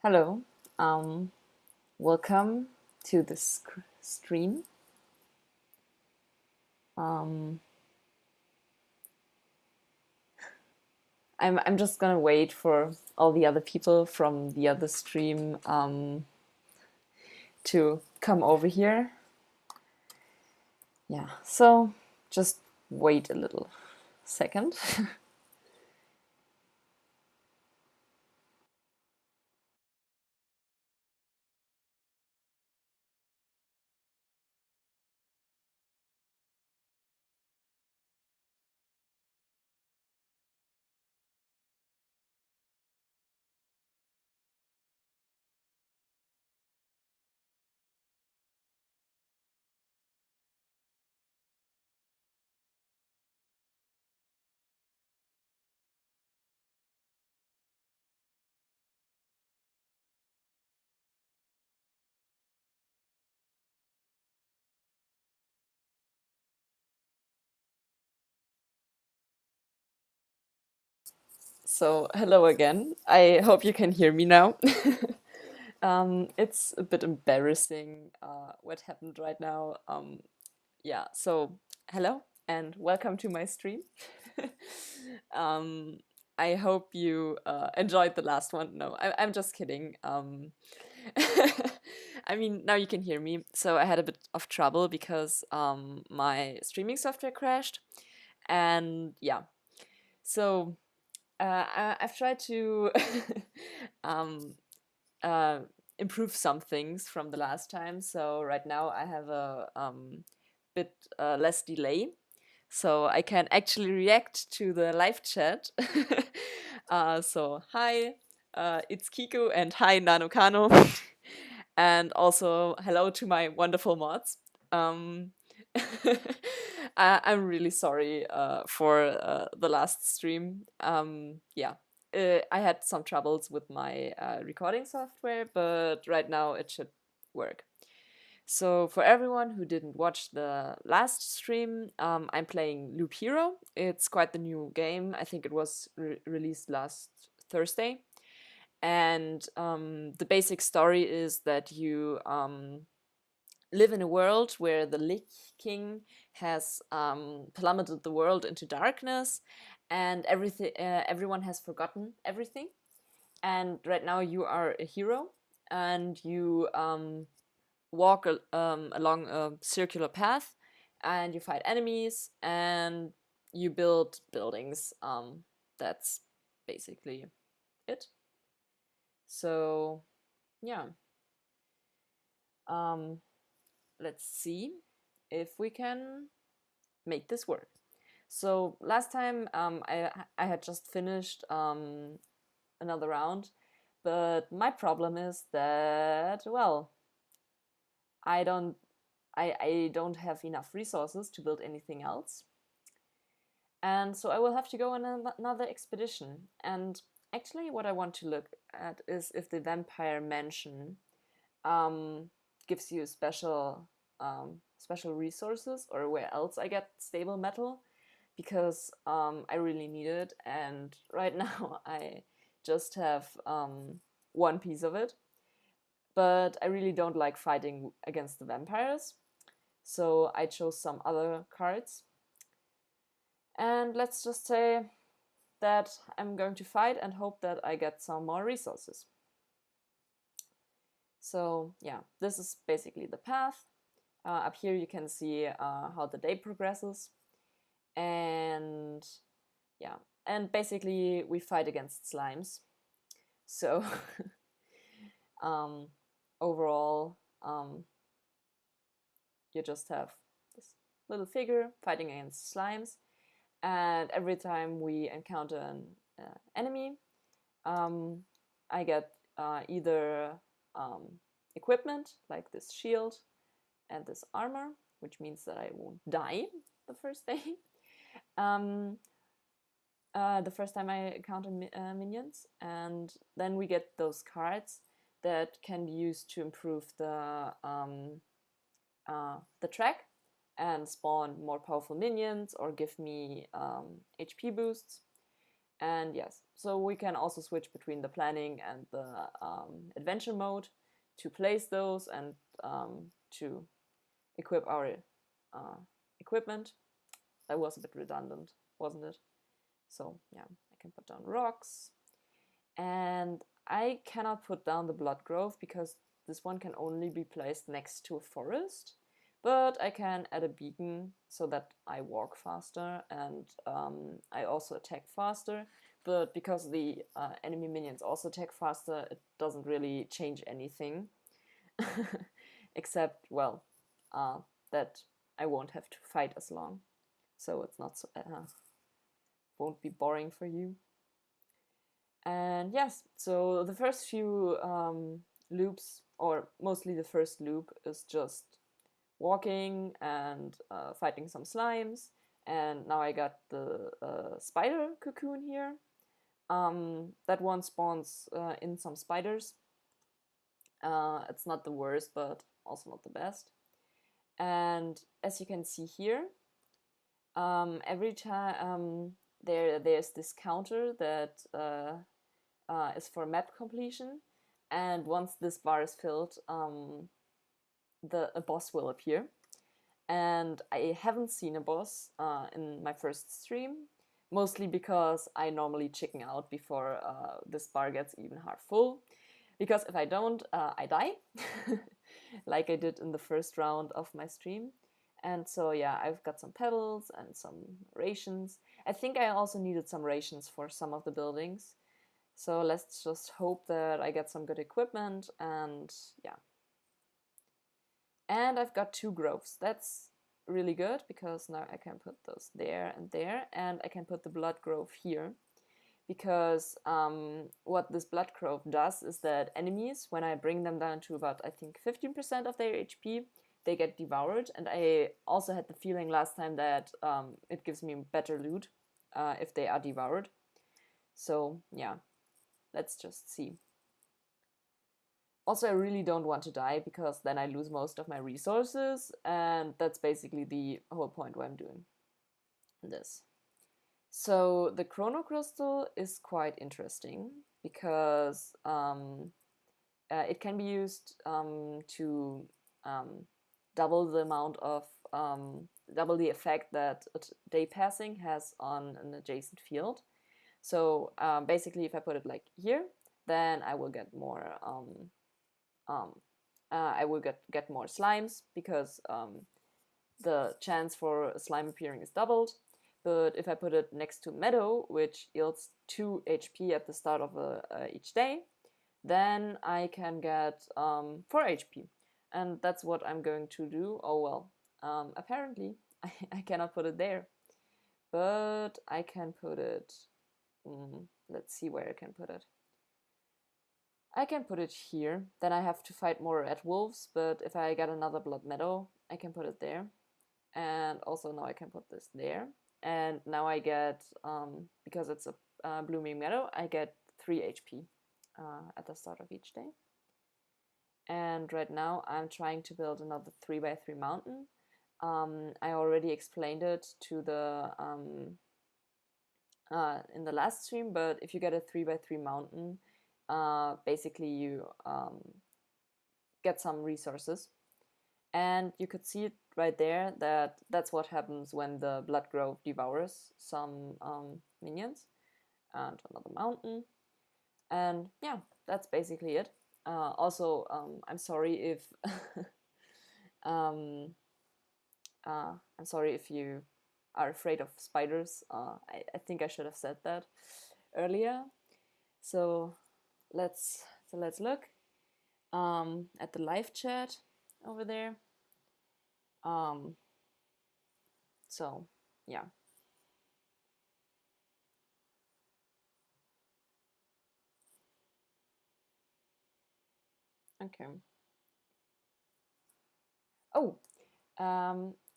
Hello, welcome to this stream. Um, I'm just gonna wait for all the other people from the other stream to come over here. Yeah, so just wait a little second. So hello again. I hope you can hear me now. It's a bit embarrassing what happened right now. Yeah, so hello and welcome to my stream. um, I hope you enjoyed the last one. No, I'm just kidding. I mean, now you can hear me. So I had a bit of trouble because my streaming software crashed. And yeah, so I've tried to um, uh, improve some things from the last time. So right now I have a bit less delay, so I can actually react to the live chat. So hi, it's Kiku, and hi Nanokano, and also hello to my wonderful mods. Um, I'm really sorry for the last stream. Yeah, I had some troubles with my recording software, but right now it should work. So, for everyone who didn't watch the last stream, I'm playing Loop Hero. It's quite the new game. I think it was released last Thursday. And the basic story is that you live in a world where the Lich King has plummeted the world into darkness, and everyone has forgotten everything. And right now, you are a hero, and you walk along a circular path, and you fight enemies, and you build buildings. That's basically it. So yeah, um, let's see if we can make this work. So last time I had just finished another round, but my problem is that, well, I don't I don't have enough resources to build anything else. And so I will have to go on another expedition. And actually, what I want to look at is if the Vampire Mansion um, gives you special resources, or where else I get stable metal, because I really need it. And right now, I just have one piece of it. But I really don't like fighting against the vampires. So I chose some other cards. And let's just say that I'm going to fight and hope that I get some more resources. So yeah, this is basically the path. Up here you can see how the day progresses. And yeah, and basically we fight against slimes. So um, overall, you just have this little figure fighting against slimes. And every time we encounter an enemy, um, I get either um, equipment like this shield and this armor, which means that I won't die the first day. um, the first time I encounter minions, and then we get those cards that can be used to improve the track and spawn more powerful minions or give me HP boosts. And yes, so we can also switch between the planning and the adventure mode to place those and to equip our equipment. That was a bit redundant, wasn't it? So yeah, I can put down rocks. And I cannot put down the blood grove because this one can only be placed next to a forest. But I can add a beacon so that I walk faster and I also attack faster. But because the enemy minions also attack faster, it doesn't really change anything. Except, well, that I won't have to fight as long. So it's not so, won't be boring for you. And yes, so the first few loops, or mostly the first loop, is just walking and fighting some slimes. And now I got the spider cocoon here. That one spawns in some spiders. It's not the worst, but also not the best. And as you can see here, every time there's this counter that is for map completion, and once this bar is filled, a boss will appear. And I haven't seen a boss in my first stream, mostly because I normally chicken out before this bar gets even half full. Because if I don't, I die, like I did in the first round of my stream. And so yeah, I've got some pebbles and some rations. I think I also needed some rations for some of the buildings. So let's just hope that I get some good equipment, and yeah. And I've got 2 groves. That's really good because now I can put those there, and I can put the blood grove here. Because what this blood grove does is that enemies, when I bring them down to about, I think, 15% of their HP, they get devoured. And I also had the feeling last time that it gives me better loot if they are devoured. So yeah, let's just see. Also, I really don't want to die because then I lose most of my resources, and that's basically the whole point why I'm doing this. So the chrono crystal is quite interesting because it can be used to double the amount of double the effect that day passing has on an adjacent field. So basically, if I put it like here, then I will get more. I will get more slimes because the chance for a slime appearing is doubled. But if I put it next to meadow, which yields 2 HP at the start of each day, then I can get 4 HP. And that's what I'm going to do. Oh well, apparently I cannot put it there. But I can put it, let's see where I can put it. I can put it here. Then I have to fight more red wolves, but if I get another blood meadow, I can put it there. And also now I can put this there. And now I get, because it's a blooming meadow, I get 3 HP at the start of each day. And right now I'm trying to build another 3x3 mountain. I already explained it to the in the last stream, but if you get a 3x3 mountain, basically you get some resources. And you could see it right there that that's what happens when the blood grove devours some minions. And another mountain. And yeah, that's basically it. Also, I'm sorry if I'm sorry if you are afraid of spiders. I think I should have said that earlier. So let's look at the live chat over there. So yeah. Okay. Oh,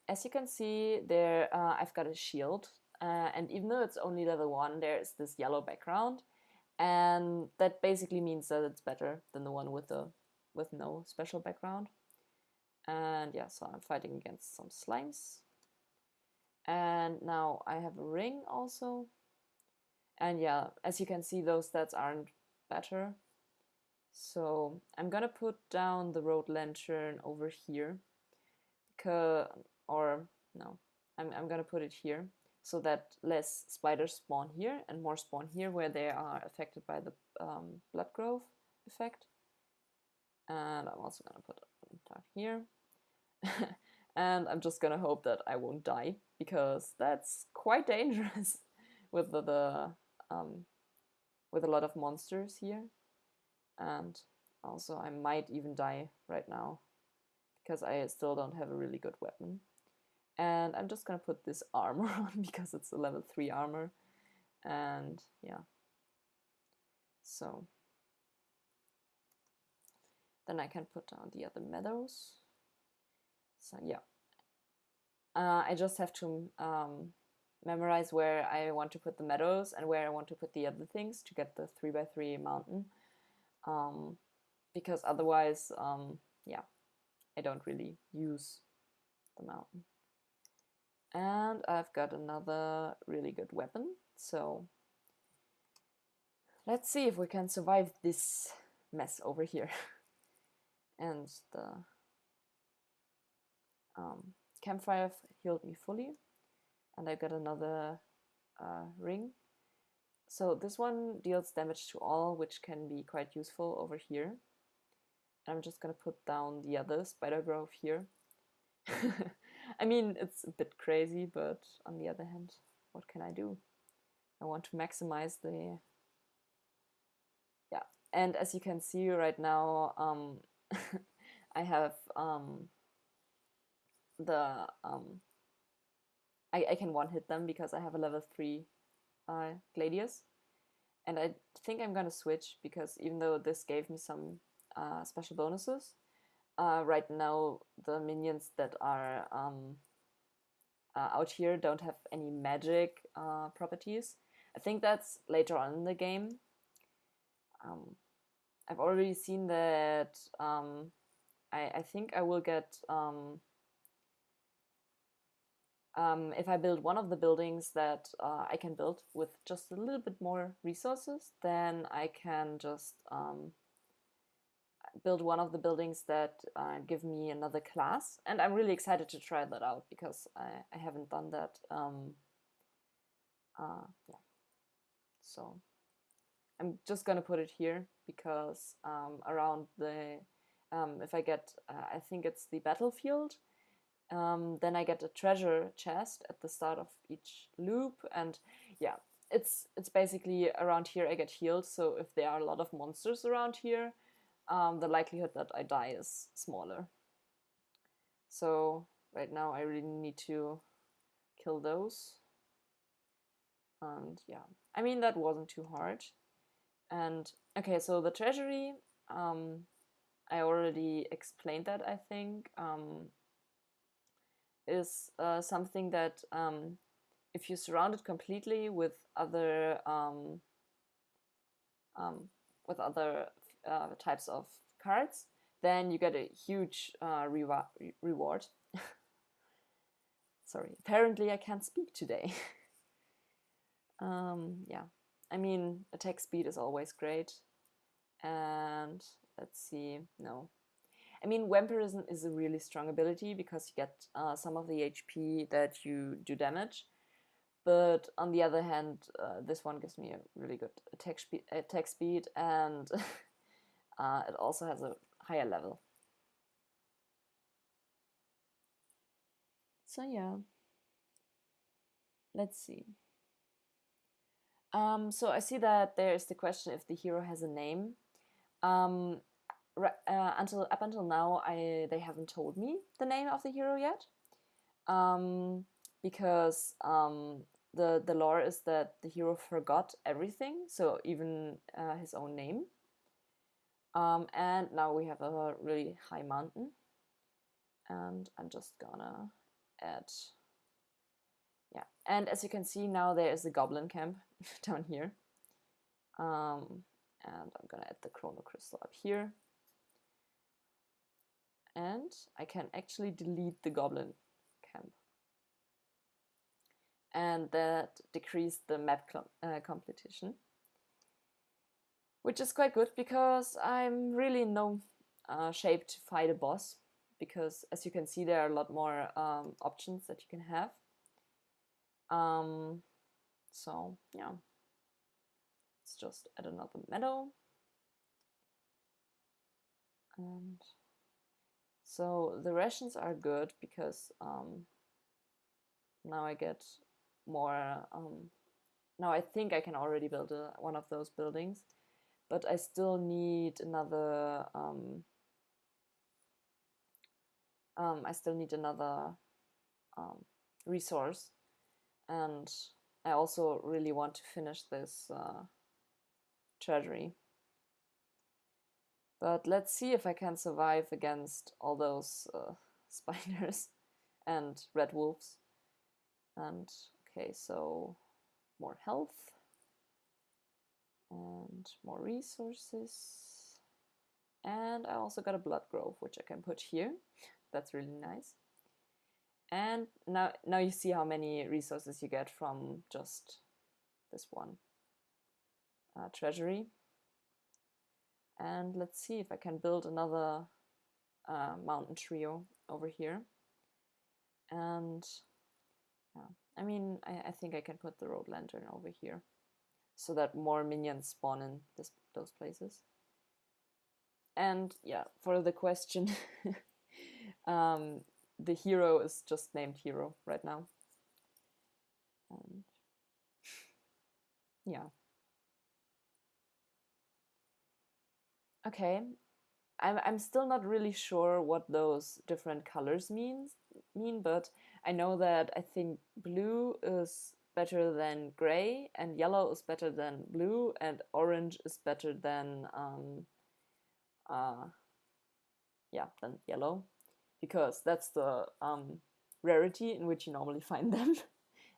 as you can see there, I've got a shield, and even though it's only level 1, there is this yellow background, and that basically means that it's better than the one with no special background. And yeah, so I'm fighting against some slimes. And now I have a ring also. And yeah, as you can see, those stats aren't better. So I'm gonna put down the road lantern over here, because, or no, I'm gonna put it here so that less spiders spawn here and more spawn here where they are affected by the blood growth effect. And I'm also gonna put it down here. And I'm just gonna hope that I won't die, because that's quite dangerous with with a lot of monsters here. And also I might even die right now because I still don't have a really good weapon. And I'm just gonna put this armor on because it's a level 3 armor. And yeah, so then I can put down the other meadows. So yeah, I just have to memorize where I want to put the meadows and where I want to put the other things to get the 3x3 mountain. Because otherwise, yeah, I don't really use the mountain. And I've got another really good weapon, so let's see if we can survive this mess over here. And the campfire healed me fully, and I got another ring. So this one deals damage to all, which can be quite useful over here. I'm just gonna put down the other spider grove here. I mean, it's a bit crazy, but on the other hand, what can I do? I want to maximize the... Yeah, and as you can see right now, I have the... I can one-hit them because I have a level 3 Gladius. And I think I'm gonna switch because even though this gave me some special bonuses, right now the minions that are out here don't have any magic properties. I think that's later on in the game. I've already seen that I think I will get if I build one of the buildings that I can build with just a little bit more resources, then I can just build one of the buildings that give me another class. And I'm really excited to try that out because I haven't done that. Yeah. So I'm just gonna put it here because around the, if I get, I think it's the battlefield, then I get a treasure chest at the start of each loop. And yeah, it's basically around here I get healed. So if there are a lot of monsters around here, the likelihood that I die is smaller. So right now I really need to kill those. And yeah, I mean, that wasn't too hard. And okay, so the treasury, I already explained that, I think, is something that if you surround it completely with other types of cards, then you get a huge reward. Sorry, apparently I can't speak today. Yeah, I mean, attack speed is always great. And let's see, no. I mean, Vampirism is a really strong ability because you get some of the HP that you do damage. But on the other hand, this one gives me a really good attack speed, and it also has a higher level. So yeah, let's see. So I see that there is the question if the hero has a name. Up until now, they haven't told me the name of the hero yet, because the lore is that the hero forgot everything, so even his own name. And now we have a really high mountain, and I'm just gonna add... Yeah, and as you can see now there is a goblin camp down here. And I'm gonna add the chrono crystal up here. And I can actually delete the goblin camp. and that decreased the map competition, which is quite good because I'm really in no shape to fight a boss, because as you can see there are a lot more options that you can have. So yeah, let's just add another meadow. And so the rations are good because now I get more. Now I think I can already build one of those buildings, but I still need another. I still need another resource, and I also really want to finish this treasury. But let's see if I can survive against all those spiders and red wolves. And okay, so more health and more resources. And I also got a blood grove, which I can put here. That's really nice. And now you see how many resources you get from just this one treasury. And let's see if I can build another mountain trio over here. And yeah, I mean, I think I can put the road lantern over here so that more minions spawn in those places. And yeah, for the question, the hero is just named Hero right now. And yeah. Okay, I'm still not really sure what those different colors mean, but I know that I think blue is better than gray, and yellow is better than blue, and orange is better than than yellow, because that's the rarity in which you normally find them,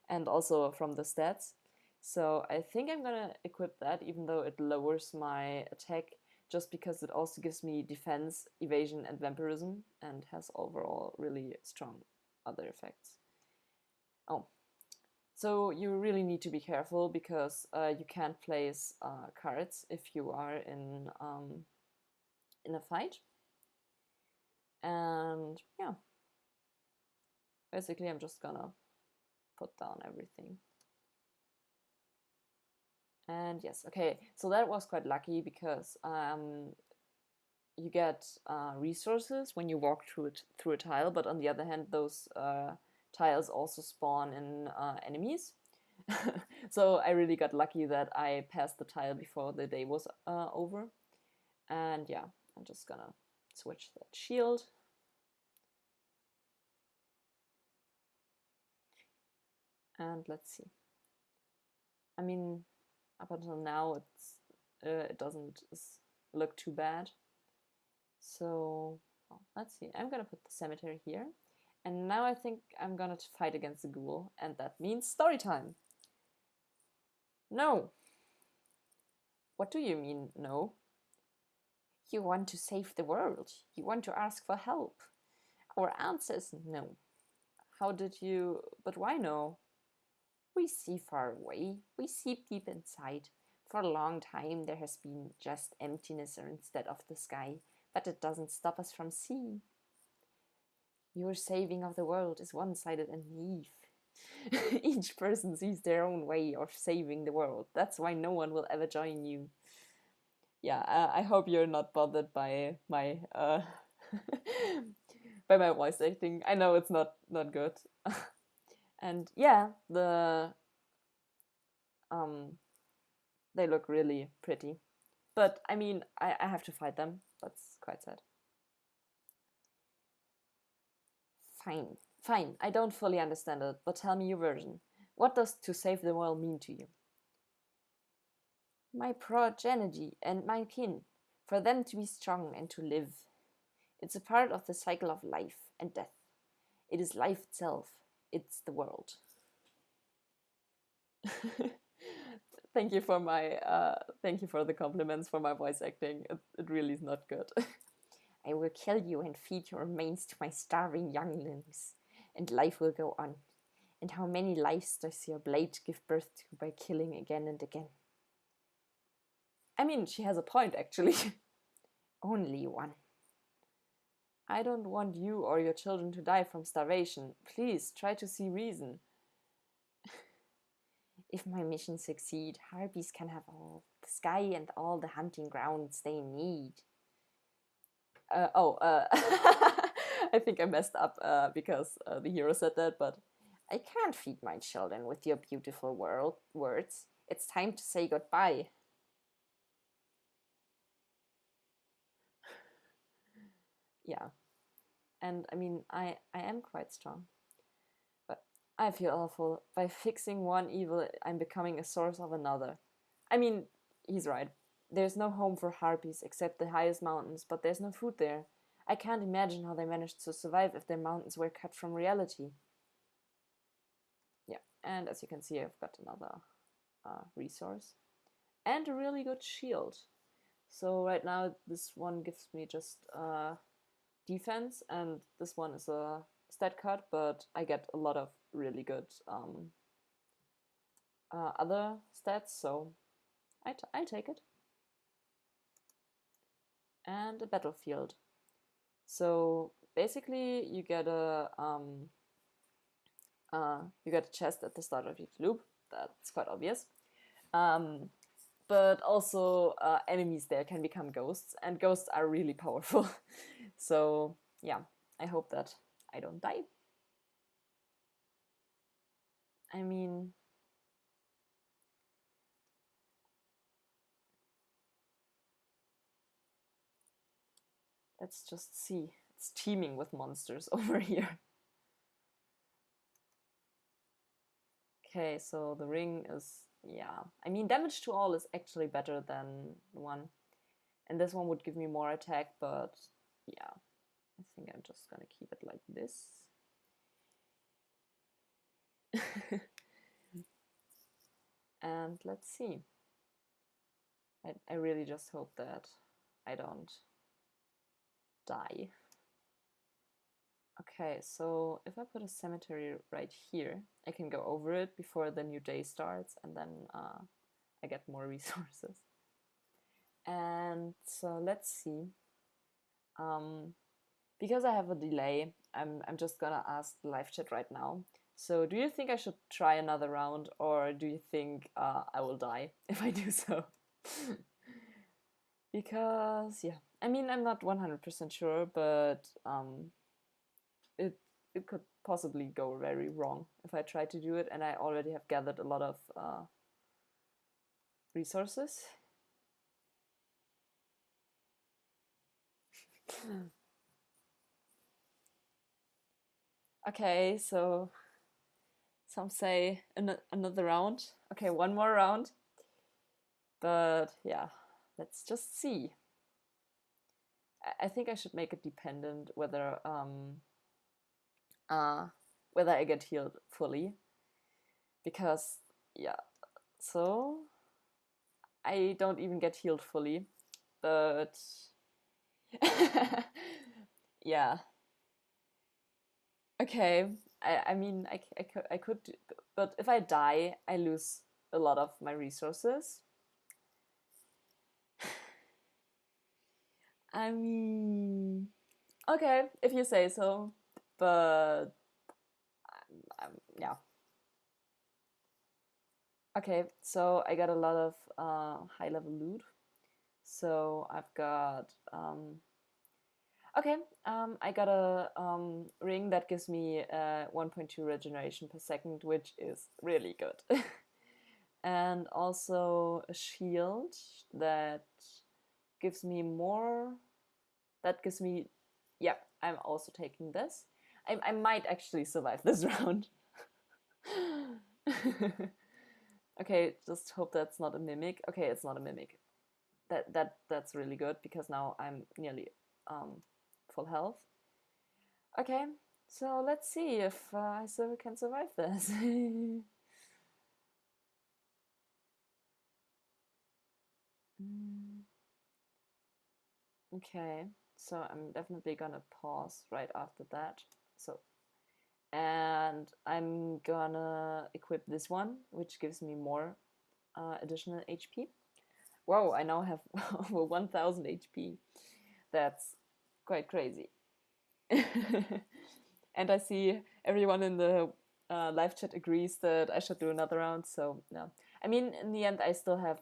and also from the stats. So I think I'm gonna equip that, even though it lowers my attack, just because it also gives me defense, evasion, and vampirism, and has overall really strong other effects. Oh, so you really need to be careful, because you can't place cards if you are in a fight. And yeah, basically I'm just gonna put down everything. And yes, okay, so that was quite lucky, because you get resources when you walk through a tile, but on the other hand, those tiles also spawn in enemies. So I really got lucky that I passed the tile before the day was over. And yeah, I'm just gonna switch that shield. And let's see. I mean, up until now, it doesn't look too bad. So let's see. I'm gonna put the cemetery here. And now I think I'm gonna fight against the ghoul, and that means story time. No. What do you mean, no? You want to save the world. You want to ask for help. Our answer is no. How did you... But why no? We see far away. We see deep inside. For a long time there has been just emptiness instead of the sky, but it doesn't stop us from seeing. Your saving of the world is one-sided and naive. Each person sees their own way of saving the world. That's why no one will ever join you. Yeah, I hope you're not bothered by my by my voice acting. I know it's not good. And yeah, they look really pretty. But I mean, I have to fight them. That's quite sad. Fine, fine. I don't fully understand it, but tell me your version. What does to save the world mean to you? My progeny and my kin, for them to be strong and to live. It's a part of the cycle of life and death. It is life itself. It's the world. Thank you for the compliments for my voice acting. It really is not good. I will kill you and feed your remains to my starving younglings, and life will go on. And how many lives does your blade give birth to by killing again and again? I mean, she has a point, actually. Only one. I don't want you or your children to die from starvation. Please, try to see reason. If my mission succeed, harpies can have all the sky and all the hunting grounds they need. I think I messed up because the hero said that, but I can't feed my children with your beautiful words. It's time to say goodbye. Yeah, and I mean, I am quite strong, but I feel awful. By fixing one evil, I'm becoming a source of another. I mean, he's right. There's no home for harpies except the highest mountains, but there's no food there. I can't imagine how they managed to survive if their mountains were cut from reality. Yeah, and as you can see, I've got another resource and a really good shield. So right now, this one gives me just defense, and this one is a stat cut, but I get a lot of really good other stats, so I'll take it. And a battlefield. So basically, you get a chest at the start of each loop. That's quite obvious. But also, enemies there can become ghosts, and ghosts are really powerful. So yeah, I hope that I don't die. I mean, let's just see. It's teeming with monsters over here. Okay, so the ring is, yeah. I mean, damage to all is actually better than one. And this one would give me more attack, but yeah. I think I'm just gonna keep it like this. And let's see. I really just hope that I don't die. Okay, so if I put a cemetery right here, I can go over it before the new day starts, and then I get more resources. And so let's see. Because I have a delay, I'm just gonna ask the live chat right now. So do you think I should try another round, or do you think I will die if I do so? Because yeah, I mean, I'm not 100% sure, but it it could possibly go very wrong if I try to do it, and I already have gathered a lot of resources. Okay, so some say another round. Okay, one more round. But yeah, let's just see. I think I should make it dependent uh, whether I get healed fully, because yeah, so I don't even get healed fully, but yeah, okay. I mean, I could, but if I die, I lose a lot of my resources. I mean, okay, if you say so, but yeah. Okay, so I got a lot of high level loot. So I've got okay, I got a ring that gives me 1.2 regeneration per second, which is really good. And also a shield that gives me more. That gives me, yeah, I'm also taking this. I might actually survive this round. Okay, just hope that's not a mimic. Okay, it's not a mimic. That's really good because now I'm nearly full health. Okay, so let's see if I still can survive this. Okay, so I'm definitely gonna pause right after that. So And I'm gonna equip this one, which gives me more additional HP. Whoa, I now have over 1000 HP. That's quite crazy. And I see everyone in the live chat agrees that I should do another round. So yeah, I mean, in the end, I still have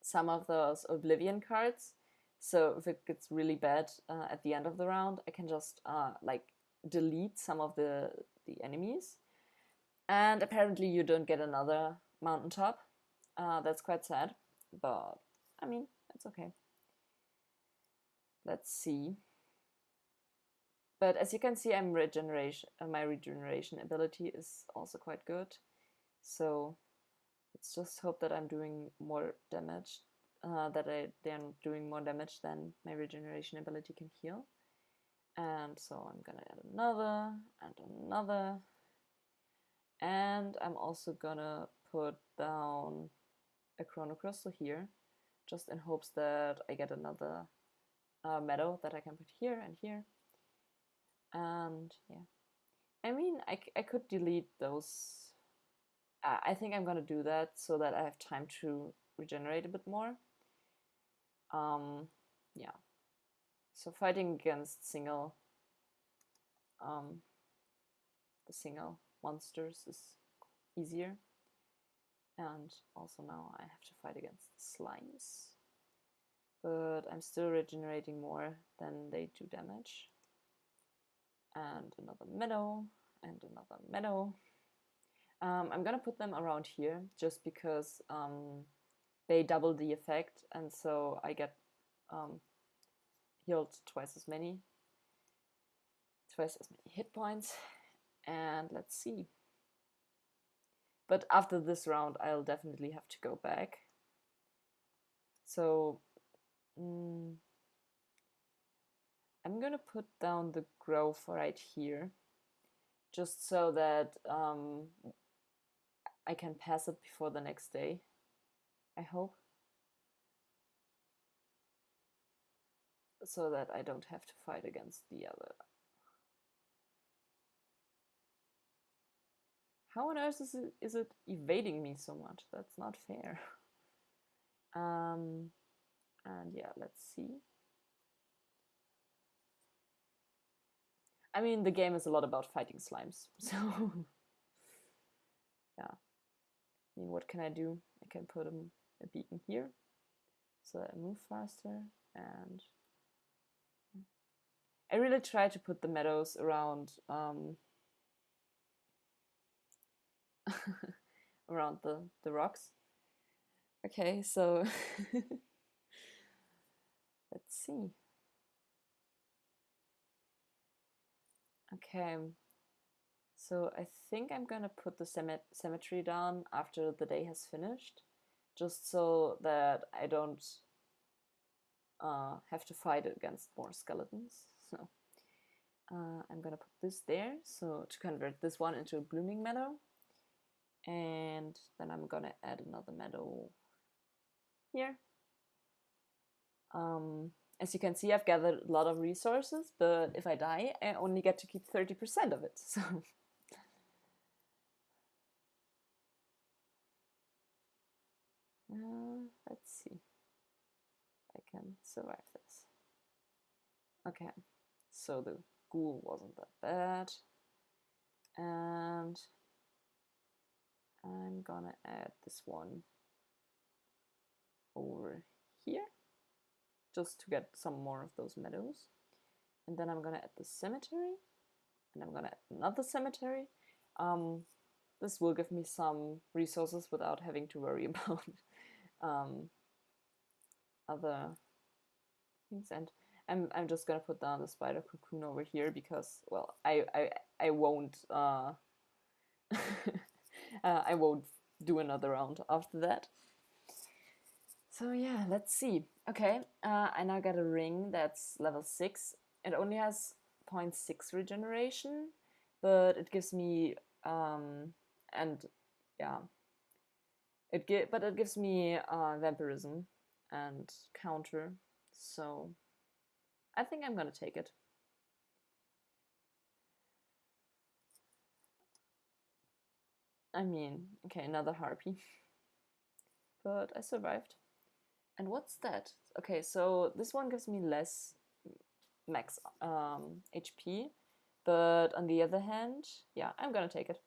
some of those Oblivion cards. So if it gets really bad at the end of the round, I can just like delete some of the enemies. And apparently, you don't get another mountaintop. That's quite sad, but I mean, it's okay. Let's see. But as you can see, my regeneration ability is also quite good. So let's just hope that I'm doing more damage, they're doing more damage than my regeneration ability can heal. And so I'm gonna add another and another. And I'm also gonna put down a chrono crystal here, just in hopes that I get another meadow that I can put here and here. And yeah, I mean, I could delete those. I think I'm gonna do that so that I have time to regenerate a bit more. Yeah. So fighting against the single monsters is easier. And also now I have to fight against slimes. But I'm still regenerating more than they do damage. And another meadow, and another meadow. I'm gonna put them around here just because they double the effect, and so I get healed twice as many hit points. And let's see. But after this round, I'll definitely have to go back. So I'm gonna put down the growth right here, just so that I can pass it before the next day, I hope. So that I don't have to fight against the other. How on earth is it evading me so much? That's not fair. And yeah, let's see. I mean, the game is a lot about fighting slimes, so yeah. I mean, what can I do? I can put a beacon here so that I move faster, and I really try to put the meadows around around the rocks. Okay, so let's see. Okay, so I think I'm gonna put the cemetery down after the day has finished, just so that I don't have to fight against more skeletons. So I'm gonna put this there, so to convert this one into a blooming meadow. And then I'm gonna add another meadow here. As you can see, I've gathered a lot of resources, but if I die, I only get to keep 30% of it. So let's see if I can survive this. Okay, so the ghoul wasn't that bad. And I'm gonna add this one over here, just to get some more of those meadows. And then I'm gonna add the cemetery, and I'm gonna add another cemetery. This will give me some resources without having to worry about other things. And I'm just gonna put down the spider cocoon over here because, well, I won't I won't do another round after that. So yeah, let's see. Okay, I now got a ring that's level 6. It only has 0.6 regeneration, but it gives me and yeah, it gives me vampirism and counter. So I think I'm gonna take it. I mean, okay, another harpy. But I survived. And what's that? Okay, so this one gives me less max HP, but on the other hand, yeah, I'm gonna take it.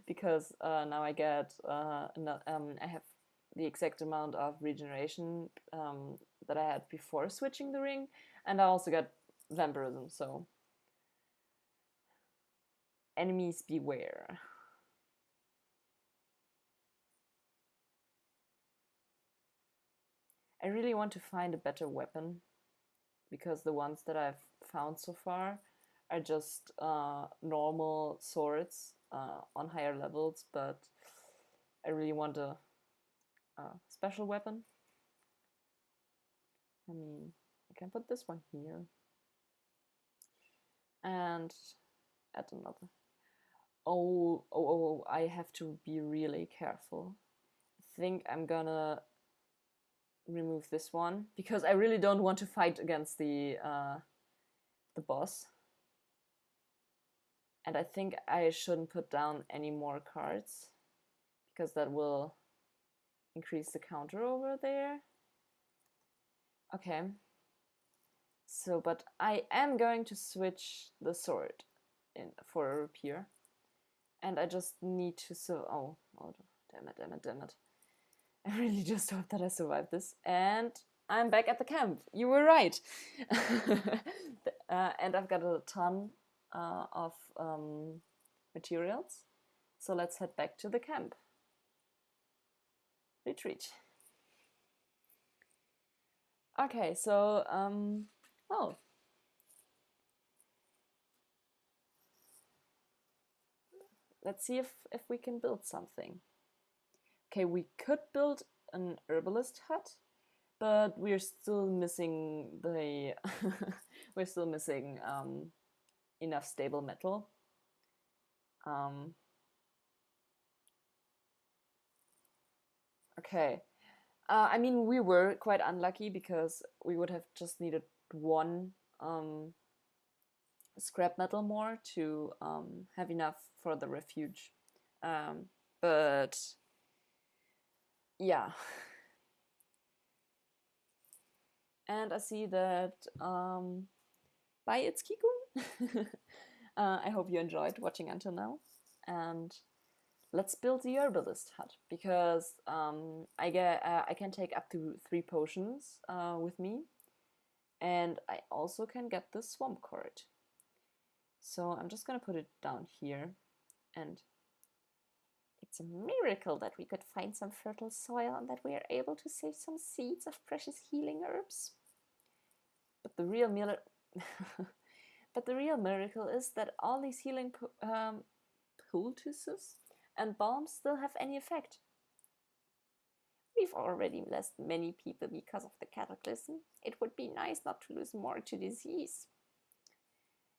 Because now I get, I have the exact amount of regeneration that I had before switching the ring, and I also got vampirism, so enemies beware. I really want to find a better weapon, because the ones that I've found so far are just normal swords on higher levels, but I really want a special weapon. I mean, I can put this one here and add another. Oh, I have to be really careful. I think I'm gonna remove this one because I really don't want to fight against the boss. And I think I shouldn't put down any more cards because that will increase the counter over there. Okay. So, but I am going to switch the sword in for a rapier. And I just need to oh, damn it. I really just hope that I survive this. And I'm back at the camp. You were right. And I've got a ton of materials. So let's head back to the camp. Retreat. Okay, so oh, let's see if we can build something. Okay, we could build an herbalist hut, but we're still missing the we're still missing enough stable metal. Okay, I mean we were quite unlucky because we would have just needed one scrap metal more to have enough for the refuge, but yeah. And I see that bye, it's Kiku. I hope you enjoyed watching until now, and let's build the herbalist hut because I can take up to 3 potions with me, and I also can get the swamp cord. So I'm just gonna put it down here, and it's a miracle that we could find some fertile soil and that we are able to save some seeds of precious healing herbs. But the real miracle is that all these healing poultices and balms still have any effect. We've already lost many people because of the cataclysm. It would be nice not to lose more to disease.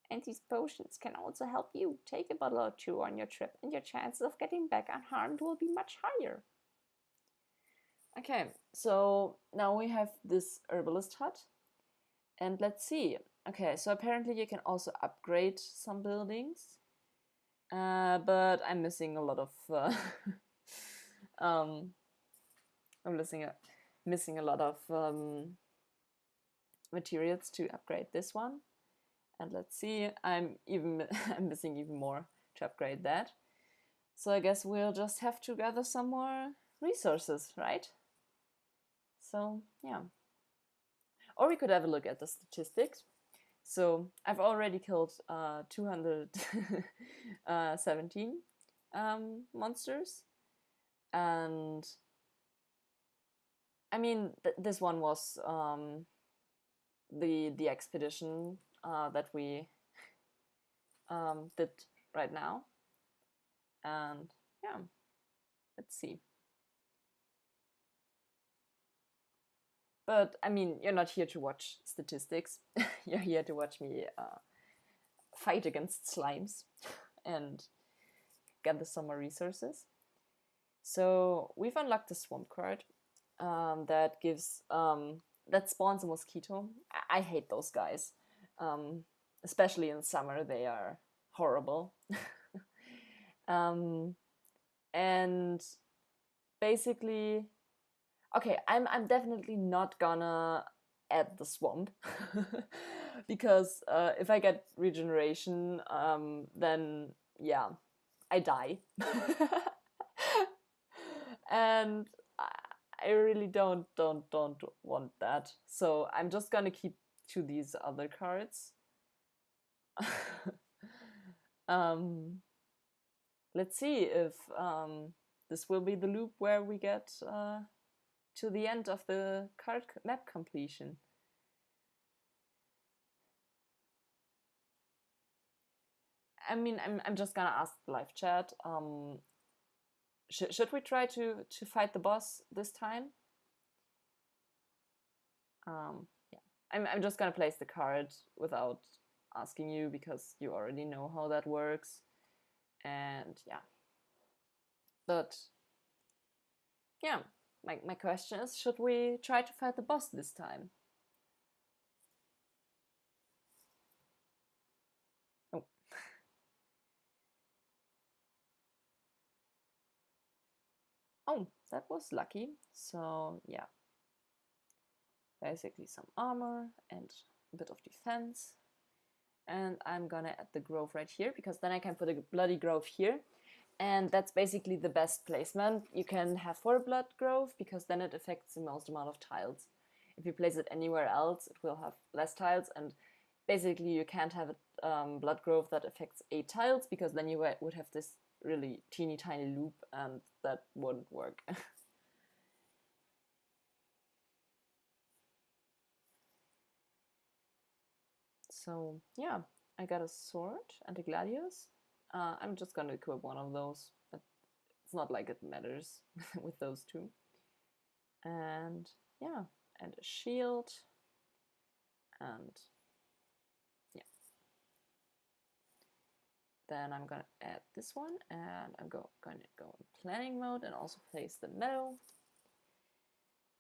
And these potions can also help you. Take a bottle or two on your trip, and your chances of getting back unharmed will be much higher. Okay, so now we have this herbalist hut. And let's see. Okay, so apparently you can also upgrade some buildings. But I'm missing a lot of I'm missing a lot of materials to upgrade this one. And let's see, I'm missing even more to upgrade that. So I guess we'll just have to gather some more resources, right? So yeah. Or we could have a look at the statistics. So I've already killed 217 monsters, and I mean this one was the expedition that we did right now, and yeah, let's see. But I mean, you're not here to watch statistics. You're here to watch me fight against slimes and gather some more resources. So we've unlocked the swamp card that gives that spawns a mosquito. I hate those guys, especially in summer. They are horrible. And basically, okay, I'm definitely not gonna add the swamp because if I get regeneration, then yeah, I die. And I really don't want that. So I'm just gonna keep to these other cards. um, let's see if this will be the loop where we get to the end of the card map completion. I mean, I'm just gonna ask the live chat. Should we try to fight the boss this time? Yeah, I'm just gonna place the card without asking you because you already know how that works. And yeah, but yeah, my question is, should we try to fight the boss this time? Oh, oh, that was lucky. So yeah, basically some armor and a bit of defense. And I'm gonna add the grove right here because then I can put a bloody grove here. And that's basically the best placement you can have for a blood grove because then it affects the most amount of tiles. If you place it anywhere else, it will have less tiles, and basically you can't have a blood grove that affects 8 tiles because then you would have this really teeny tiny loop and that wouldn't work. So yeah, I got a sword and a gladius. I'm just gonna equip one of those. It's not like it matters with those two. And yeah, and a shield. And yeah, then I'm gonna add this one, and I'm gonna go in planning mode and also place the meadow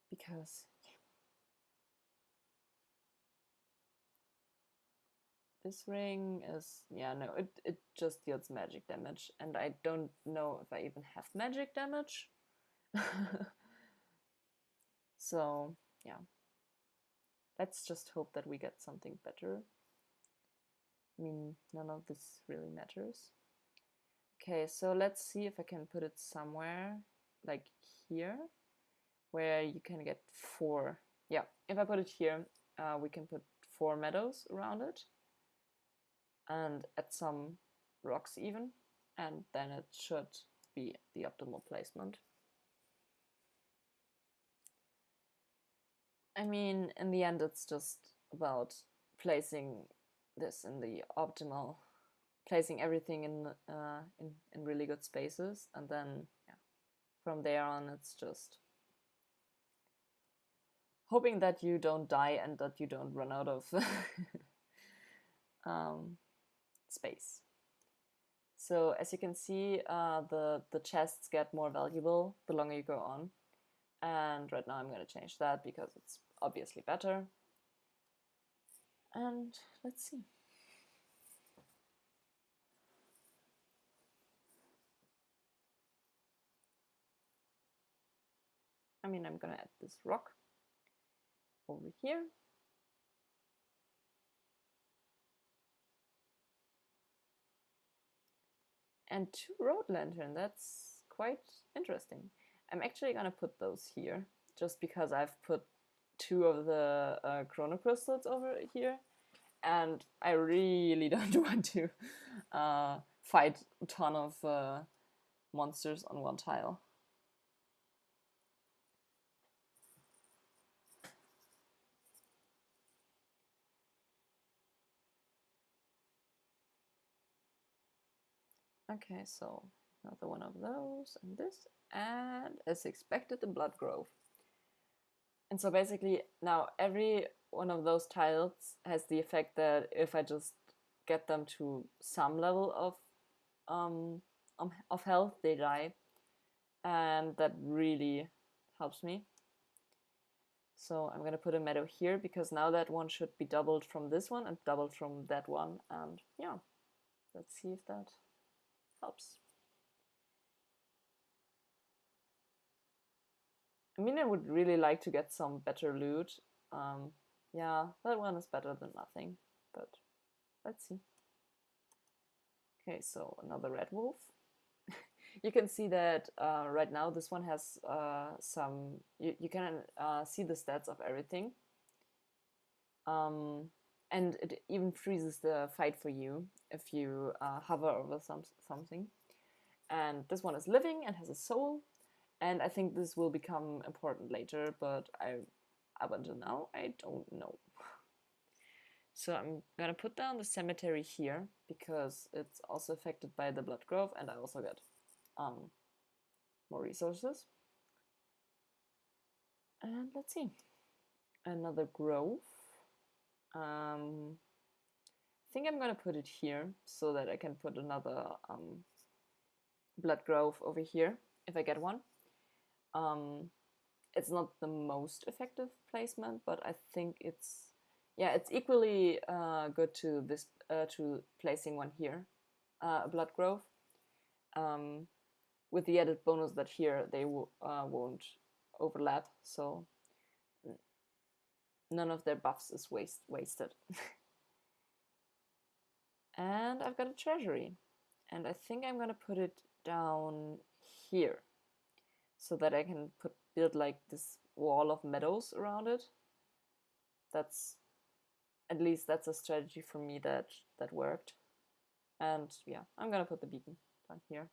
because this ring is, yeah, no, it just deals magic damage, and I don't know if I even have magic damage. So yeah, let's just hope that we get something better. I mean, none of this really matters. Okay, so let's see if I can put it somewhere like here where you can get 4. Yeah, if I put it here, we can put 4 meadows around it and add some rocks even, and then it should be the optimal placement. I mean, in the end, it's just about placing this in the optimal, placing everything in really good spaces, and then yeah, from there on, it's just hoping that you don't die and that you don't run out of space. So as you can see, the chests get more valuable the longer you go on. And right now I'm going to change that because it's obviously better. And let's see. I mean, I'm going to add this rock over here. And 2 road lantern, that's quite interesting. I'm actually going to put those here just because I've put 2 of the chrono crystals over here. And I really don't want to fight a ton of monsters on one tile. Okay, so another one of those and this, and as expected, the blood grove. And so basically now every one of those tiles has the effect that if I just get them to some level of health, they die, and that really helps me. So I'm gonna put a meadow here because now that one should be doubled from this one and doubled from that one, and yeah, let's see if that helps. I mean, I would really like to get some better loot. Yeah, that one is better than nothing, but let's see. Okay, so another red wolf. You can see that right now this one has some, you can see the stats of everything. And it even freezes the fight for you if you hover over something. And this one is living and has a soul. And I think this will become important later, but up until now, I don't know. So I'm gonna put down the cemetery here because it's also affected by the blood grove, and I also get more resources. And let's see, another grove. I think I'm gonna put it here so that I can put another blood grove over here if I get one. It's not the most effective placement, but I think it's equally good to this to placing one here, a blood grove, with the added bonus that here they won't overlap, so none of their buffs is wasted. And I've got a treasury, and I think I'm gonna put it down here so that I can build like this wall of meadows around it. That's at least that's a strategy for me that worked. And yeah, I'm gonna put the beacon down here.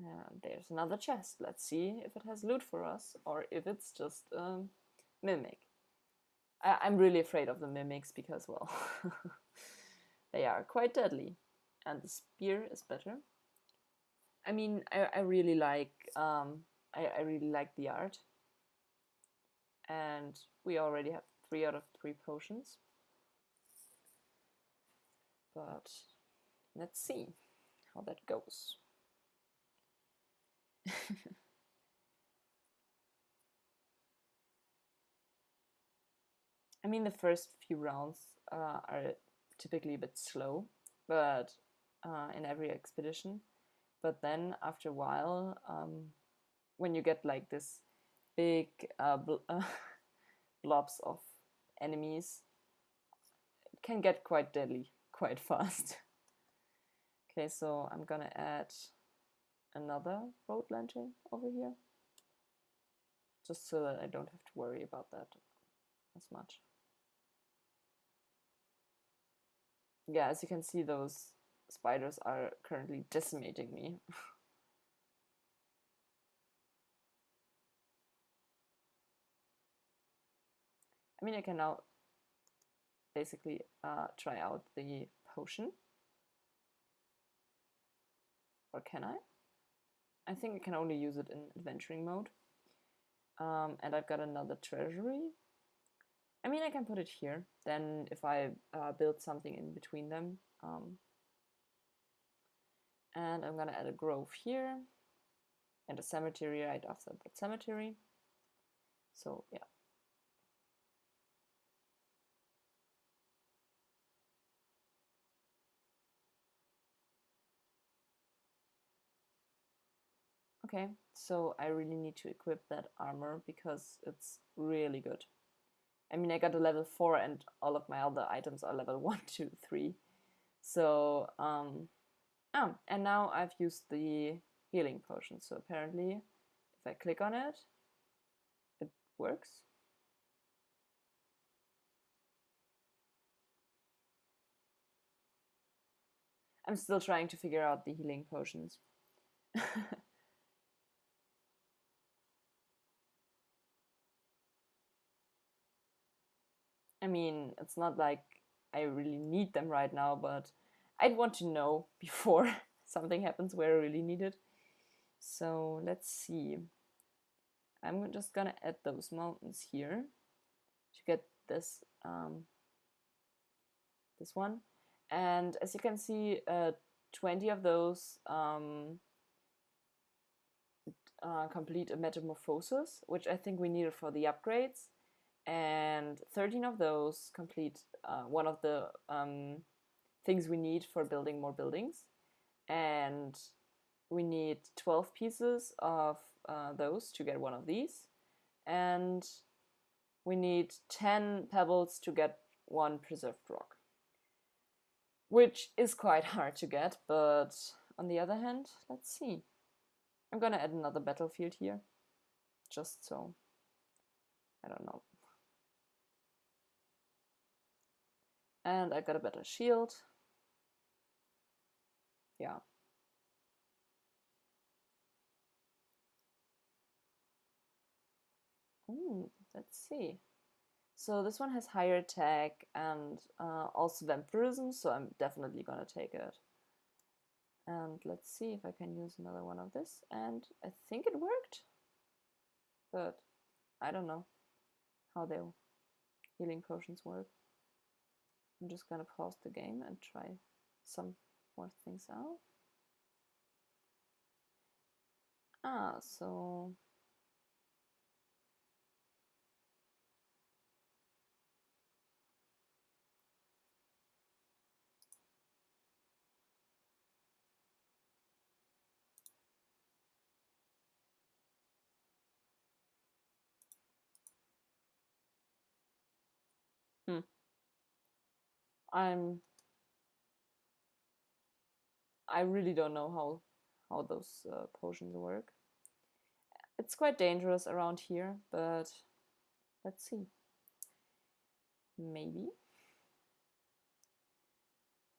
And there's another chest. Let's see if it has loot for us or if it's just a mimic. I'm really afraid of the mimics because, well, they are quite deadly. And the spear is better. I mean, I really like I really like the art. And we already have 3 out of 3 potions. But let's see how that goes. I mean, the first few rounds are typically a bit slow, but in every expedition. But then after a while, when you get like this big blobs of enemies, it can get quite deadly quite fast. Okay, so I'm gonna add another road lantern over here, just so that I don't have to worry about that as much. Yeah, as you can see, those spiders are currently decimating me. I mean, I can now basically try out the potion. Or can I? I think I can only use it in adventuring mode. And I've got another treasury. I mean, I can put it here. Then if I build something in between them. And I'm gonna add a grove here. And a cemetery right after that cemetery. So yeah. Okay, so I really need to equip that armor because it's really good. I mean, I got a level 4 and all of my other items are level 1, 2, 3. So, and now I've used the healing potion. So apparently, if I click on it, it works. I'm still trying to figure out the healing potions. I mean, it's not like I really need them right now, but I'd want to know before something happens where I really need it. So let's see. I'm just gonna add those mountains here to get this this one. And as you can see, 20 of those complete a metamorphosis, which I think we needed for the upgrades. And 13 of those complete one of the things we need for building more buildings. And we need 12 pieces of those to get one of these, and we need 10 pebbles to get one preserved rock, which is quite hard to get, but on the other hand, let's see. I'm gonna add another battlefield here, just so, I don't know. And I got a better shield. Yeah. Let's see. So this one has higher attack and also vampirism, so I'm definitely gonna take it. And let's see if I can use another one of this. And I think it worked, but I don't know how their healing potions work. I'm just gonna pause the game and try some more things out. So I really don't know how those potions work. It's quite dangerous around here, but let's see. Maybe.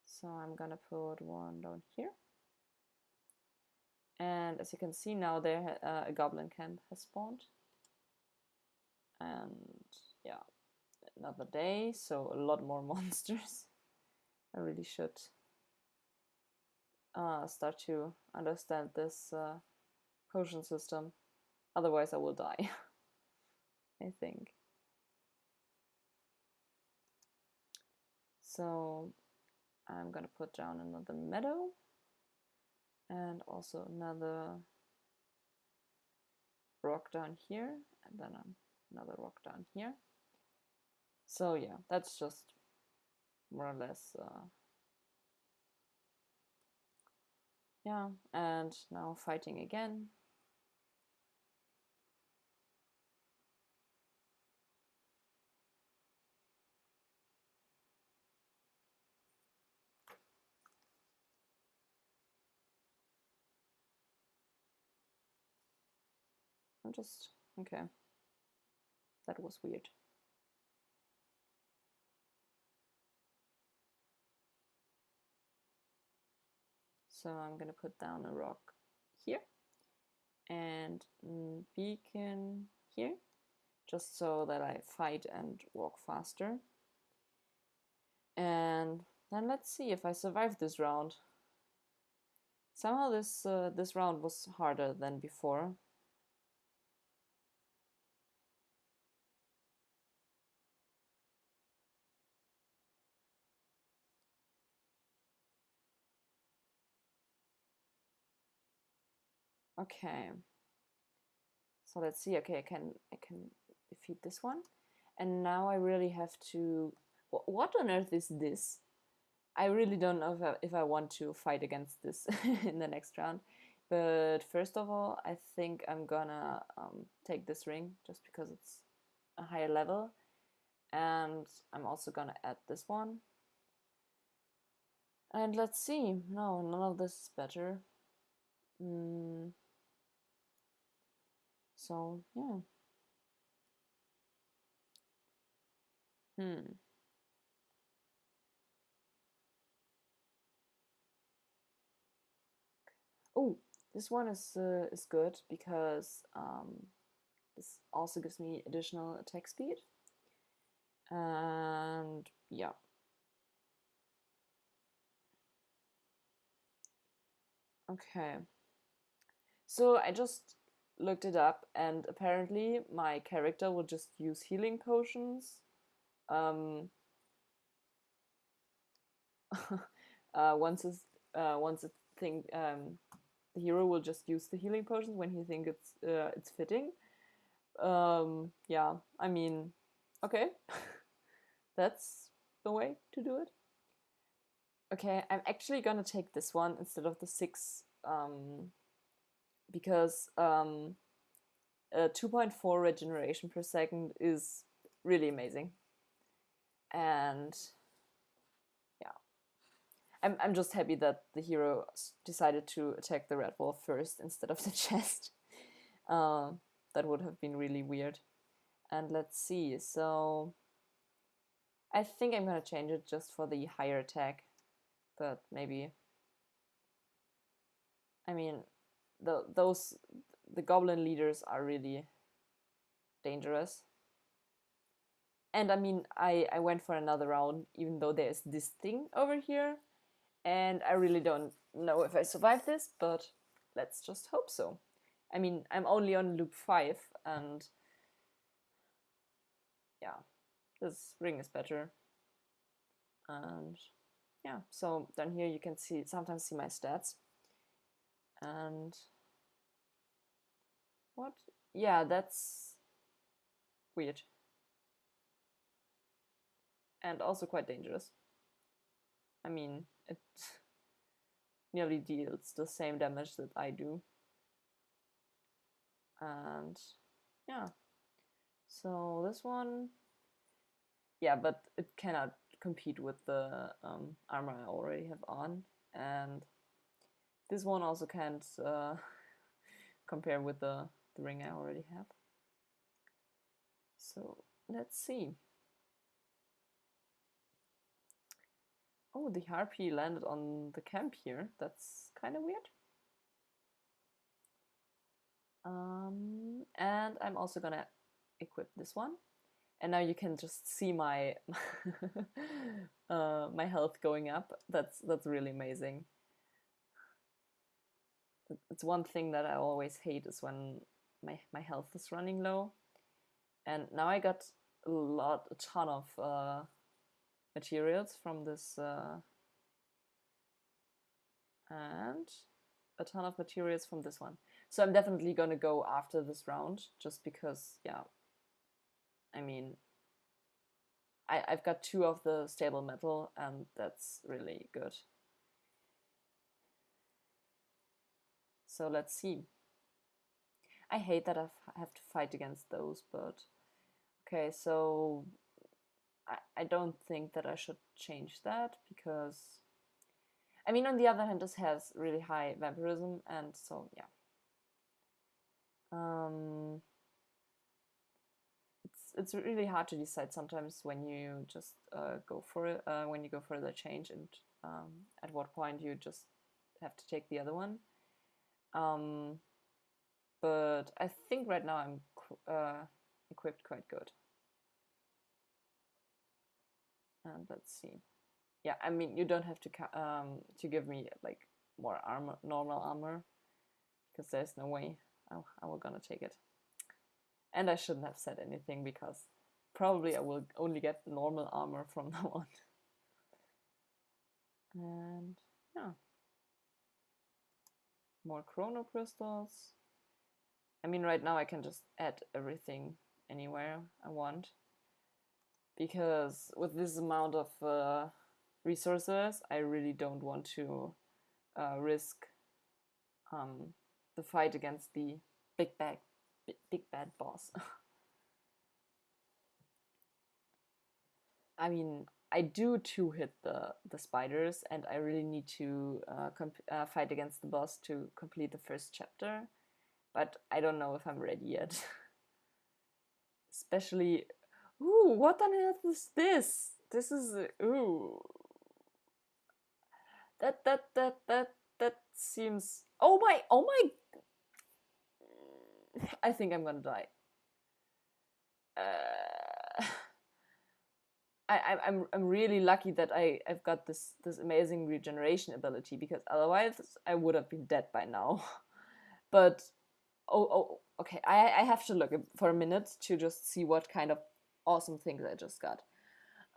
So I'm gonna put one down here. And as you can see now, there a goblin camp has spawned. And yeah, another day, so a lot more monsters. I really should start to understand this potion system. Otherwise I will die, I think. So I'm gonna put down another meadow and also another rock down here, and then another rock down here. So yeah, that's just more or less yeah. And now fighting again. I'm just okay. That was weird. So I'm gonna put down a rock here and beacon here, just so that I fight and walk faster. And then let's see if I survive this round. Somehow this round was harder than before. Okay. So let's see. Okay, I can defeat this one. And now I really have to... What on earth is this? I really don't know if I want to fight against this in the next round. But first of all, I think I'm gonna take this ring just because it's a higher level. And I'm also gonna add this one. And let's see. No, none of this is better. So, yeah. Oh, this one is good because this also gives me additional attack speed. And yeah. Okay. So I just looked it up, and apparently my character will just use healing potions. Once it think the hero will just use the healing potions when he thinks it's fitting. Yeah, I mean, okay, that's the way to do it. Okay, I'm actually gonna take this one instead of the 6 because 2.4 regeneration per second is really amazing. And yeah, I'm just happy that the hero decided to attack the red wolf first instead of the chest. That would have been really weird. And let's see, so I think I'm gonna change it just for the higher attack, but maybe, I mean, the goblin leaders are really dangerous. And I mean, I went for another round, even though there's this thing over here, and I really don't know if I survive this, but let's just hope so. I mean, I'm only on loop 5, and yeah, this ring is better. And yeah, so down here you can sometimes see my stats. And what? Yeah, that's weird. And also quite dangerous. I mean, it nearly deals the same damage that I do. And yeah, so this one, yeah, but it cannot compete with the armor I already have on. And this one also can't compare with the ring I already have. So let's see. Oh, the harpy landed on the camp here. That's kind of weird. And I'm also gonna equip this one. And now you can just see my my health going up. That's really amazing. It's one thing that I always hate is when my health is running low. And now I got a ton of materials from this, and a ton of materials from this one. So I'm definitely gonna go after this round, just because, yeah, I mean, I've got 2 of the stable metal, and that's really good. So let's see. I hate that I have to fight against those, but okay, so I don't think that I should change that, because I mean, on the other hand, this has really high vampirism, and so yeah. It's really hard to decide sometimes when you just go for it, when you go for the change, and at what point you just have to take the other one. But I think right now I'm equipped quite good. And let's see. Yeah, I mean, you don't have to give me like more armor, normal armor, because there's no way I will gonna take it. And I shouldn't have said anything, because probably I will only get normal armor from now on. And yeah, more chrono crystals. I mean, right now I can just add everything anywhere I want, because with this amount of resources, I really don't want to risk the fight against the big bad boss. I mean, I do hit the spiders, and I really need to fight against the boss to complete the first chapter, but I don't know if I'm ready yet. Especially, ooh, what on earth is this? This is ooh, that seems. Oh my! I think I'm gonna die. Uh, I'm really lucky that I've got this amazing regeneration ability, because otherwise I would have been dead by now. But okay, I have to look for a minute to just see what kind of awesome things I just got.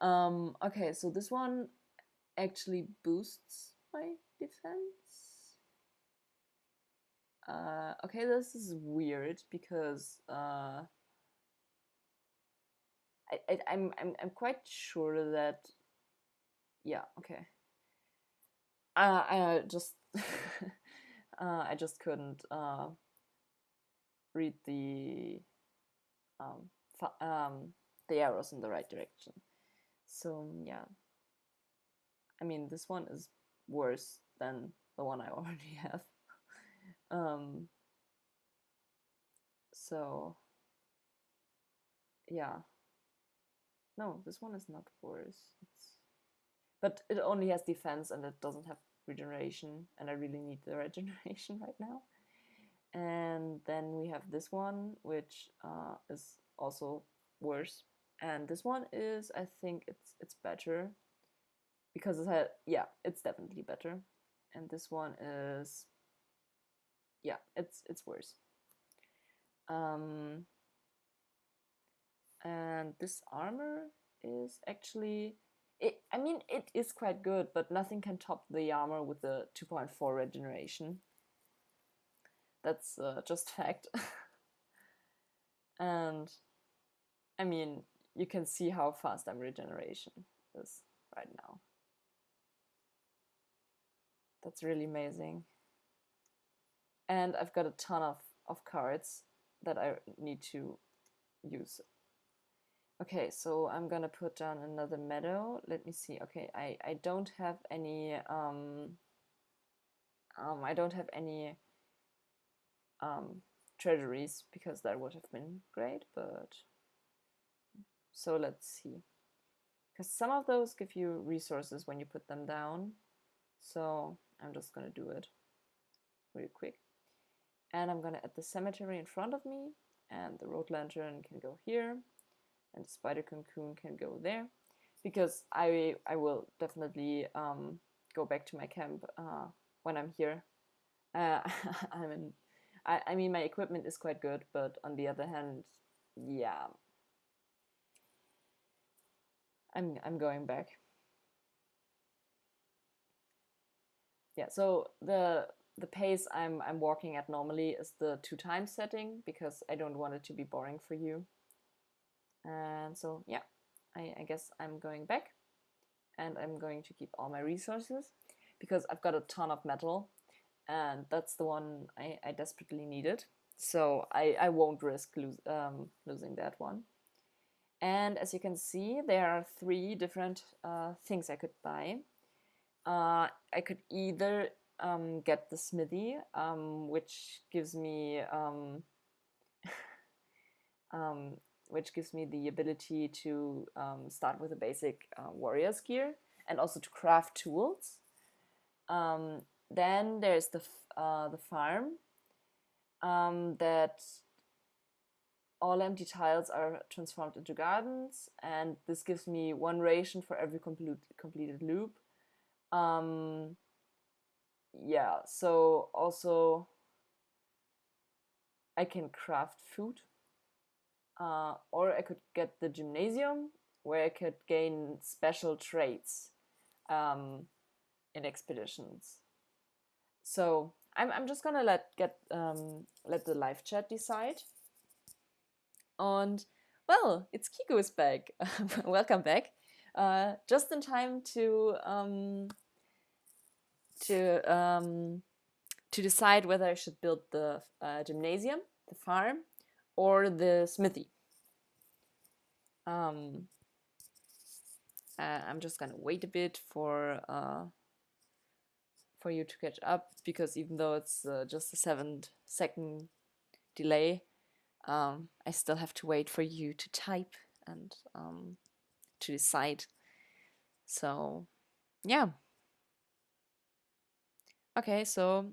Okay, so this one actually boosts my defense. Okay, this is weird, because I'm quite sure that, yeah, okay. I just I just couldn't read um, the arrows in the right direction. So yeah, I mean, this one is worse than the one I already have. So yeah, no, this one is not worse. But it only has defense and it doesn't have regeneration, and I really need the regeneration right now. And then we have this one, which is also worse. And this one is, I think it's better because it had, yeah, it's definitely better. And this one is, yeah, it's worse. And this armor is actually, I mean, it is quite good, but nothing can top the armor with the 2.4 regeneration. That's just fact. And I mean, you can see how fast I'm regeneration is right now. That's really amazing. And I've got a ton of cards that I need to use. Okay, so I'm gonna put down another meadow. Let me see. Okay, I don't have any I don't have any treasuries because that would have been great, but so let's see. Because some of those give you resources when you put them down. So I'm just gonna do it really quick. And I'm gonna add the cemetery in front of me, and the road lantern can go here, and the spider cocoon can go there, because I will definitely go back to my camp when I'm here. I mean, my equipment is quite good, but on the other hand, yeah, I'm going back. Yeah, so the pace I'm walking at normally is the 2 times setting because I don't want it to be boring for you. And so yeah, I guess I'm going back, and I'm going to keep all my resources because I've got a ton of metal, and that's the one I desperately needed. So I won't risk losing that one. And as you can see, there are 3 different things I could buy. I could either get the smithy, which gives me which gives me the ability to start with a basic warrior's gear and also to craft tools. Then there's the farm, that all empty tiles are transformed into gardens, and this gives me 1 ration for every completed loop. Yeah, so also I can craft food, or I could get the gymnasium, where I could gain special traits in expeditions. So I'm just gonna let the live chat decide. And well, it's Kiko is back. Welcome back. Just in time to decide whether I should build the gymnasium, the farm, or the smithy. I'm just gonna wait a bit for you to catch up, because even though it's just a 7-second delay, I still have to wait for you to type and to decide. So yeah. Okay, so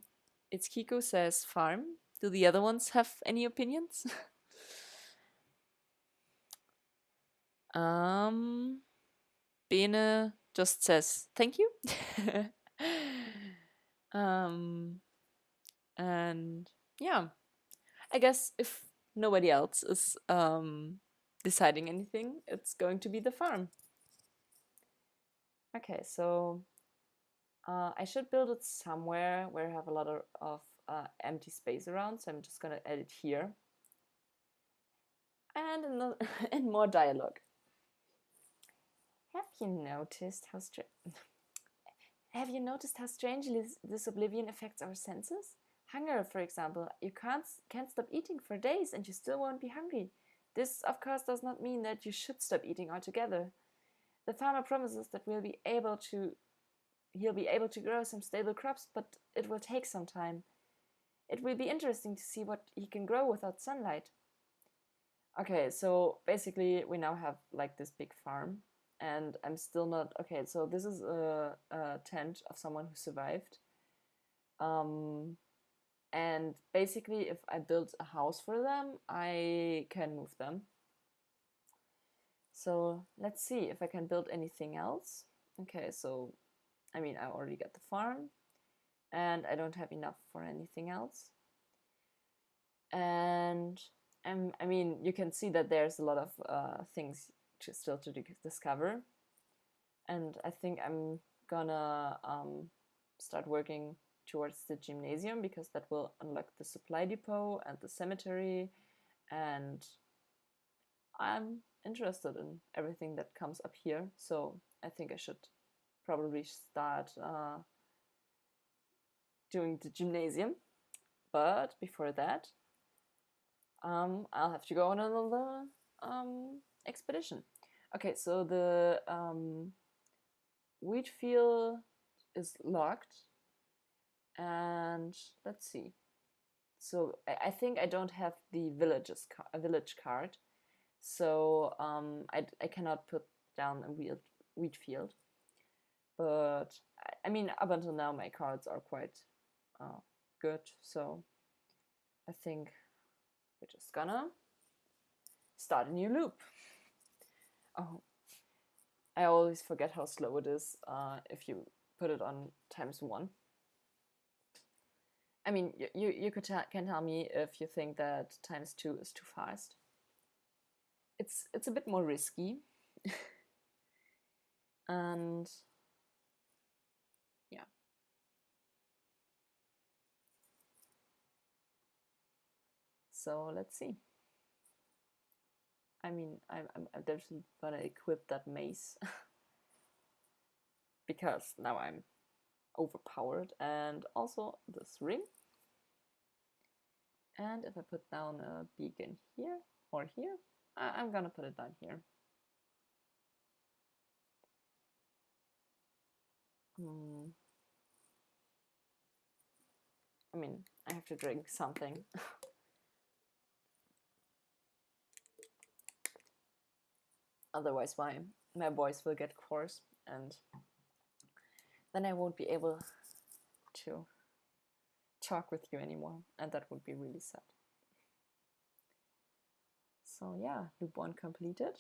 it's Kiko says farm. Do the other ones have any opinions? Bene just says thank you. And yeah, I guess if nobody else is deciding anything, it's going to be the farm. Okay, so I should build it somewhere where I have a lot of empty space around, so I'm just gonna add it here. And and more dialogue. Have you noticed how strangely this oblivion affects our senses? Hunger, for example, you can't stop eating for days and you still won't be hungry. This, of course, does not mean that you should stop eating altogether. The farmer promises that he'll be able to grow some stable crops, but it will take some time. It will be interesting to see what he can grow without sunlight. Okay, so basically we now have like this big farm, and I'm still not okay. So this is a tent of someone who survived. And basically, if I build a house for them, I can move them. So let's see if I can build anything else. Okay, so I mean, I already got the farm, and I don't have enough for anything else. And I mean, you can see that there's a lot of things still to discover. And I think I'm gonna start working towards the gymnasium because that will unlock the supply depot and the cemetery. And I'm interested in everything that comes up here. So I think I should probably start doing the gymnasium. But before that, I'll have to go on another expedition. Okay, so the wheat field is locked, and let's see. So I think I don't have the village card, so I cannot put down a wheat field. But I mean, up until now, my cards are quite good, so I think we're just gonna start a new loop. Oh, I always forget how slow it is if you put it on ×1. I mean, you can tell me if you think that ×2 is too fast. It's a bit more risky. And yeah. So let's see. I mean, I'm definitely gonna equip that mace because now I'm overpowered, and also this ring. And if I put down a beacon here or here, I'm gonna put it down here. I mean, I have to drink something. Otherwise, my voice will get hoarse, and then I won't be able to talk with you anymore, and that would be really sad. So yeah, loop 1 completed.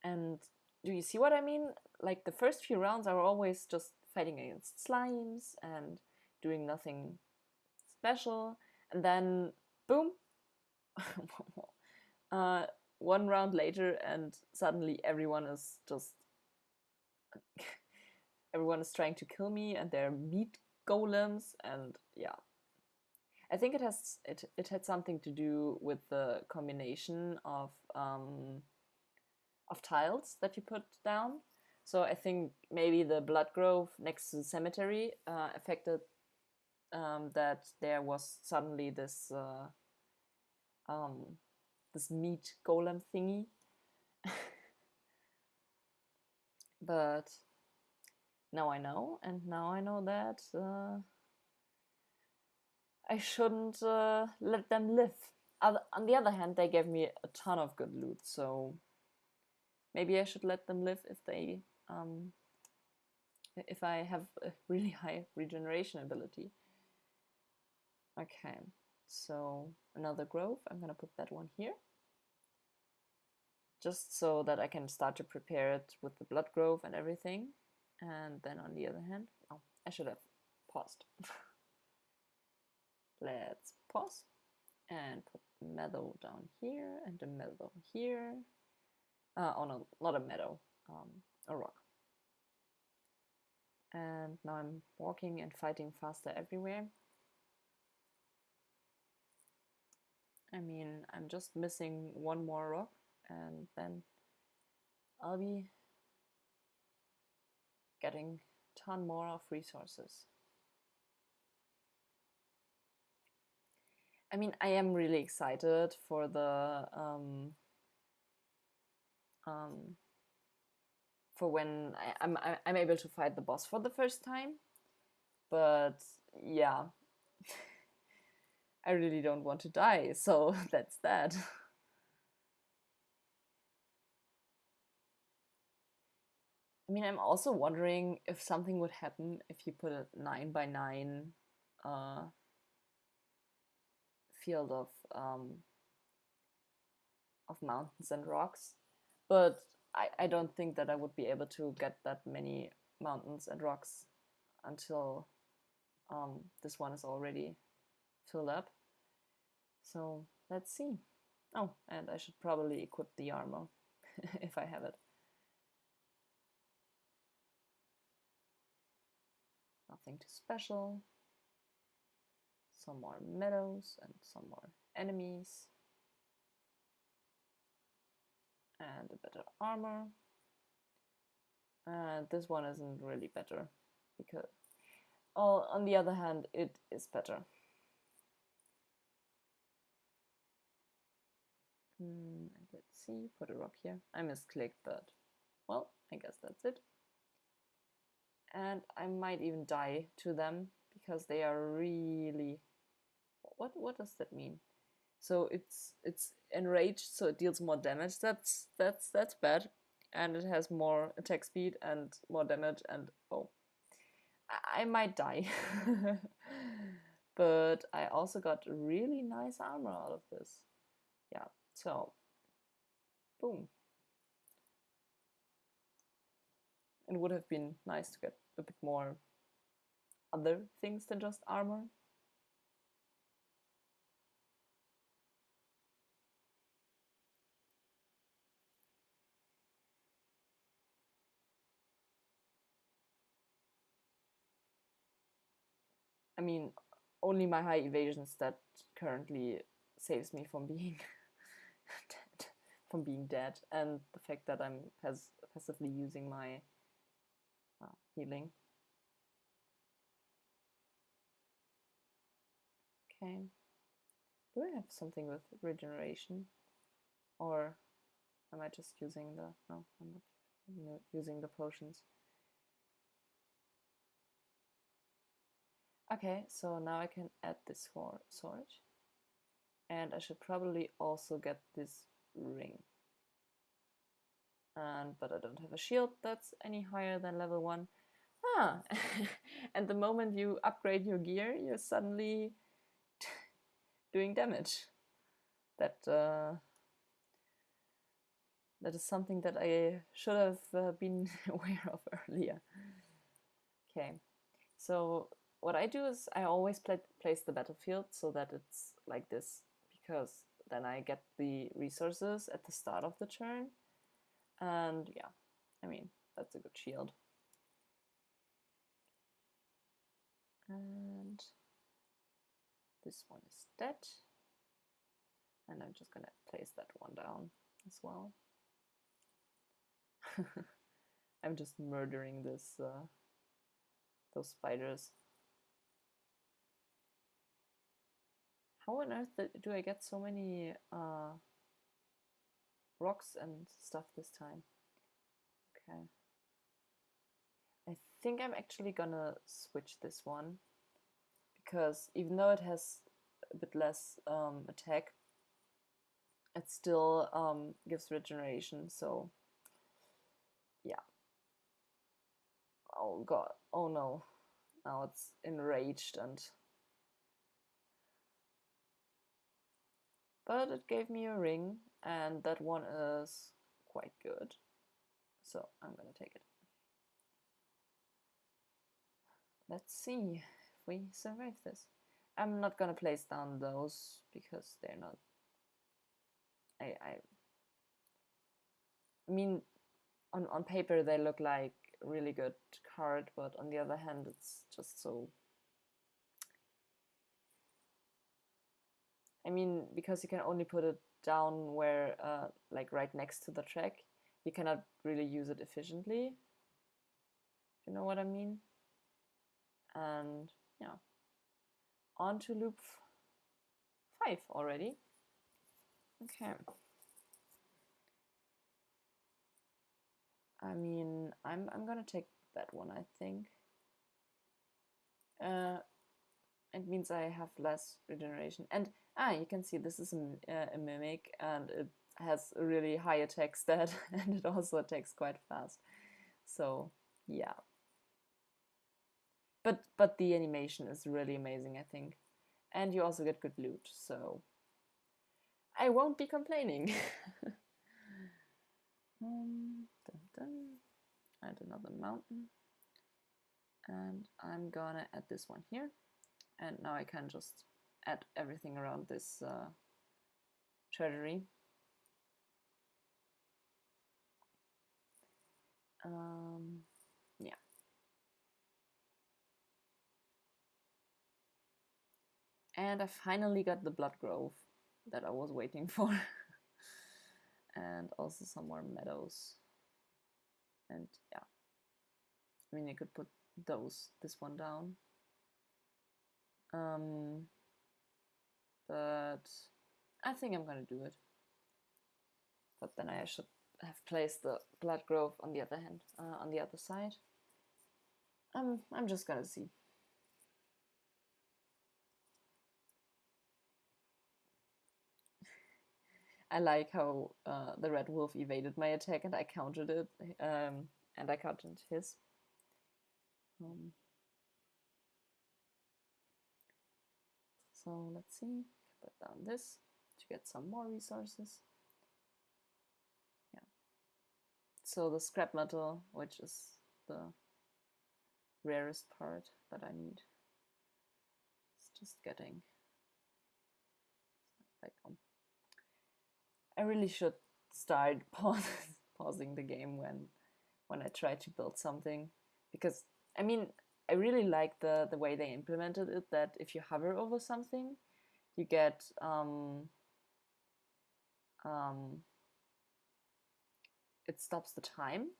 And do you see what I mean? Like, the first few rounds are always just fighting against slimes and doing nothing special, and then boom, one round later, and suddenly everyone is trying to kill me, and they're meat golems, and yeah. I think it had something to do with the combination of tiles that you put down. So I think maybe the blood grove next to the cemetery affected that there was suddenly this this meat golem thingy. But now I know, and now I know that I shouldn't let them live. On the other hand, they gave me a ton of good loot, so maybe I should let them live if I have a really high regeneration ability. Okay, so another grove. I'm gonna put that one here, just so that I can start to prepare it with the blood grove and everything. And then on the other hand, oh, I should have paused. Let's pause and put meadow down here and a meadow here. Oh no, not a meadow, a rock. And now I'm walking and fighting faster everywhere. I mean, I'm just missing one more rock, and then I'll be getting a ton more of resources. I mean, I am really excited for for when I'm able to fight the boss for the first time. But yeah, I really don't want to die, so that's that. I mean, I'm also wondering if something would happen if you put a 9 by 9 uh, field of mountains and rocks, but I don't think that I would be able to get that many mountains and rocks until this one is already filled up. So let's see. Oh, and I should probably equip the armor if I have it. Nothing too special. Some more meadows and some more enemies. And a better armor. And this one isn't really better because, oh, on the other hand, it is better. Let's see, put a rock here. I misclicked, but well, I guess that's it. And I might even die to them because they are really. What does that mean? So it's enraged, so it deals more damage. That's bad, and it has more attack speed and more damage. And oh, I might die. But I also got really nice armor out of this. Yeah, so boom. It would have been nice to get a bit more other things than just armor. I mean, only my high evasion stat currently saves me from being dead, from being dead, and the fact that I'm passively using my healing. Okay. Do I have something with regeneration, or am I just using the? No, I'm not using the potions. Okay, so now I can add this sword. And I should probably also get this ring. But I don't have a shield that's any higher than level 1. Ah, and the moment you upgrade your gear, you're suddenly doing damage. That that is something that I should have been aware of earlier. Okay, so what I do is I always place the battlefield so that it's like this, because then I get the resources at the start of the turn. And yeah, I mean, that's a good shield. And this one is dead. And I'm just gonna place that one down as well. I'm just murdering those spiders. How on earth do I get so many rocks and stuff this time? Okay. I think I'm actually gonna switch this one, because even though it has a bit less attack, it still gives regeneration, so yeah. Oh god, oh no. Now it's enraged, but it gave me a ring, and that one is quite good, so I'm gonna take it. Let's see if we survive this. I'm not gonna place down those because they're not. I mean, on paper they look like a really good card, but on the other hand, it's just so. I mean, because you can only put it down where, like right next to the track, you cannot really use it efficiently. You know what I mean? And yeah, on to loop 5 already. Okay. I mean, I'm gonna take that one, I think. It means I have less regeneration. And you can see this is a mimic, and it has a really high attack stat, and it also attacks quite fast. So yeah. But the animation is really amazing, I think. And you also get good loot, so I won't be complaining. Dun, dun. Add another mountain. And I'm gonna add this one here. And now I can just add everything around this treasury. Yeah. And I finally got the Blood Grove that I was waiting for. And also some more meadows. And yeah. I mean, you could put this one down. But I think I'm gonna do it. But then I should have placed the Blood Grove on the other hand, on the other side. I'm just gonna see. I like how the red wolf evaded my attack and I countered it, and I countered his. So let's see, put down this to get some more resources. Yeah. So the scrap metal, which is the rarest part that I need, it's just getting like I really should start pausing the game when I try to build something, because I mean I really like the way they implemented it, that if you hover over something you get it stops the time,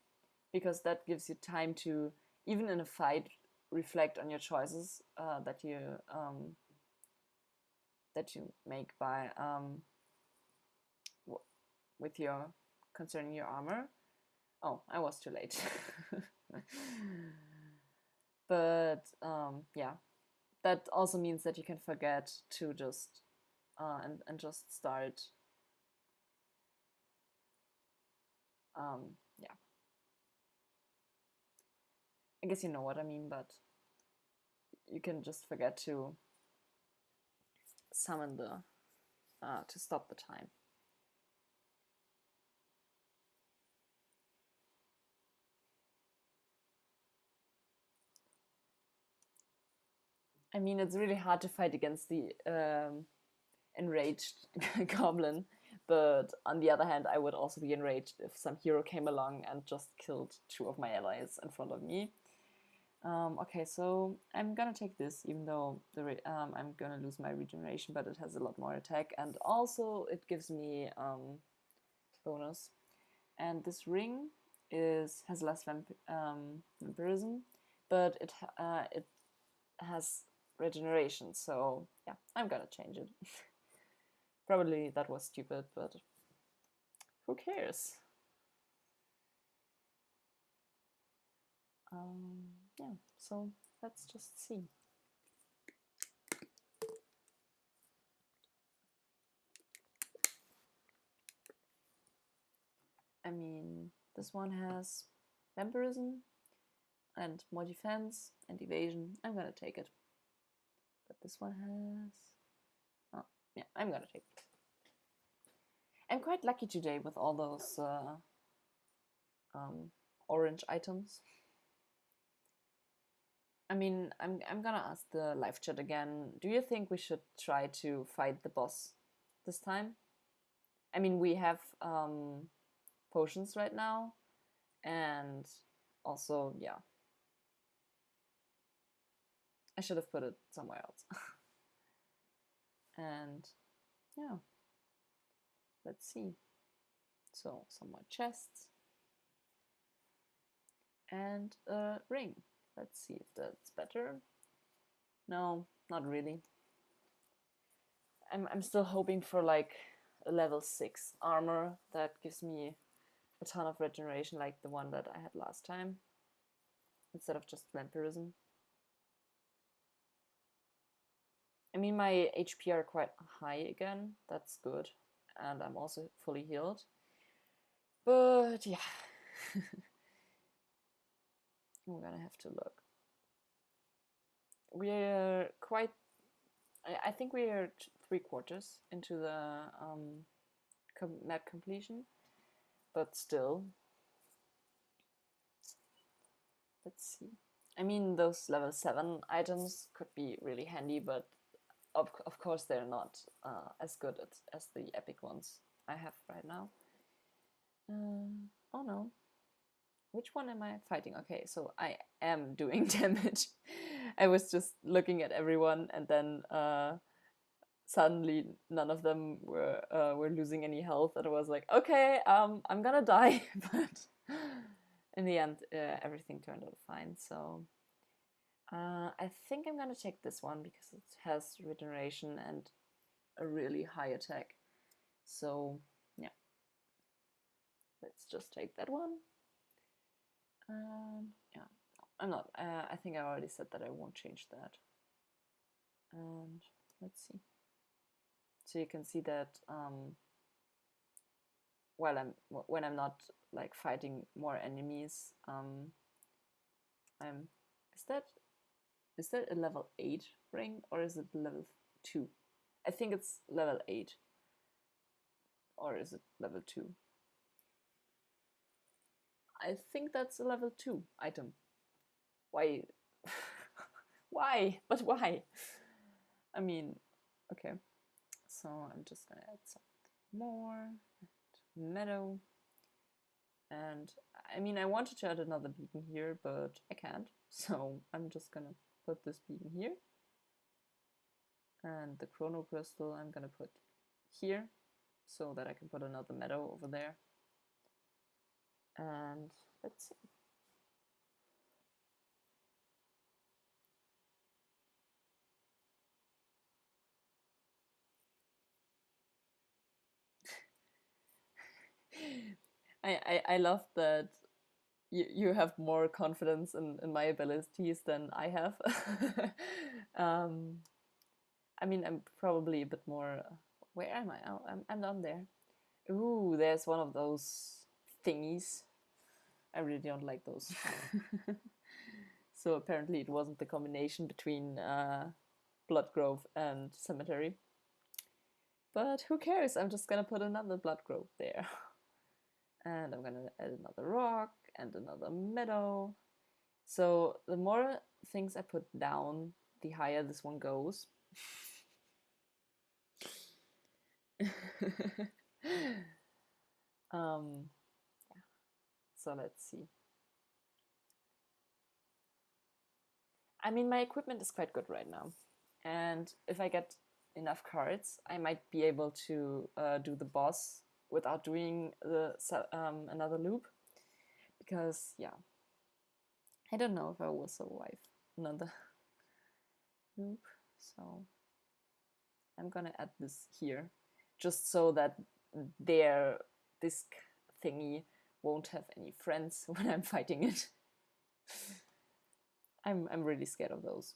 because that gives you time to, even in a fight, reflect on your choices that you make by with your concerning your armor. Oh, I was too late. But yeah, that also means that you can forget to just and just start. Yeah, I guess you know what I mean, but you can just forget to summon the to stop the time. I mean, it's really hard to fight against the enraged goblin, but on the other hand, I would also be enraged if some hero came along and just killed 2 of my allies in front of me. Okay, so I'm gonna take this, even though I'm gonna lose my regeneration, but it has a lot more attack, and also it gives me bonus. And this ring has less vampirism, but it has regeneration. So yeah, I'm gonna change it. Probably that was stupid, but who cares? Yeah, so let's just see. I mean, this one has vampirism and more defense and evasion. I'm gonna take it. But this one has... Oh, yeah, I'm gonna take it. I'm quite lucky today with all those orange items. I mean, I'm gonna ask the live chat again. Do you think we should try to fight the boss this time? I mean, we have potions right now, and also, yeah, I should have put it somewhere else. And yeah, let's see. So some more chests and a ring. Let's see if that's better. No, not really. I'm still hoping for like a level 6 armor that gives me a ton of regeneration like the one that I had last time, instead of just vampirism. I mean, my HP are quite high again, that's good, and I'm also fully healed. But yeah, I'm gonna have to look. We're quite, I think we're 3/4 into the map completion, but still. Let's see. I mean, those level 7 items could be really handy, but of course they're not as good as the epic ones I have right now. Oh no. Which one am I fighting? Okay, so I am doing damage. I was just looking at everyone, and then suddenly none of them were losing any health, and I was like, okay, I'm gonna die. But in the end, everything turned out fine. So I think I'm gonna take this one because it has regeneration and a really high attack. So yeah, let's just take that one. Yeah, no, I'm not. I think I already said that I won't change that. And let's see. So you can see that when I'm not like fighting more enemies, I'm is that a level 8 ring or is it level 2? I think it's level 8. Or is it level 2? I think that's a level 2 item. Why? Why? But why? I mean, okay. So I'm just gonna add some more meadow. And I mean, I wanted to add another beacon here, but I can't. So I'm just gonna put this beacon here. And the chrono crystal I'm gonna put here so that I can put another meadow over there. And let's see. I love that you have more confidence in my abilities than I have. I mean, I'm probably a bit more. Where am I? Oh, I'm down there. Ooh, there's one of those thingies. I really don't like those. So apparently it wasn't the combination between Blood Grove and Cemetery. But who cares? I'm just gonna put another Blood Grove there. And I'm gonna add another rock and another meadow. So the more things I put down, the higher this one goes. Yeah. So let's see. I mean, my equipment is quite good right now. And if I get enough cards, I might be able to do the boss without doing another loop. Because, yeah, I don't know if I will survive another loop. So I'm gonna add this here, just so that their disc thingy won't have any friends when I'm fighting it. I'm really scared of those.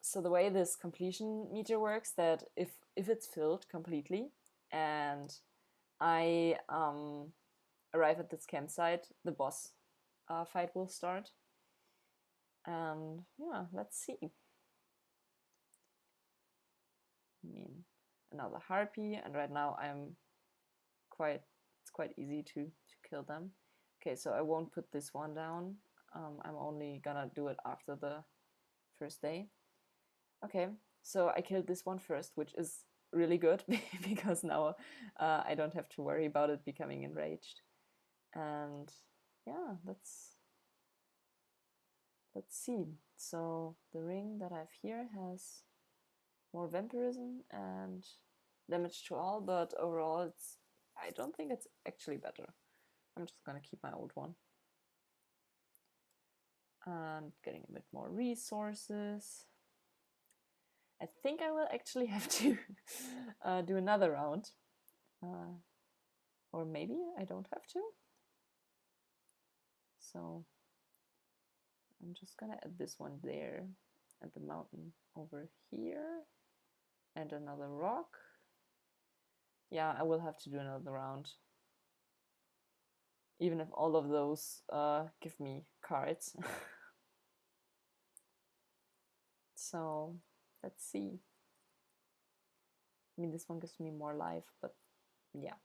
So the way this completion meter works, that if it's filled completely and I arrive at this campsite, the boss fight will start. And yeah, let's see. I mean, another harpy, and right now it's quite easy to kill them. Okay, so I won't put this one down. I'm only gonna do it after the first day. Okay, so I killed this one first, which is really good because now I don't have to worry about it becoming enraged. And yeah, let's see. So the ring that I have here has more vampirism and damage to all, but overall I don't think it's actually better. I'm just gonna keep my old one. And getting a bit more resources. I think I will actually have to do another round. Or maybe I don't have to. So I'm just gonna add this one there, and the mountain over here, and another rock. Yeah, I will have to do another round. Even if all of those give me cards. So let's see. I mean, this one gives me more life, but yeah.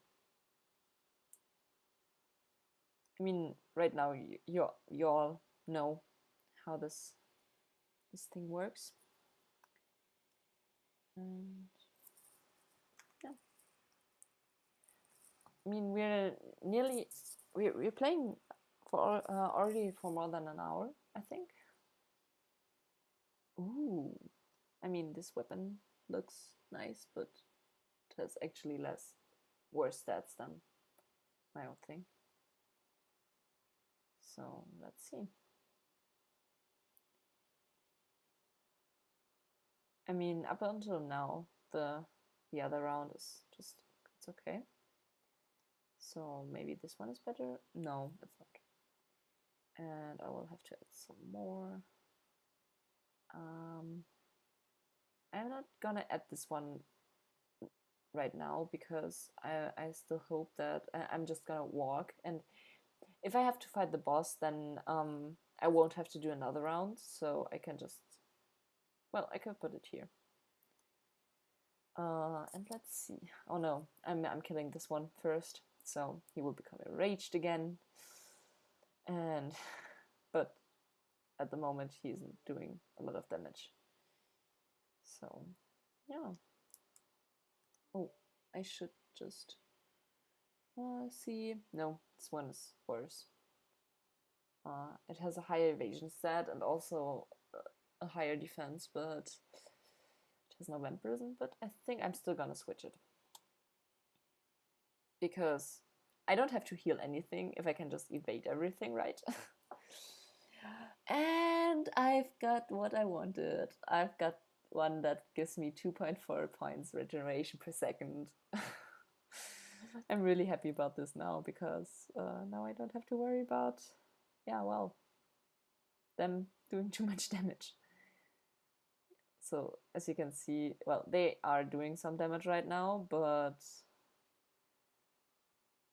I mean, right now you all know how this thing works. And yeah, I mean, we're playing for already for more than an hour, I think. Ooh, I mean, this weapon looks nice, but it has actually worse stats than my own thing. So let's see. I mean, up until now, the other round is just, it's okay. So maybe this one is better. No, it's not. And I will have to add some more. I'm not gonna add this one right now because I still hope that I'm just gonna walk, and if I have to fight the boss, then I won't have to do another round, so I can just, well, I can put it here. And let's see. Oh no, I'm killing this one first, so he will become enraged again. And but at the moment he isn't doing a lot of damage. So yeah. Oh, I should just see. No, this one is worse. It has a higher evasion stat and also a higher defense, but it has no vampirism. But I think I'm still gonna switch it because I don't have to heal anything if I can just evade everything, right? And I've got what I wanted. I've got one that gives me 2.4 points regeneration per second. I'm really happy about this now because now I don't have to worry about, yeah, well, them doing too much damage. So as you can see, well, they are doing some damage right now, but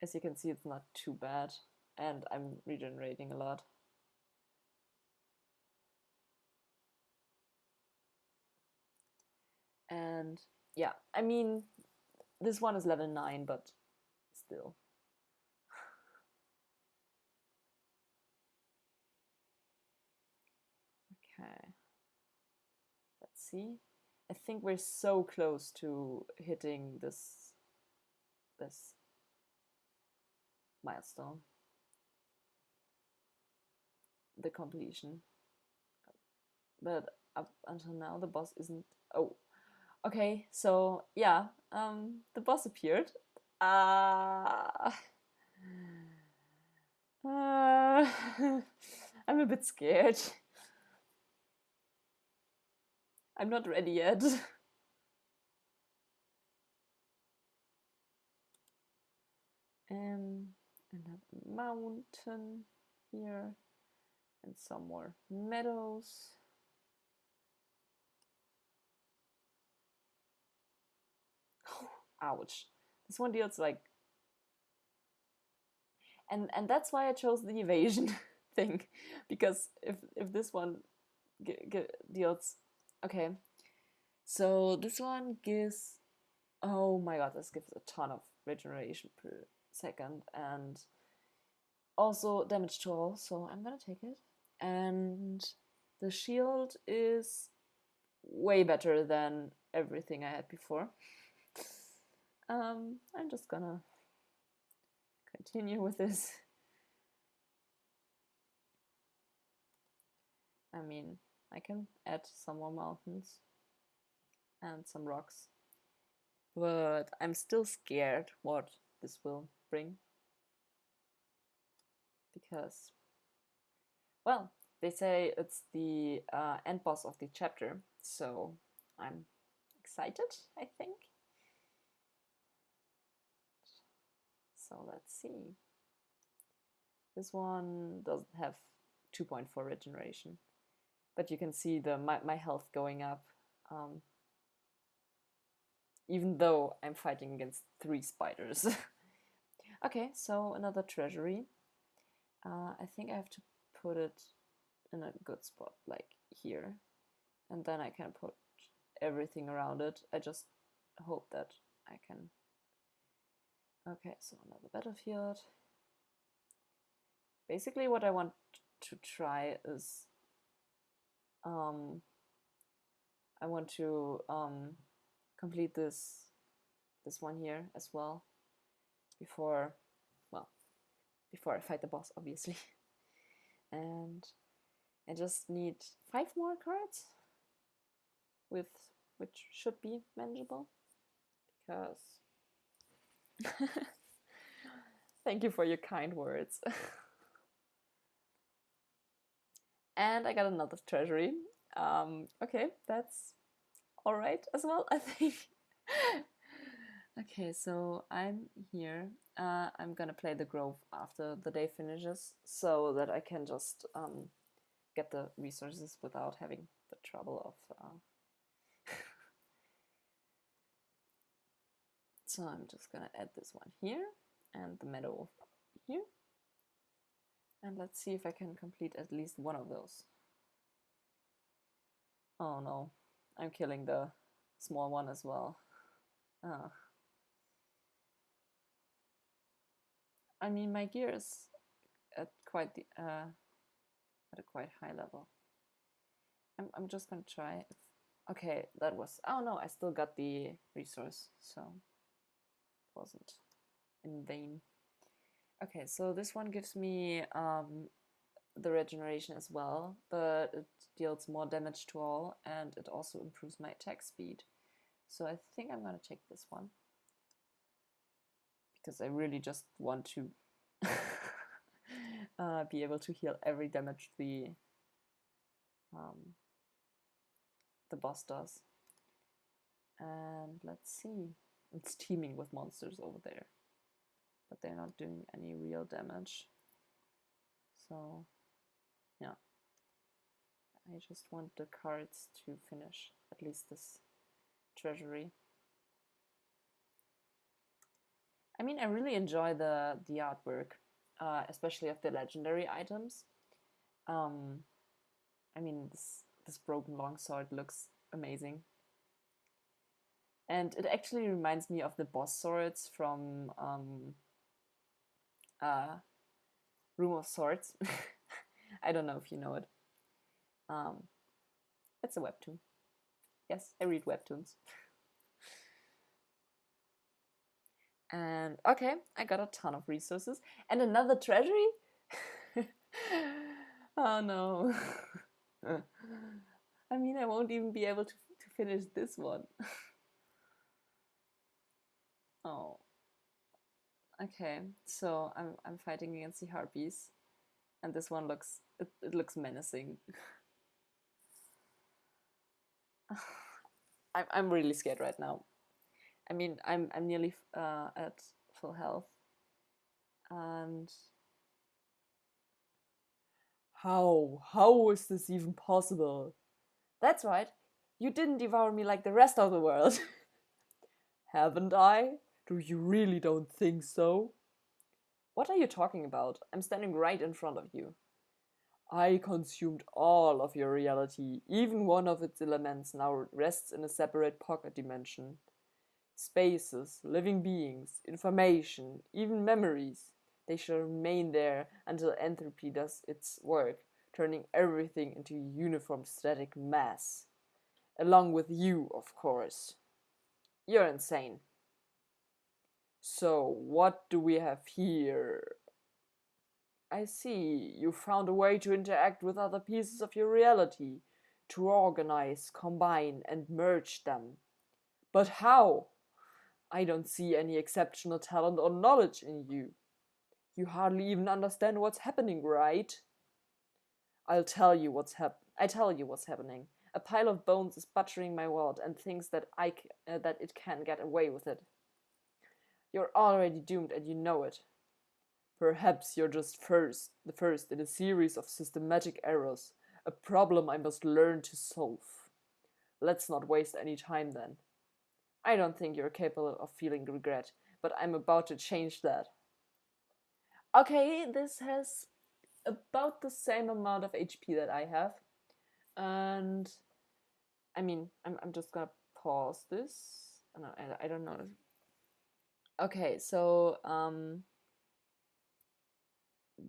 as you can see, it's not too bad, and I'm regenerating a lot. And yeah, I mean, this one is level 9, but still. Okay. Let's see. I think we're so close to hitting this milestone. The completion. But up until now the boss isn't. Oh, okay, so yeah, the boss appeared. uh, uh I'm a bit scared. I'm not ready yet. Another mountain here, and some more meadows. Ouch. This one deals like, and that's why I chose the evasion thing, because if this one deals, okay, so this one gives, oh my god, this gives a ton of regeneration per second and also damage to all, so I'm gonna take it. And the shield is way better than everything I had before. I'm just gonna continue with this. I mean, I can add some more mountains and some rocks, but I'm still scared what this will bring, because, well, they say it's the end boss of the chapter, so I'm excited, I think. So let's see. This one doesn't have 2.4 regeneration, but you can see my health going up, even though I'm fighting against 3 spiders. Okay, so another treasury. I think I have to put it in a good spot, like here, and then I can put everything around it. I just hope that I can. Okay, so another battlefield. Basically what I want to try is I want to complete this one here as well before I fight the boss, obviously. And I just need 5 more cards, which should be manageable, because thank you for your kind words. And I got another treasury. Okay, that's all right as well, I think. Okay, so I'm here. I'm gonna play the Grove after the day finishes, so that I can just get the resources without having the trouble of... So I'm just gonna add this one here, and the meadow here. And let's see if I can complete at least one of those. Oh no, I'm killing the small one as well. I mean, my gear is at at a quite high level. I'm just gonna try. Okay, that was... Oh no, I still got the resource, so it wasn't in vain. Okay, so this one gives me the regeneration as well, but it deals more damage to all, and it also improves my attack speed. So I think I'm gonna take this one, because I really just want to be able to heal every damage the boss does. And let's see, it's teeming with monsters over there, but they're not doing any real damage. So yeah, I just want the cards to finish at least this treasury. I mean, I really enjoy the artwork, especially of the legendary items. I mean, this broken longsword looks amazing. And it actually reminds me of the boss swords from Room of Swords. I don't know if you know it. It's a webtoon. Yes, I read webtoons. And okay, I got a ton of resources. And another treasury? Oh no. I mean, I won't even be able to finish this one. Oh. Okay, so I'm fighting against the harpies, and this one looks it looks menacing. I'm really scared right now. I mean, I'm nearly at full health, and how is this even possible? That's right, you didn't devour me like the rest of the world. Haven't I? Do you really don't think so? What are you talking about? I'm standing right in front of you. I consumed all of your reality. Even one of its elements now rests in a separate pocket dimension. Spaces, living beings, information, even memories. They shall remain there until entropy does its work, turning everything into a uniform static mass. Along with you, of course. You're insane. So, what do we have here? I see. You found a way to interact with other pieces of your reality, to organize, combine, and merge them. But how? I don't see any exceptional talent or knowledge in you. You hardly even understand what's happening, right? I tell you what's happening. A pile of bones is butchering my world and thinks that that it can get away with it. You're already doomed and you know it. Perhaps you're just the first in a series of systematic errors, a problem I must learn to solve. Let's not waste any time then. I don't think you're capable of feeling regret, but I'm about to change that. Okay, this has about the same amount of HP that I have. And I mean, I'm just gonna pause this. No, I don't know. Okay, so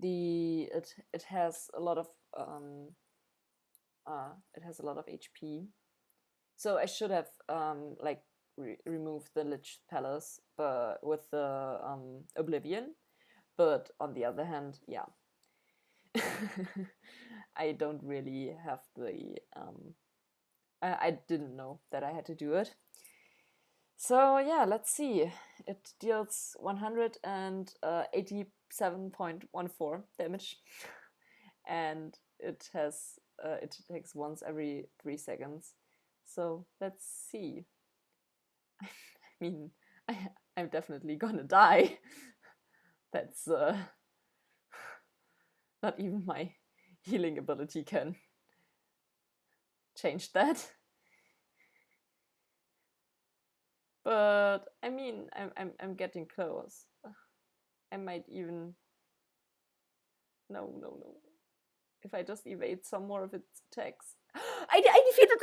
it has a lot of it has a lot of HP. So I should have like removed the Lich Palace, but with the Oblivion. But on the other hand, yeah, I don't really have the I didn't know that I had to do it. So yeah, let's see. It deals 187.14 damage, and it takes once every 3 seconds. So let's see. I mean, I'm definitely gonna die. That's not even my healing ability can change that. But I mean, I'm getting close. I might even no. If I just evade some more of its attacks, I defeated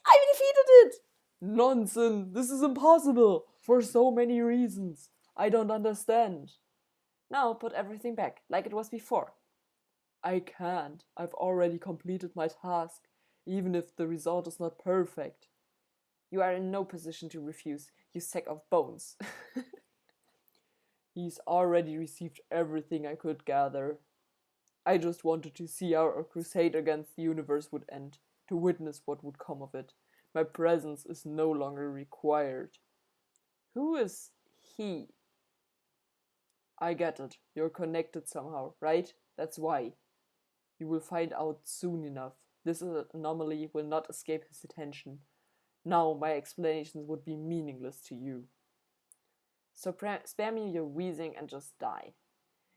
I defeated it. Nonsense! This is impossible for so many reasons. I don't understand. Now put everything back like it was before. I can't. I've already completed my task, even if the result is not perfect. You are in no position to refuse, you sack of bones. He's already received everything I could gather. I just wanted to see how our crusade against the universe would end, to witness what would come of it. My presence is no longer required. Who is he? I get it. You're connected somehow, right? That's why. You will find out soon enough. This anomaly will not escape his attention. Now my explanations would be meaningless to you. So spare me your wheezing and just die.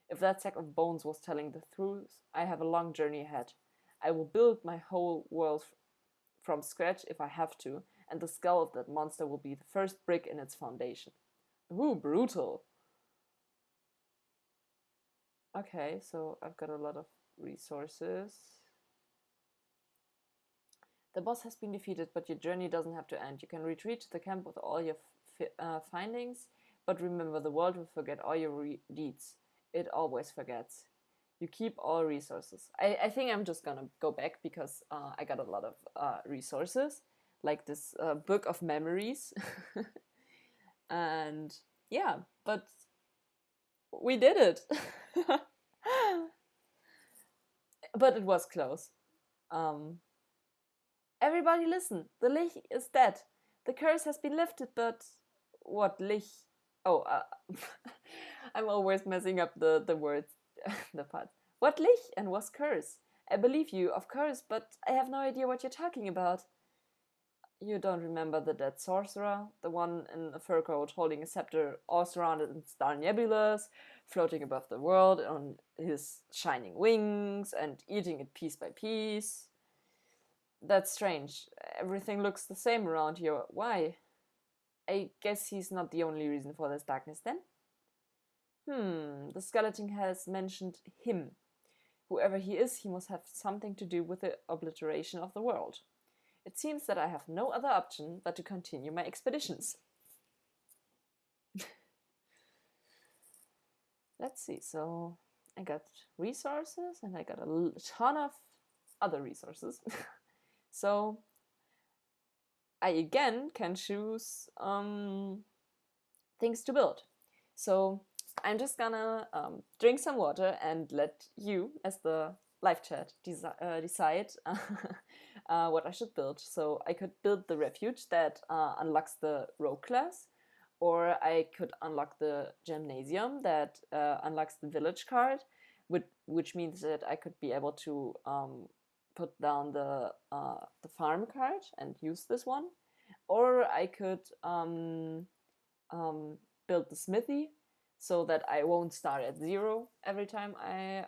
If that sack of bones was telling the truth, I have a long journey ahead. I will build my whole world from scratch if I have to, and the skull of that monster will be the first brick in its foundation. Ooh, brutal. Okay, so I've got a lot of resources. The boss has been defeated, but your journey doesn't have to end. You can retreat to the camp with all your findings, but remember, the world will forget all your deeds. It always forgets. You keep all resources. I think I'm just gonna go back because I got a lot of resources, like this book of memories. And yeah, but we did it. But it was close. Everybody listen, the Lich is dead. The curse has been lifted, but what Lich? Oh, I'm always messing up the words, the parts. What Lich and was curse? I believe you, of course, but I have no idea what you're talking about. You don't remember the dead sorcerer? The one in a fur coat holding a scepter, all surrounded in star nebulas, floating above the world on his shining wings and eating it piece by piece? That's strange. Everything looks the same around here. Why? I guess he's not the only reason for this darkness then? The skeleton has mentioned him. Whoever he is, he must have something to do with the obliteration of the world. It seems that I have no other option but to continue my expeditions. Let's see, so I got resources and I got a ton of other resources. So I again can choose things to build. So I'm just gonna drink some water and let you, as the live chat, decide what I should build. So I could build the refuge that unlocks the rogue class, or I could unlock the gymnasium that unlocks the village card, which means that I could be able to put down the farm card and use this one, or I could build the smithy so that I won't start at 0 every time I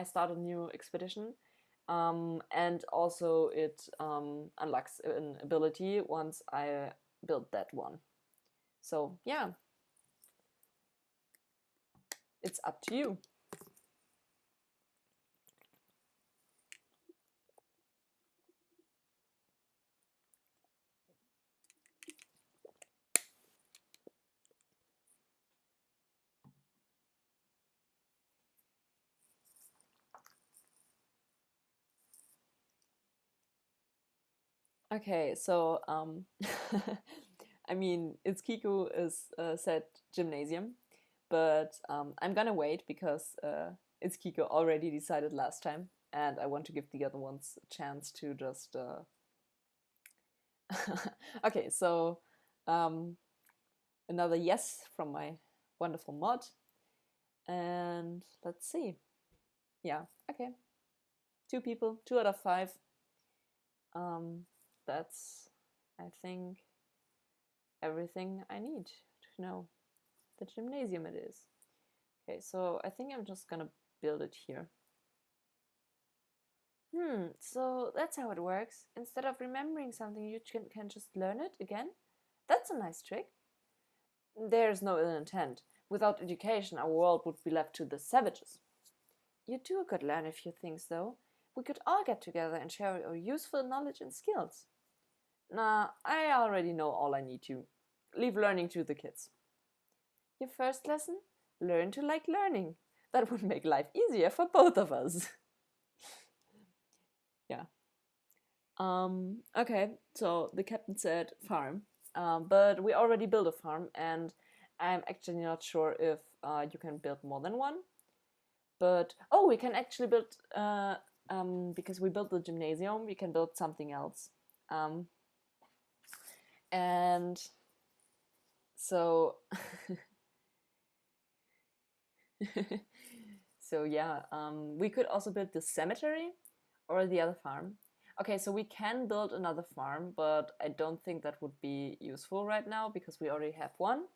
start a new expedition. And also it unlocks an ability once I build that one. So yeah, it's up to you. Okay, so I mean, Itsukiku is said gymnasium, but I'm gonna wait because Itsukiku already decided last time, and I want to give the other ones a chance to just. Okay, so um, another yes from my wonderful mod, and let's see. Yeah, okay, 2 people, 2 out of 5. That's, I think, everything I need to know. The gymnasium it is. Okay, so I think I'm just gonna build it here. So that's how it works. Instead of remembering something, you can just learn it again. That's a nice trick. There's no ill intent. Without education, our world would be left to the savages. You too could learn a few things, though. We could all get together and share our useful knowledge and skills. Nah, I already know all I need to. Leave learning to the kids. Your first lesson? Learn to like learning. That would make life easier for both of us. Yeah. Okay, so the captain said farm. But we already built a farm, and I'm actually not sure if you can build more than one. But oh, we can actually build because we built the gymnasium, we can build something else. And so so yeah, we could also build the cemetery or the other farm. Okay, so we can build another farm, but I don't think that would be useful right now because we already have one,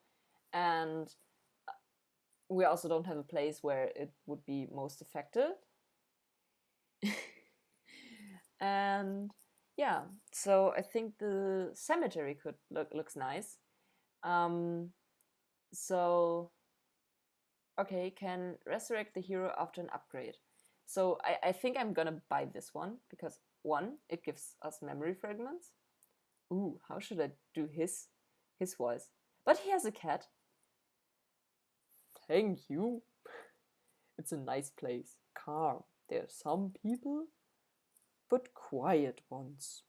and we also don't have a place where it would be most effective. And yeah, so I think the cemetery could looks nice. So okay, can resurrect the hero after an upgrade. So I think I'm gonna buy this one because one, it gives us memory fragments. Ooh, how should I do his voice? But he has a cat. Thank you. It's a nice place. Calm. There are some people, but quiet ones.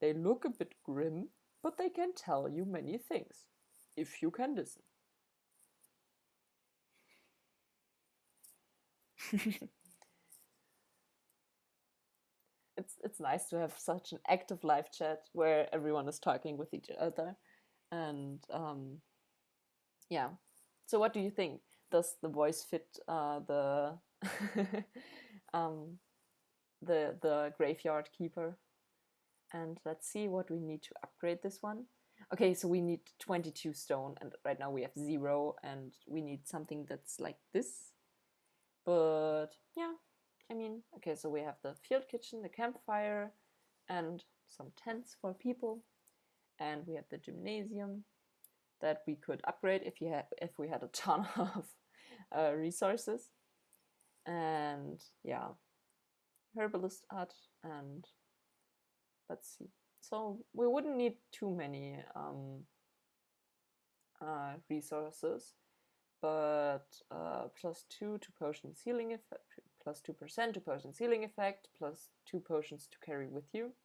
They look a bit grim, but they can tell you many things, if you can listen. It's nice to have such an active live chat where everyone is talking with each other, and yeah. So, what do you think? Does the voice fit um, the graveyard keeper? And let's see what we need to upgrade this one. Okay, so we need 22 stone, and right now we have 0, and we need something that's like this. But yeah, I mean, okay, so we have the field kitchen, the campfire, and some tents for people, and we have the gymnasium that we could upgrade if we had a ton of resources, and yeah, herbalist hut, and let's see. So we wouldn't need too many resources, but +2 to potion healing effect, +2% to potion healing effect, +2 potions to carry with you.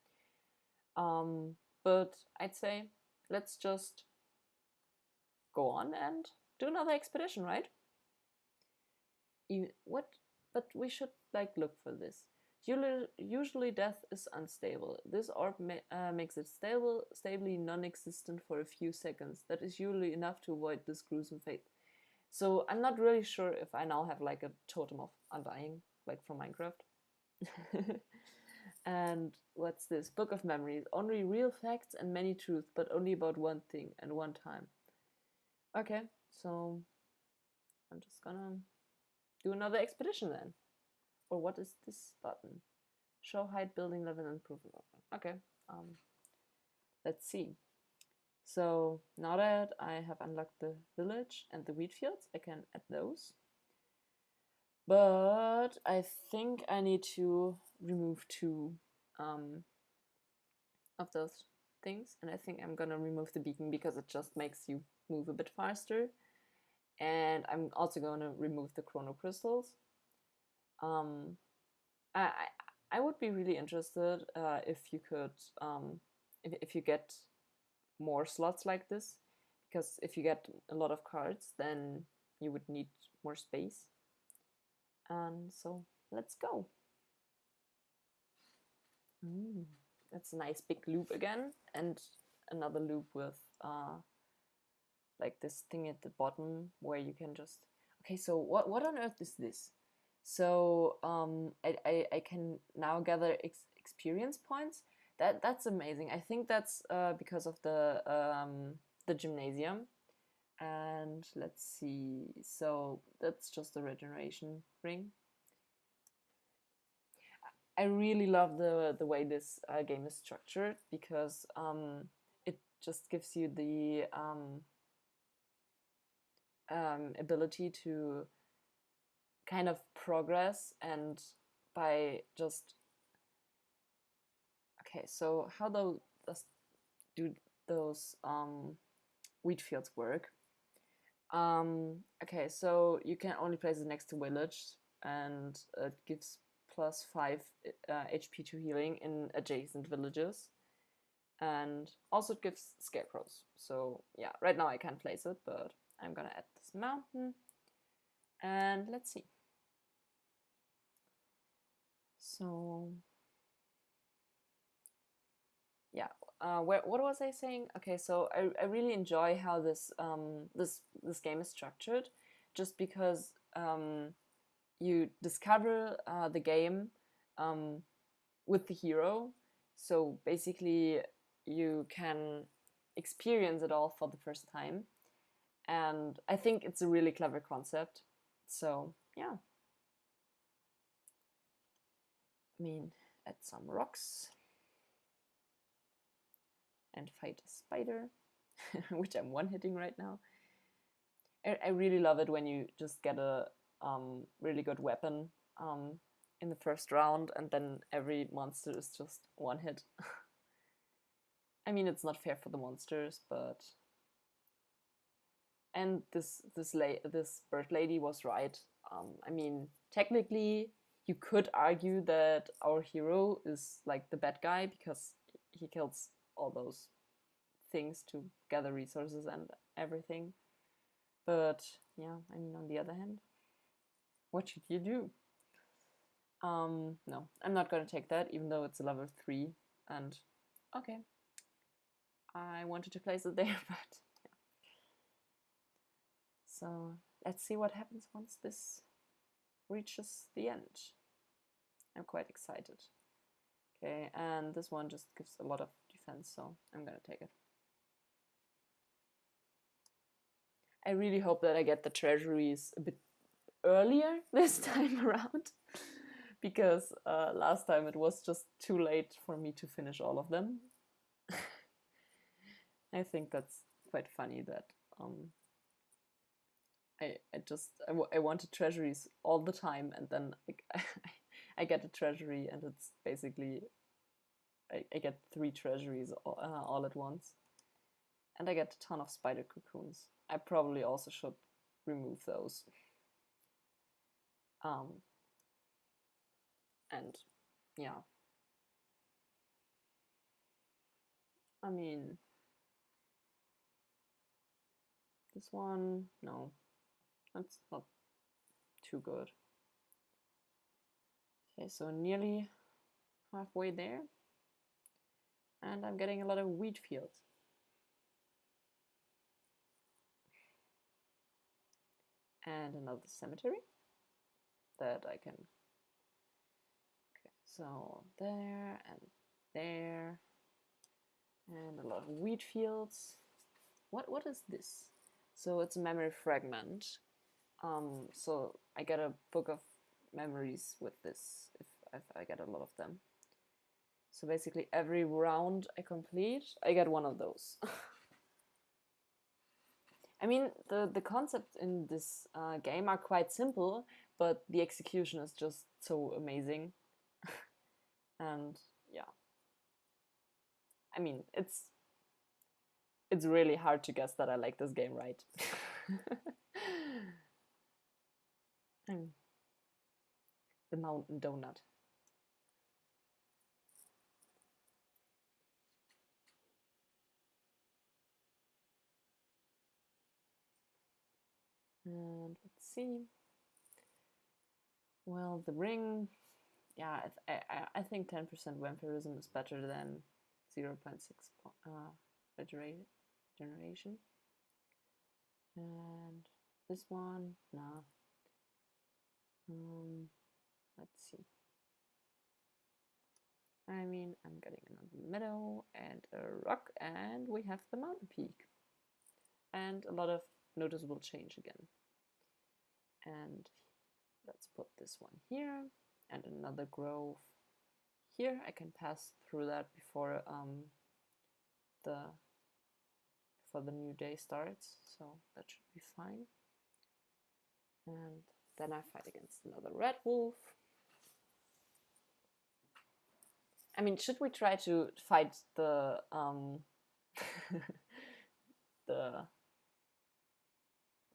But I'd say let's just go on and do another expedition, right? What? But we should like look for this. Usually death is unstable. This orb makes it stably non-existent for a few seconds. That is usually enough to avoid this gruesome fate. So I'm not really sure if I now have like a totem of undying, like from Minecraft. And what's this? Book of Memories. Only real facts and many truths, but only about one thing and one time. Okay, so I'm just gonna do another expedition then. Or what is this button? Show height, building level, and proof. Okay, let's see. So now that I have unlocked the village and the wheat fields, I can add those. But I think I need to remove two of those things. And I think I'm gonna remove the beacon because it just makes you move a bit faster. And I'm also gonna remove the chrono crystals. Um, I, I would be really interested if you could, if you get more slots like this, because if you get a lot of cards, then you would need more space. And so let's go. That's a nice big loop again, and another loop with like this thing at the bottom where you can just. Okay, so what on earth is this? So I can now gather experience points. That's amazing. I think that's because of the gymnasium. And let's see. So that's just a regeneration ring. I really love the way this game is structured because it just gives you the ability to kind of progress and by just okay. So how do those wheat fields work? Okay, so you can only place it next to village, and it gives +5 HP to healing in adjacent villages. And also it gives scarecrows. So yeah, right now I can't place it, but I'm gonna add this mountain. And let's see. So yeah, what was I saying? Okay, so I really enjoy how this game is structured, just because you discover the game with the hero. So basically, you can experience it all for the first time. And I think it's a really clever concept. So, yeah. I mean, add some rocks and fight a spider, which I'm one-hitting right now. I really love it when you just get a really good weapon in the first round, and then every monster is just one hit. I mean, it's not fair for the monsters, but and this bird lady was right. I mean, technically, you could argue that our hero is like the bad guy because he kills all those things to gather resources and everything. But yeah, I mean, on the other hand, what should you do? No, I'm not gonna take that, even though it's a level 3. And okay, I wanted to place it there, but yeah. So let's see what happens once this reaches the end. I'm quite excited. Okay, and this one just gives a lot of defense, so I'm gonna take it. I really hope that I get the treasuries a bit earlier this time around, because last time it was just too late for me to finish all of them. I think that's quite funny that I wanted treasuries all the time, and then I get a treasury, and it's basically I get 3 treasuries all at once, and I get a ton of spider cocoons. I probably also should remove those. And yeah, I mean, this one, no, that's not too good. Okay, so nearly halfway there, and I'm getting a lot of wheat fields. And another cemetery that I can. Okay, So there and there, and a lot of wheat fields. What is this? So it's a memory fragment. So I get a book of memories with this if I get a lot of them. So basically every round I complete, I get one of those. I mean, the concepts in this game are quite simple, but the execution is just so amazing. And yeah, I mean, it's really hard to guess that I like this game, right? The mountain donut. And let's see. Well, the ring, yeah, I think 10% vampirism is better than 0.6 regeneration. And this one, nah. Let's see. I mean, I'm getting another meadow and a rock, and we have the mountain peak. And a lot of noticeable change again. And let's put this one here, and another grove here. I can pass through that before the new day starts, so that should be fine. And then I fight against another red wolf. I mean, should we try to fight the the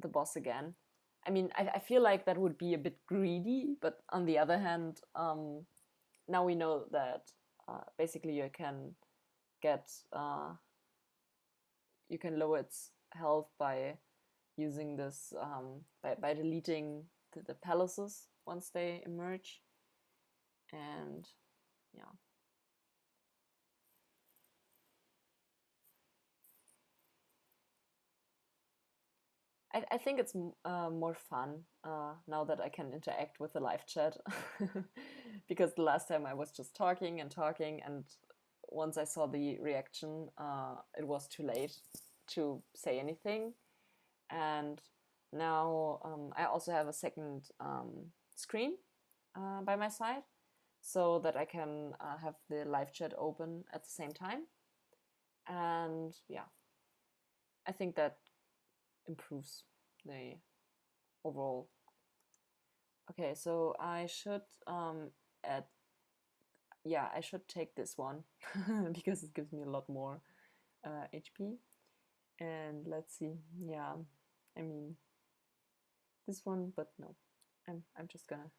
boss again? I mean, I feel like that would be a bit greedy, but on the other hand, now we know that basically get you can lower its health by using this by deleting the palaces once they emerge, and yeah. I think it's more fun now that I can interact with the live chat because the last time I was just talking and talking, and once I saw the reaction, it was too late to say anything. And now I also have a second screen by my side so that I can have the live chat open at the same time. And yeah, I think that improves the overall. Okay, so I should add, yeah, I should take this one because it gives me a lot more HP. And let's see, yeah, I mean this one, but no, I'm just gonna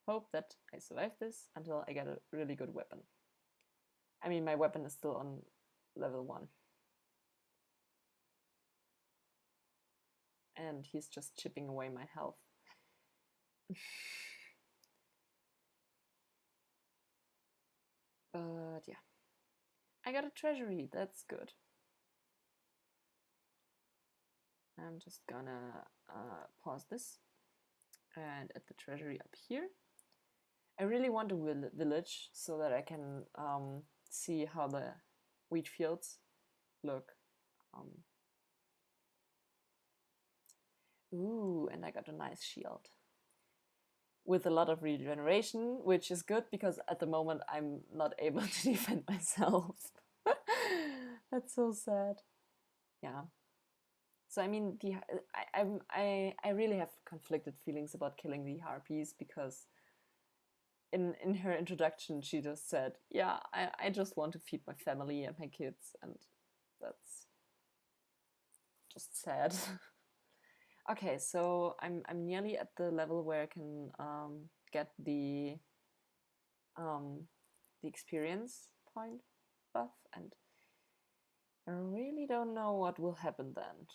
hope that I survive this until I get a really good weapon. I mean, my weapon is still on level 1. And he's just chipping away my health. But yeah, I got a treasury, that's good. I'm just gonna pause this and at the treasury up here. I really want a village so that I can see how the wheat fields look. Ooh, and I got a nice shield with a lot of regeneration, which is good because at the moment I'm not able to defend myself. That's so sad. Yeah. So I mean, I really have conflicted feelings about killing the harpies because in her introduction she just said, "Yeah, I just want to feed my family and my kids," and that's just sad. Okay, so I'm nearly at the level where I can get the experience point buff, and I really don't know what will happen then.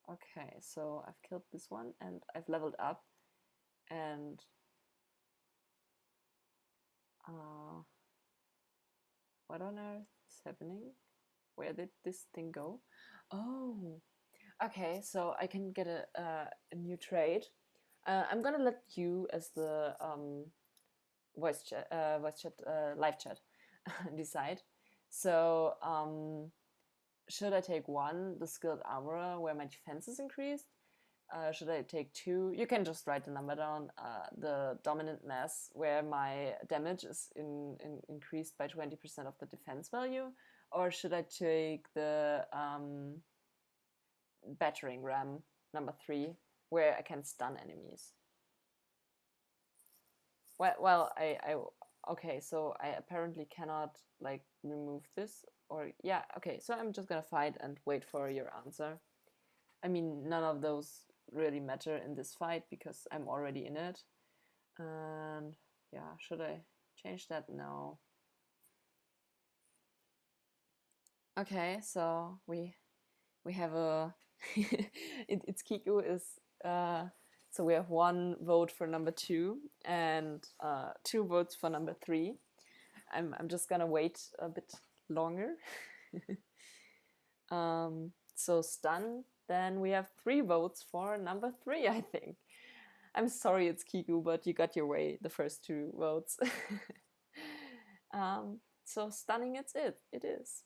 Okay, so I've killed this one and I've leveled up, and what on earth is happening? Where did this thing go? Oh, okay, so I can get a new trade. I'm gonna let you as the live chat decide. So should I take 1, the skilled armorer, where my defense is increased? Should I take 2? You can just write the number down. The dominant mass, where my damage is increased by 20% of the defense value. Or should I take the battering ram, number 3, where I can stun enemies? Well, okay, so I apparently cannot like remove this, or yeah, okay, so I'm just gonna fight and wait for your answer. I mean, none of those really matter in this fight because I'm already in it. And yeah, should I change that? No. Okay, so we have a it's Kiku is so we have 1 vote for number 2 and 2 votes for number 3. I'm just gonna wait a bit longer. So stun, then we have 3 votes for number 3, I think. I'm sorry it's Kiku, but you got your way, the first 2 votes. So stunning, it is.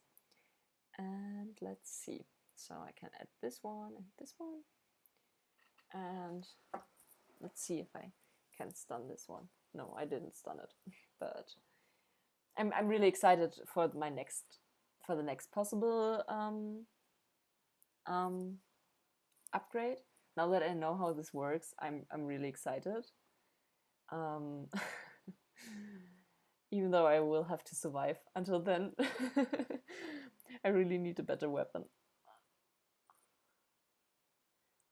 And let's see. So I can add this one and this one. And let's see if I can stun this one. No, I didn't stun it, but I'm really excited for the next possible upgrade. Now that I know how this works, I'm really excited. Even though I will have to survive until then. I really need a better weapon.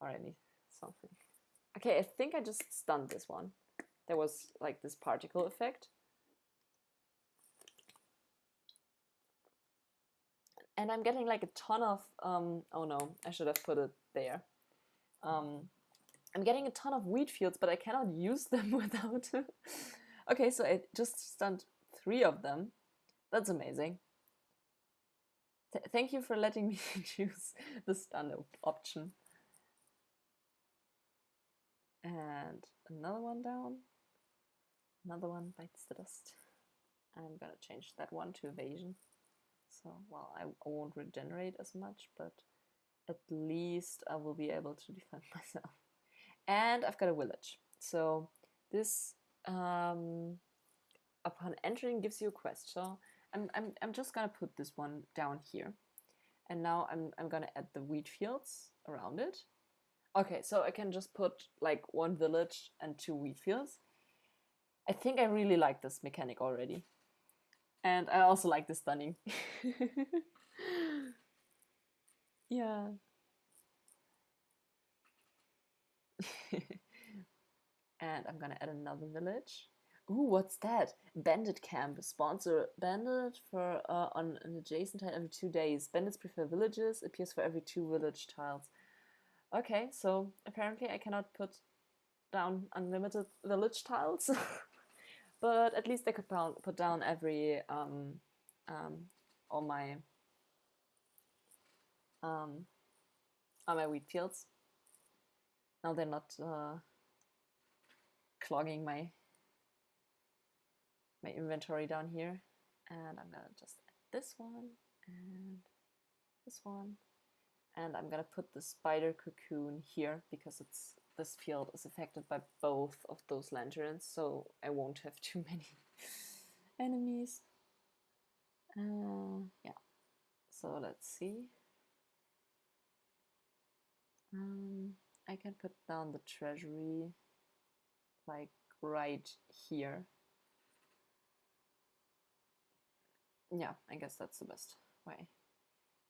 Or I need something. Okay, I think I just stunned this one. There was like this particle effect. And I'm getting like a ton of, oh no, I should have put it there. I'm getting a ton of wheat fields, but I cannot use them without. Okay, so I just stunned 3 of them. That's amazing. Thank you for letting me choose the stun option. And another one down. Another one bites the dust. I'm gonna change that one to evasion. So, well, I won't regenerate as much, but at least I will be able to defend myself. And I've got a village. So this upon entering gives you a quest. So I'm just gonna put this one down here. And now I'm gonna add the wheat fields around it. Okay, so I can just put like 1 village and 2 wheat fields. I think I really like this mechanic already. And I also like the stunning. Yeah. And I'm gonna add another village. Ooh, what's that? Bandit camp. Sponsor bandit for on an adjacent tile every 2 days. Bandits prefer villages. Appears for every 2 village tiles. Okay, so apparently I cannot put down unlimited village tiles, but at least I could put down every all my wheat fields. Now they're not clogging my inventory down here. And I'm gonna just add this one and this one. And I'm gonna put the spider cocoon here because this field is affected by both of those lanterns, so I won't have too many enemies. Yeah. So let's see. I can put down the treasury like right here. Yeah, I guess that's the best way.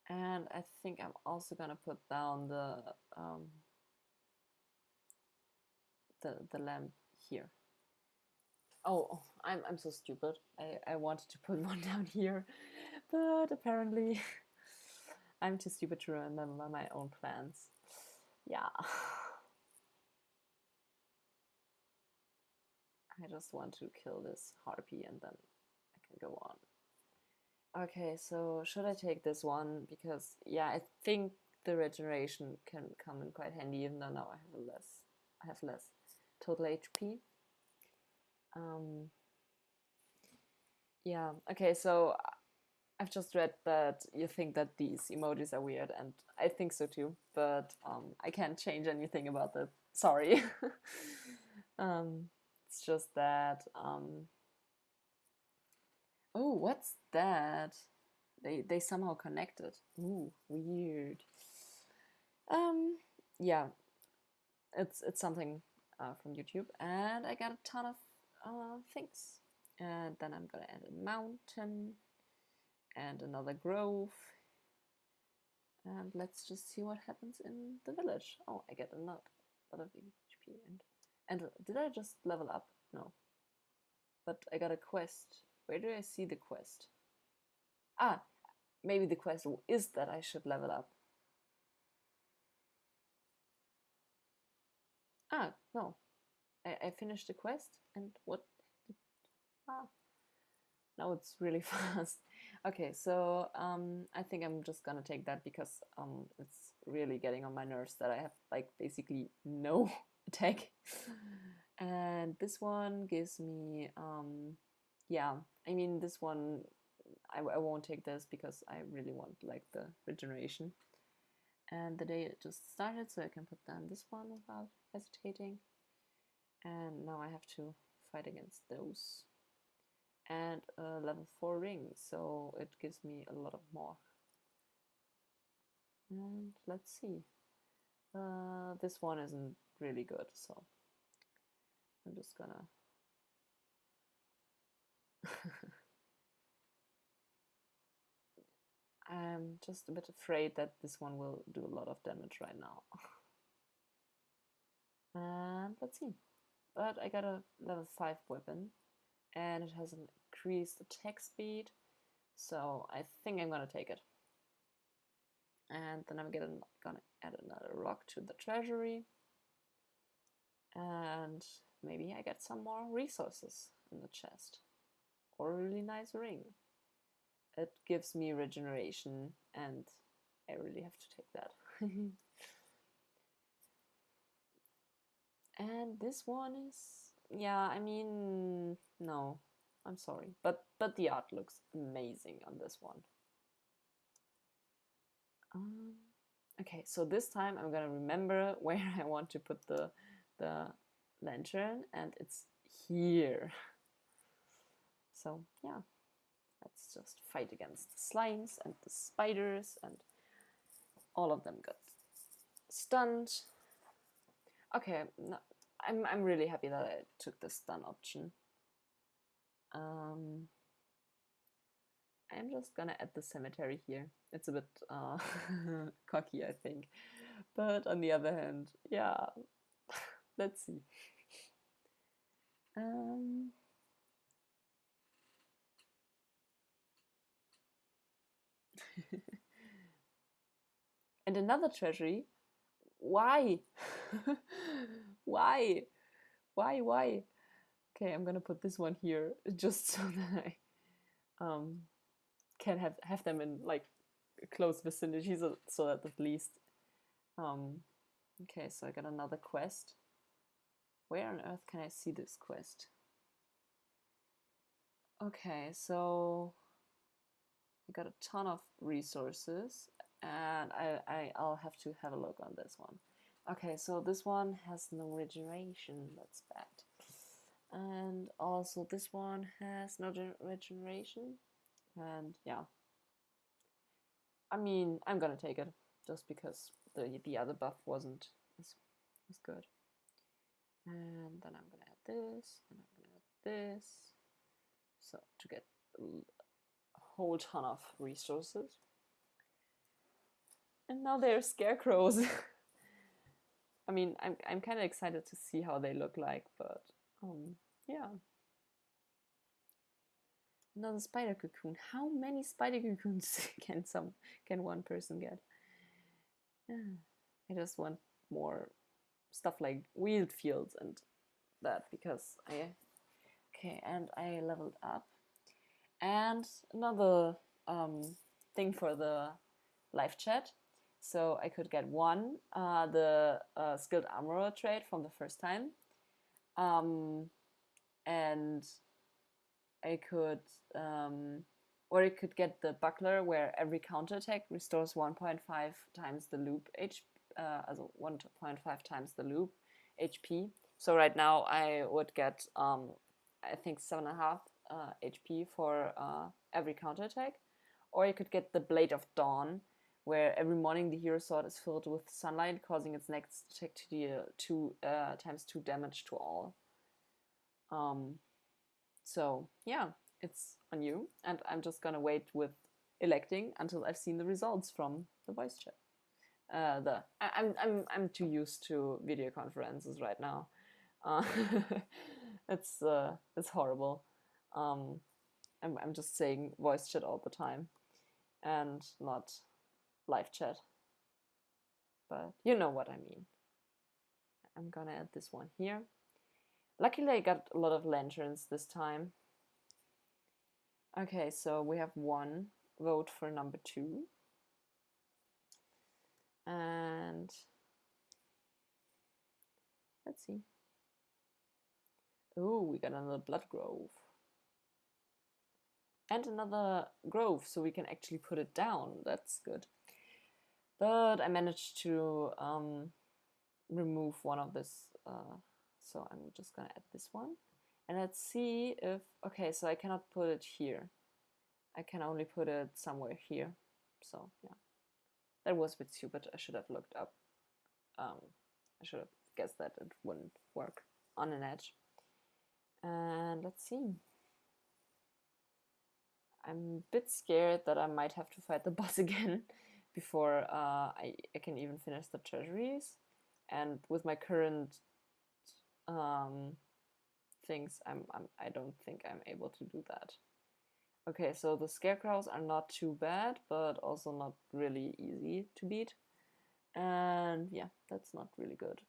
And I think I'm also gonna put down the lamp here. Oh, I'm so stupid. I wanted to put one down here, but apparently I'm too stupid to remember my own plans. Yeah. I just want to kill this harpy and then I can go on. Okay, so should I take this one? Because yeah, I think the regeneration can come in quite handy, even though now I have less. total HP. Yeah, okay, so I've just read that you think that these emojis are weird, and I think so too, but I can't change anything about that. Sorry. It's just that. Oh, what's that? They somehow connected. Ooh, weird. Yeah, it's something from YouTube, and I got a ton of things. And then I'm gonna add a mountain and another grove. And let's just see what happens in the village. Oh, I get a lot of HP. And did I just level up? No. But I got a quest. Where do I see the quest? Ah, maybe the quest is that I should level up. Ah, no. I finished the quest, and what? Ah, now it's really fast. Okay, so I think I'm just gonna take that because it's really getting on my nerves that I have like basically no attack. And this one gives me, yeah, I mean this one, I won't take this because I really want like the regeneration. And the day it just started, so I can put down this one without hesitating. And now I have to fight against those. And a level 4 ring, so it gives me a lot of more. And let's see. This one isn't really good, so I'm just gonna I'm just a bit afraid that this one will do a lot of damage right now. And let's see. But I got a level 5 weapon, and it has an increased attack speed, so I think I'm gonna take it. And then I'm gonna add another rock to the treasury, and maybe I get some more resources in the chest, or a really nice ring. It gives me regeneration, and I really have to take that. And this one is, yeah, I mean, no, I'm sorry, but the art looks amazing on this one. Okay, so this time I'm gonna remember where I want to put the lantern, and it's here. So yeah, let's just fight against the slimes and the spiders, and all of them got stunned. Okay, no, I'm really happy that I took the stun option. I'm just gonna add the cemetery here. It's a bit cocky, I think, but on the other hand, yeah, let's see. And another treasury. Why? Why? Why? Okay, I'm gonna put this one here just so that I can have them in like close vicinity, so that at least. Okay, so I got another quest. Where on earth can I see this quest? Okay, so I got a ton of resources, and I'll have to have a look on this one. Okay, so this one has no regeneration, that's bad. And also this one has no regeneration, and yeah. I mean, I'm gonna take it, just because the other buff wasn't as good. And then I'm gonna add this, and I'm gonna add this. So to get a whole ton of resources. And now they're scarecrows. I mean, I'm kind of excited to see how they look like, but yeah. Another spider cocoon. How many spider cocoons can one person get? I just want more stuff like wheeled fields and that, because okay, and I leveled up. And another thing for the live chat. So I could get one, the skilled armorer trait from the first time. And I could, or I could get the buckler where every counterattack restores 1.5 times the loop also 1.5 times the loop HP. So right now I would get, I think 7.5 HP for every counterattack. Or you could get the Blade of Dawn, where every morning the hero sword is filled with sunlight, causing its next attack to deal 2 times 2 damage to all. So yeah, it's on you, and I'm just gonna wait with electing until I've seen the results from the voice chat. I'm too used to video conferences right now. Uh, it's horrible. I'm just saying voice chat all the time, and not live chat. But you know what I mean. I'm gonna add this one here. Luckily, I got a lot of lanterns this time. Okay, so we have one vote for number 2. And let's see. Oh, we got another blood grove. And another grove, so we can actually put it down. That's good. But I managed to remove one of this. So I'm just gonna add this one. And let's see if, okay, so I cannot put it here. I can only put it somewhere here. So yeah, that was a bit stupid. I should have looked up. I should have guessed that it wouldn't work on an edge. And let's see. I'm a bit scared that I might have to fight the boss again before I can even finish the treasuries. And with my current things, I don't think I'm able to do that. Okay, so the scarecrows are not too bad, but also not really easy to beat. And yeah, that's not really good.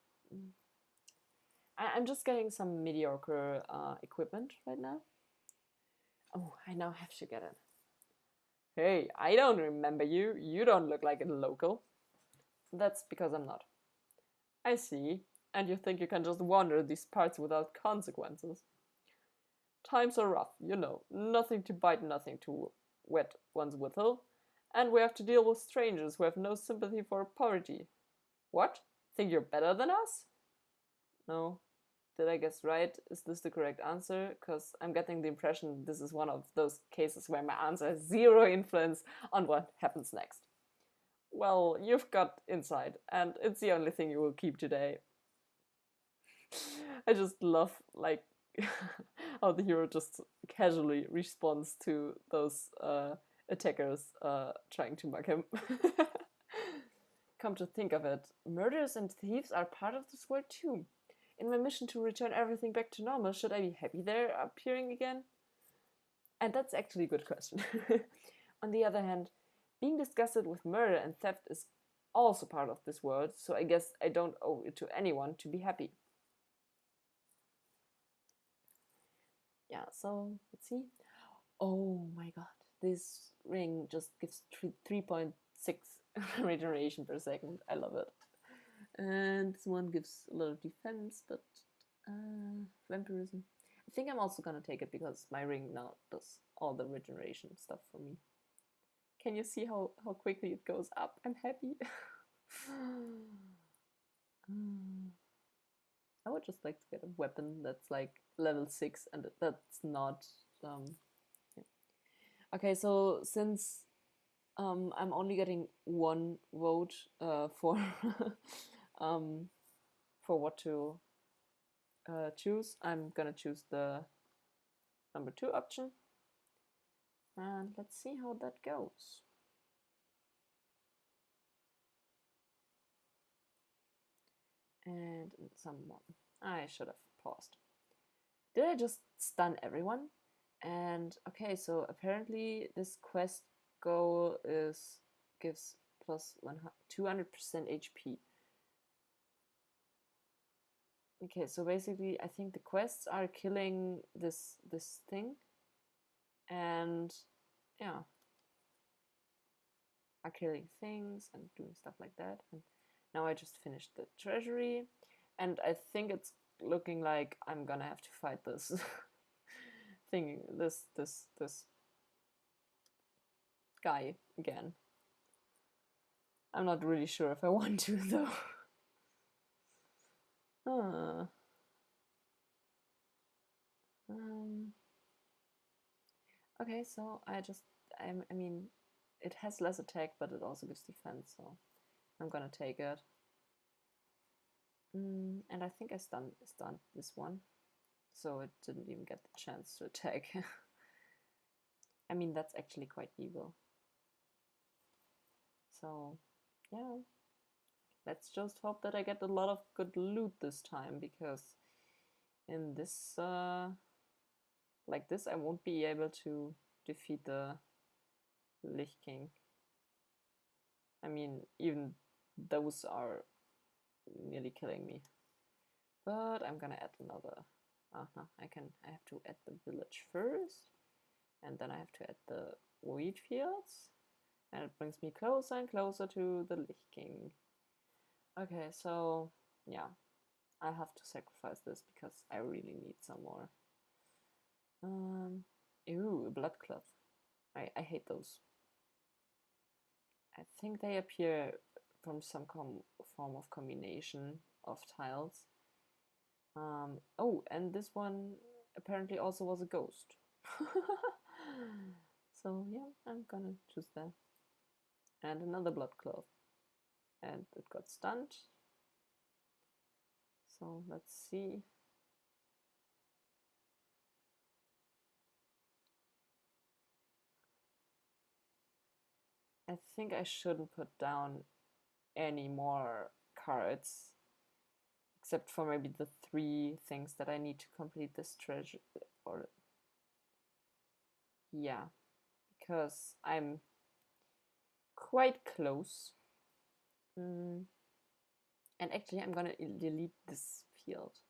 I'm just getting some mediocre equipment right now. Oh, I now have to get it. Hey, I don't remember you. You don't look like a local. That's because I'm not. I see. And you think you can just wander these parts without consequences. Times are rough, you know. Nothing to bite, nothing to wet one's whistle. And we have to deal with strangers who have no sympathy for poverty. What? Think you're better than us? No. Did I guess right? Is this the correct answer? Because I'm getting the impression this is one of those cases where my answer has zero influence on what happens next. Well, you've got insight, and it's the only thing you will keep today. I just love, like, how the hero just casually responds to those attackers trying to mug him. Come to think of it, murderers and thieves are part of this world too. In my mission to return everything back to normal, should I be happy they're appearing again? And that's actually a good question. On the other hand, being disgusted with murder and theft is also part of this world, so I guess I don't owe it to anyone to be happy. Yeah, so let's see. Oh my god, this ring just gives 3.6 regeneration per second. I love it. And this one gives a lot of defense, but vampirism. I think I'm also gonna take it because my ring now does all the regeneration stuff for me. Can you see how quickly it goes up? I'm happy. I would just like to get a weapon that's like level 6 and that's not yeah. Okay, so since I'm only getting one vote for for what to choose, I'm gonna choose the number 2 option. And let's see how that goes. And someone, I should have paused. Did I just stun everyone? And okay, so apparently this quest goal gives plus 200% HP. Okay, so basically I think the quests are killing this thing, and yeah, are killing things and doing stuff like that. And now I just finished the treasury, and I think it's looking like I'm gonna have to fight this thing, this guy again. I'm not really sure if I want to though. Okay, so I mean, it has less attack, but it also gives defense, so I'm gonna take it. And I think I stunned this one, so it didn't even get the chance to attack. I mean, that's actually quite evil. So, yeah. Let's just hope that I get a lot of good loot this time, because in this, like this, I won't be able to defeat the Lich King. I mean, even those are nearly killing me. But I'm gonna add another. Oh no, I have to add the village first, and then I have to add the wheat fields, and it brings me closer and closer to the Lich King. Okay, so yeah, I have to sacrifice this because I really need some more. Ew, a blood cloth. I hate those. I think they appear from some form of combination of tiles. Oh, and this one apparently also was a ghost. So yeah, I'm gonna choose that. And another blood cloth. And it got stunned. So let's see. I think I shouldn't put down any more cards, except for maybe the 3 things that I need to complete this treasure. Or yeah, because I'm quite close. And actually, I'm gonna delete this field.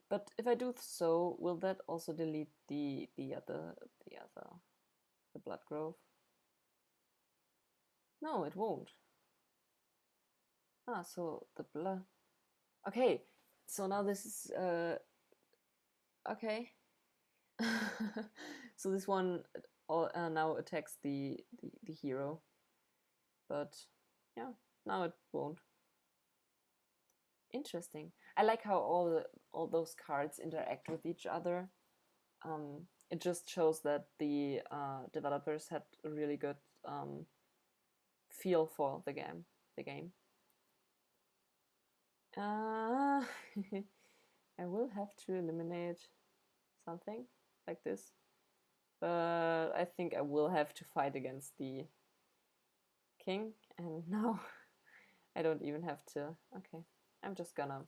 But if I do so, will that also delete the blood grove? No, it won't. Ah, so the blood. Okay, so now this is okay. So this one now attacks the hero, but yeah, now it won't. Interesting. I like how all those cards interact with each other. It just shows that the developers had a really good feel for the game. I will have to eliminate something like this, but I think I will have to fight against the king, and now I don't even have to. Okay, I'm just gonna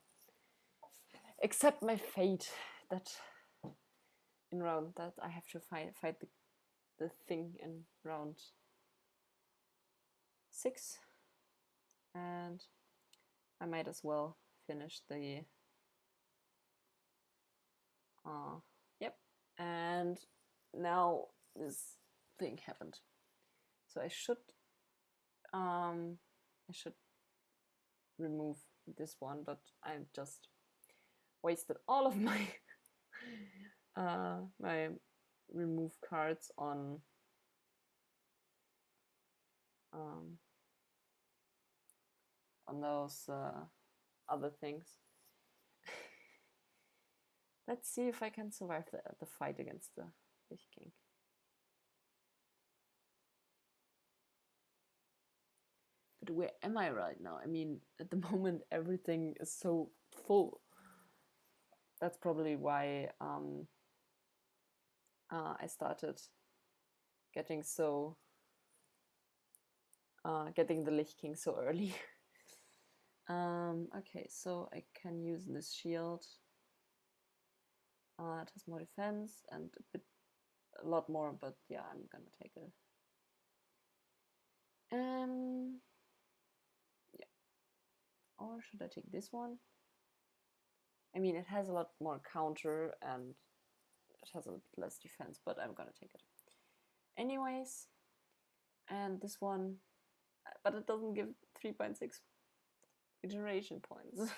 accept my fate that in round that I have to fight the thing in round 6, and I might as well finish the yep. And now this thing happened, so I should remove this one, but I just wasted all of my my remove cards on those other things. Let's see if I can survive the fight against the Lich King. But where am I right now? I mean, at the moment everything is so full. That's probably why I started getting getting the Lich King so early. Okay, so I can use this shield. It has more defense and a lot more, but yeah, I'm gonna take it. Yeah. Or should I take this one? I mean, it has a lot more counter and it has a bit less defense, but I'm gonna take it. Anyways, and this one, but it doesn't give 3.6 regeneration points.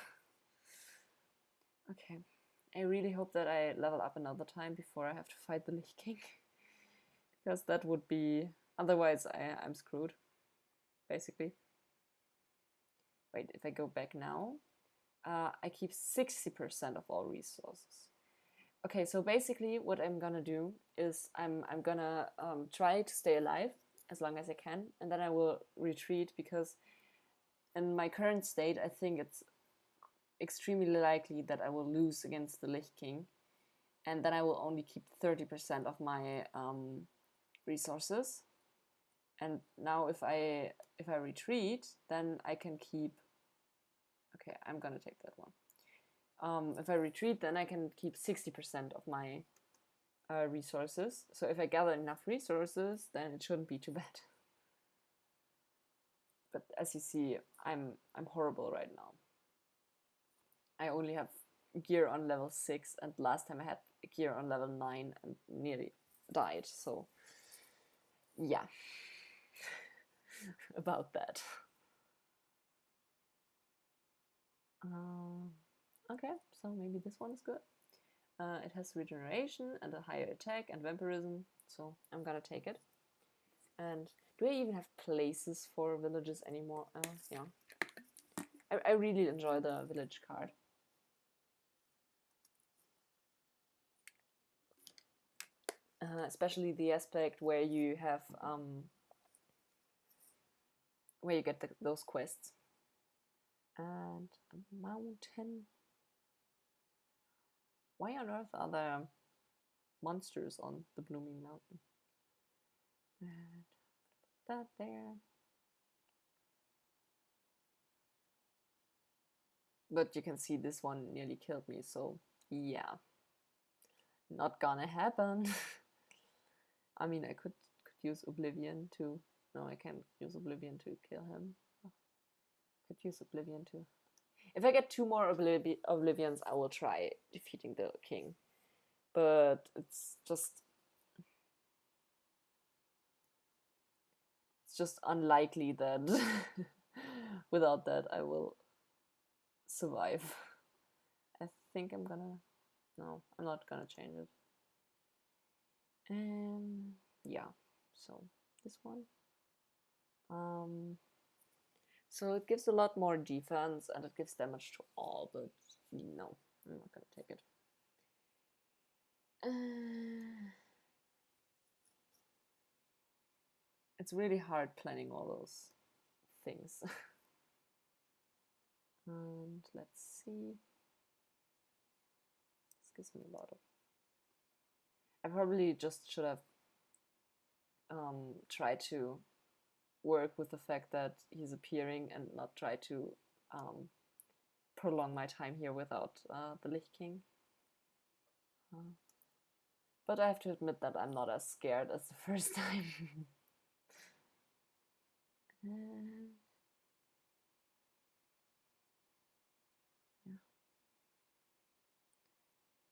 Okay, I really hope that I level up another time before I have to fight the Lich King. Because that would be... Otherwise, I'm screwed, basically. Wait, if I go back now, I keep 60% of all resources. Okay, so basically what I'm gonna do is I'm gonna try to stay alive as long as I can, and then I will retreat, because in my current state, I think it's extremely likely that I will lose against the Lich King, and then I will only keep 30% of my resources. And now if I retreat, then I can keep... Okay, I'm gonna take that one. If I retreat, then I can keep 60% of my resources. So if I gather enough resources, then it shouldn't be too bad. But as you see, I'm horrible right now. I only have gear on level 6, and last time I had gear on level 9 and nearly died. So yeah, about that. Okay, so maybe this one is good. It has regeneration and a higher attack and vampirism, so I'm gonna take it. And do I even have places for villages anymore? Yeah. I really enjoy the village card. Especially the aspect where you have where you get those quests. And a mountain. Why on earth are there monsters on the Blooming Mountain? And put that there. But you can see this one nearly killed me, so yeah. Not gonna happen. I mean, I could use Oblivion to... No, I can't use Oblivion to kill him. Could use Oblivion to... If I get 2 more Oblivions, I will try defeating the king. But it's just unlikely that without that I will survive. I think I'm gonna... No, I'm not gonna change it. Yeah, so this one. So it gives a lot more defense and it gives damage to all, but no, I'm not gonna take it. It's really hard planning all those things. And let's see. This gives me a lot of... I probably just should have tried to work with the fact that he's appearing and not try to prolong my time here without the Lich King. But I have to admit that I'm not as scared as the first time. Yeah.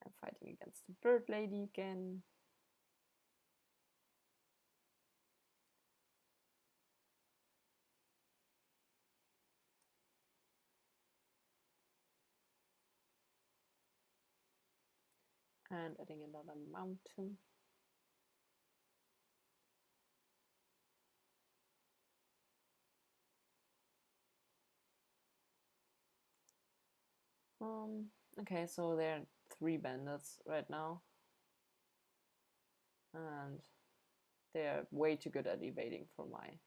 I'm fighting against the bird lady again. And adding another mountain. Okay, so there are 3 bandits right now. And they're way too good at evading for my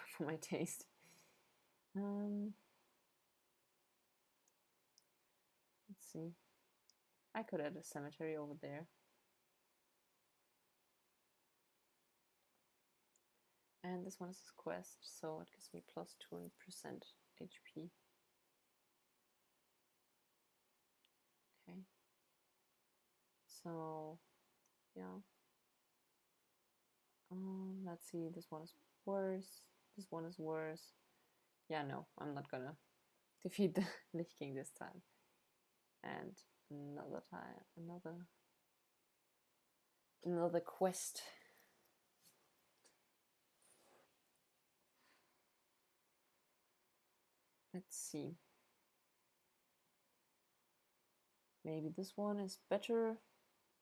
for my taste. Let's see. I could add a cemetery over there. And this one is his quest, so it gives me plus 200% HP. Okay. So, yeah. Let's see, this one is worse. This one is worse. Yeah, no, I'm not gonna defeat the Lich King this time. And another time, another quest. Let's see. Maybe this one is better.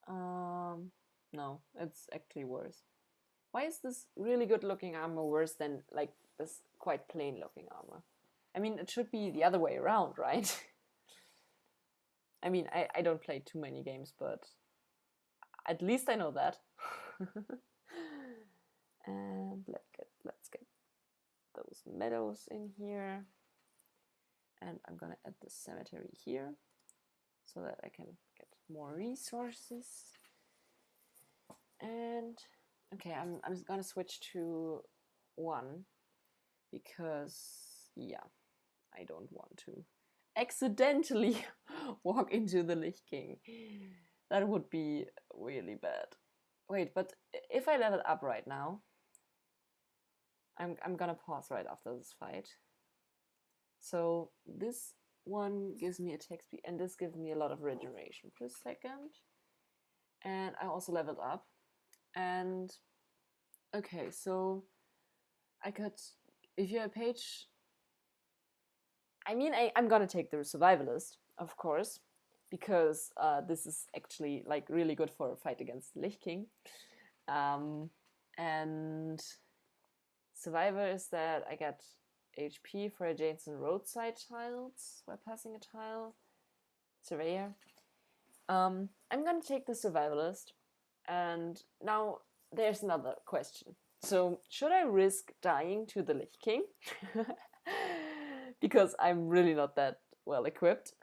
No, it's actually worse. Why is this really good looking armor worse than like this quite plain looking armor? I mean, it should be the other way around, right? I mean, I don't play too many games, but at least I know that. And let's get those meadows in here. And I'm gonna add the cemetery here so that I can get more resources. And okay, I'm gonna switch to 1 because yeah, I don't want to accidentally walk into the Lich King. That would be really bad. Wait, but if I level up right now, I'm gonna pause right after this fight. So this one gives me attack speed, and this gives me a lot of regeneration per second. And I also leveled up. And okay, so I could, if you're a page, I mean, I'm gonna take the survivalist, of course, because this is actually like really good for a fight against the Lich King. And survivor is that I get HP for adjacent roadside tiles while passing a tile. Surveyor. I'm gonna take the survivalist, and now there's another question. So should I risk dying to the Lich King? Because I'm really not that well equipped.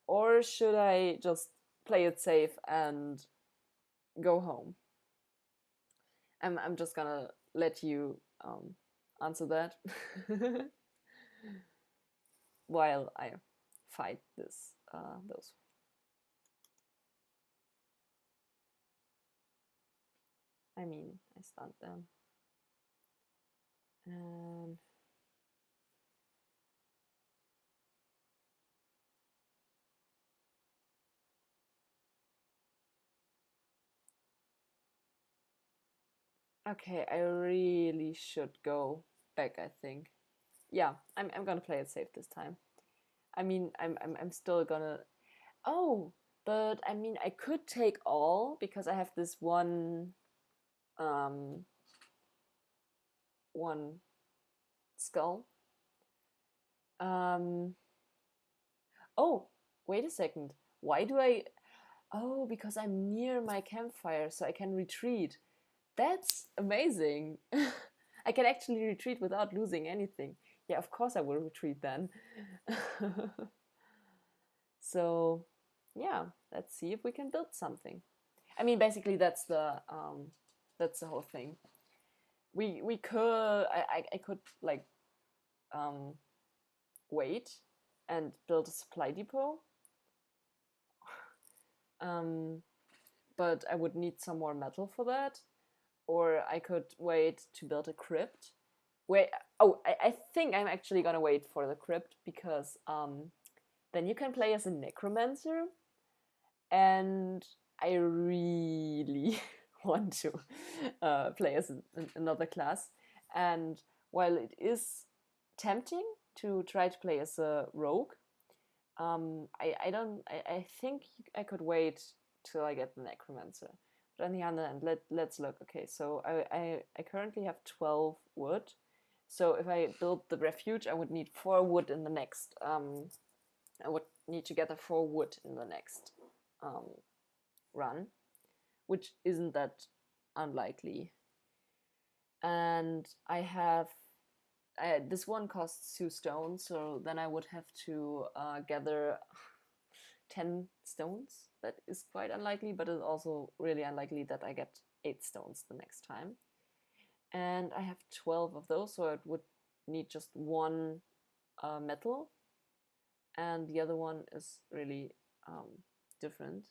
Or should I just play it safe and go home? I'm just gonna let you answer that while I fight those. I mean, I stunned them. And okay, I really should go back, I think. Yeah, I'm gonna play it safe this time. I mean, I'm still gonna. Oh, but I mean, I could take all because I have this um, one skull. Um, oh, wait a second. Why do I? Oh, because I'm near my campfire, so I can retreat. That's amazing. I can actually retreat without losing anything. Yeah, of course I will retreat then. So, yeah, let's see if we can build something. I mean, basically that's the whole thing. We could I could like um, wait and build a supply depot, but I would need some more metal for that. Or I could wait to build a crypt. Wait, oh, I think I'm actually gonna wait for the crypt because then you can play as a necromancer, and I really want to play as another class. And while it is tempting to try to play as a rogue, I think I could wait till I get the necromancer. But on the other hand, let's look. Okay, so I currently have 12 wood. So if I build the refuge, I would need 4 wood in the next. I would need to gather 4 wood in the next run, which isn't that unlikely. And I have this one costs 2 stones, so then I would have to gather 10 stones. That is quite unlikely, but it's also really unlikely that I get 8 stones the next time. And I have 12 of those, so I would need just 1 metal, and the other one is really different.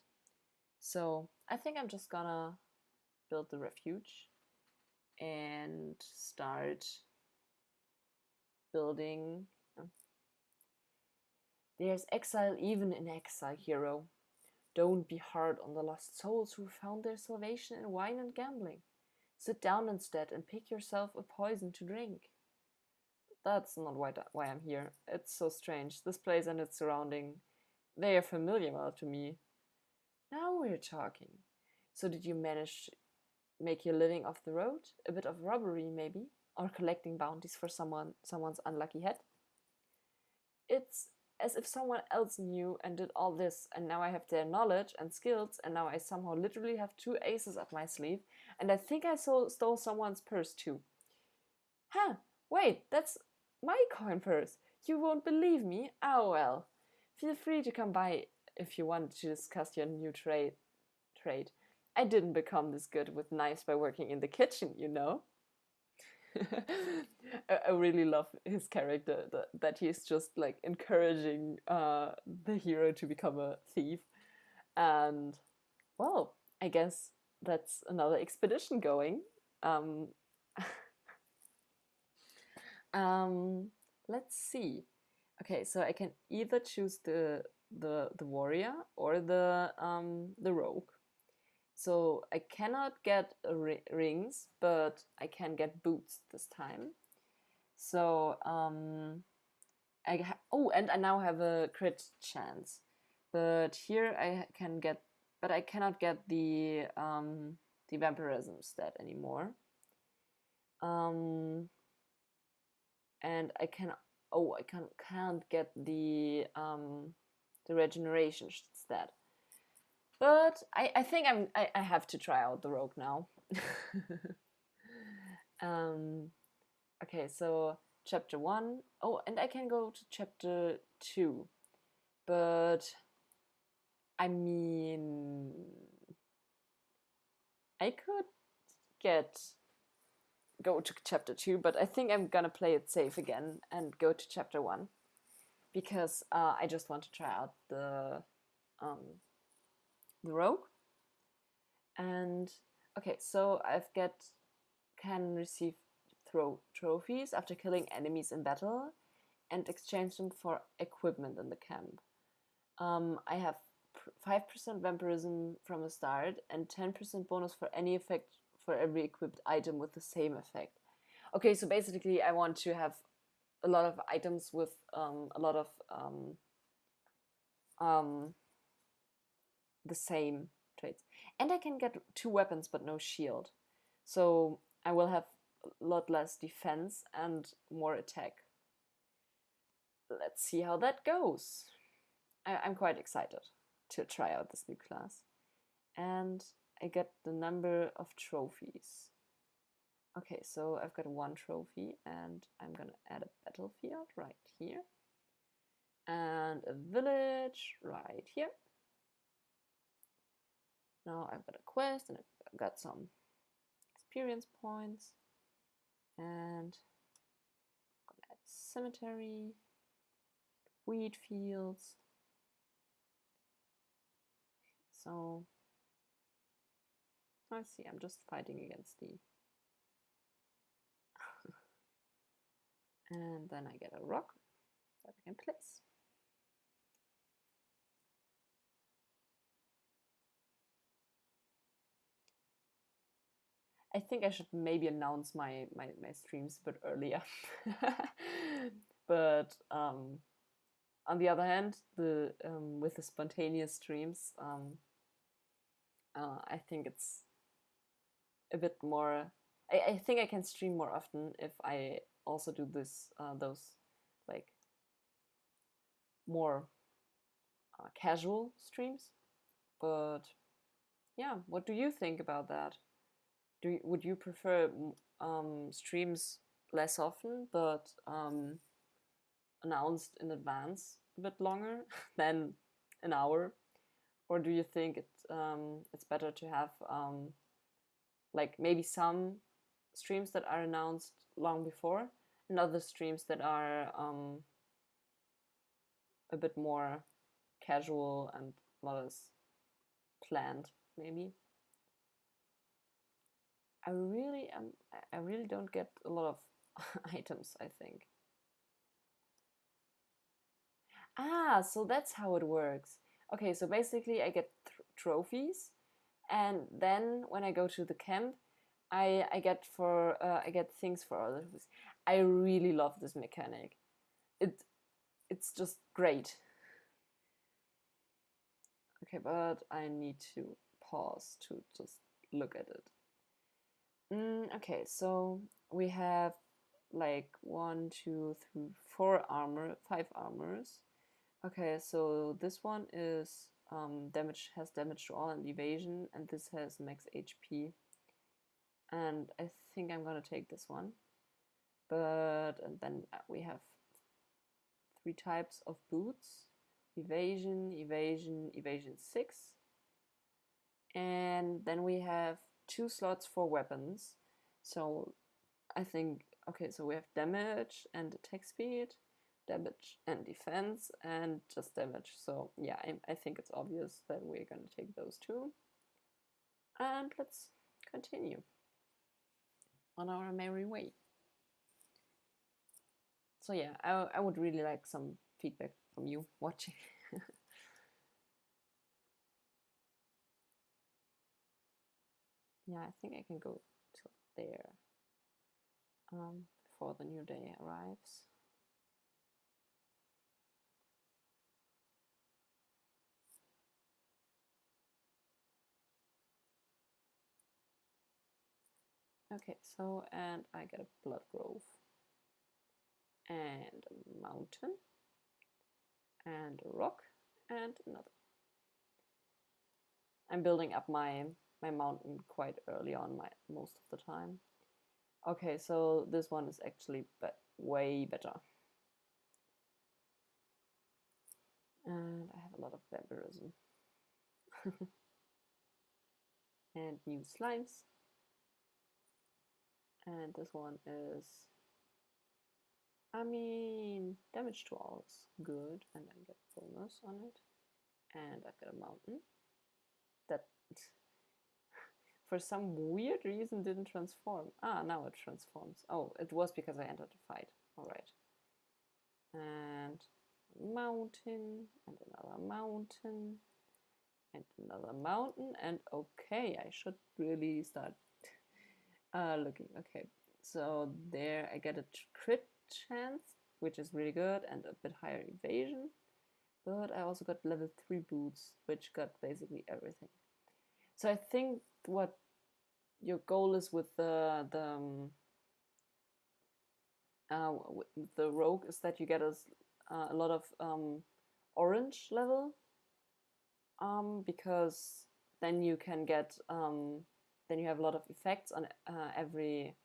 So I think I'm just gonna build the refuge and start building. There's exile even in exile, hero. Don't be hard on the lost souls who found their salvation in wine and gambling. Sit down instead and pick yourself a poison to drink. That's not why I'm here. It's so strange. This place and its surrounding they are familiar to me. Now we're talking. So did you manage to make your living off the road? A bit of robbery, maybe? Or collecting bounties for someone's unlucky head? It's as if someone else knew and did all this, and now I have their knowledge and skills, and now I somehow literally have two aces up my sleeve, and I think I stole someone's purse too. Huh, wait, that's my coin purse. You won't believe me? Oh well. Feel free to come by if you want to discuss your new trade. I didn't become this good with knives by working in the kitchen, you know. I really love his character, that he's just like encouraging the hero to become a thief. And well, I guess that's another expedition going. Um, let's see. Okay, so I can either choose the warrior or the rogue. So I cannot get rings, but I can get boots this time. So oh, and I now have a crit chance, but here I can get, but I cannot get the vampirism stat anymore. And I can, oh, I can't get the regeneration stat. But I think I have to try out the rogue now. Okay, so chapter 1. Oh, and I can go to chapter 2. But I mean, I could go to chapter 2, but I think I'm gonna play it safe again and go to chapter 1 because I just want to try out the rogue. And okay, so can receive trophies after killing enemies in battle and exchange them for equipment in the camp. I have 5% vampirism from the start and 10% bonus for any effect for every equipped item with the same effect. Okay, so basically I want to have a lot of items with a lot of the same traits. And I can get 2 weapons but no shield. So I will have a lot less defense and more attack. Let's see how that goes. I'm quite excited to try out this new class. And I get the number of trophies. Okay, so I've got 1 trophy and I'm gonna add a battlefield right here. And a village right here. Now I've got a quest and I've got some experience points. And I'm gonna add cemetery, wheat fields. So let's see, I'm just fighting against the and then I get a rock that I can place. I think I should maybe announce my streams a bit earlier. But on the other hand, with the spontaneous streams, I think it's a bit more. I think I can stream more often if I also do those like more casual streams. But yeah, what do you think about that? Would you prefer streams less often, but announced in advance a bit longer than an hour, or do you think it's better to have like maybe some streams that are announced long before and other streams that are a bit more casual and not as planned maybe? I really don't get a lot of items, I think. Ah, so that's how it works. Okay, so basically I get trophies, and then when I go to the camp, I get things for others. I really love this mechanic. It it's just great. Okay, but I need to pause to just look at it. Okay, so we have like 1, 2, 3, 4 armor, 5 armors. Okay, so this one is has damage to all and evasion, and this has max HP. And I think I'm gonna take this one. And then we have 3 types of boots: evasion, evasion, evasion 6. And then we have 2 slots for weapons. So I think, okay, so we have damage and attack speed, damage and defense, and just damage. So yeah, I think it's obvious that we're gonna take those 2. And let's continue on our merry way. So yeah, I would really like some feedback from you watching. Yeah, I think I can go till there before the new day arrives. Okay, so, and I get a blood grove and a mountain and a rock and another. I'm building up my mountain quite early on, most of the time. Okay, so this one is actually way better. And I have a lot of vampirism. And new slimes. And this one is, I mean, damage to all is good, and I get bonus on it. And I've got a mountain that for some weird reason didn't transform. Ah, now it transforms. Oh, it was because I entered the fight. Alright. And mountain, and another mountain, and another mountain, and okay, I should really start looking. Okay, so there I get a crit chance, which is really good, and a bit higher evasion. But I also got level 3 boots, which got basically everything. So I think what your goal is with the rogue is that you get a lot of orange level, because then you can get then you have a lot of effects on every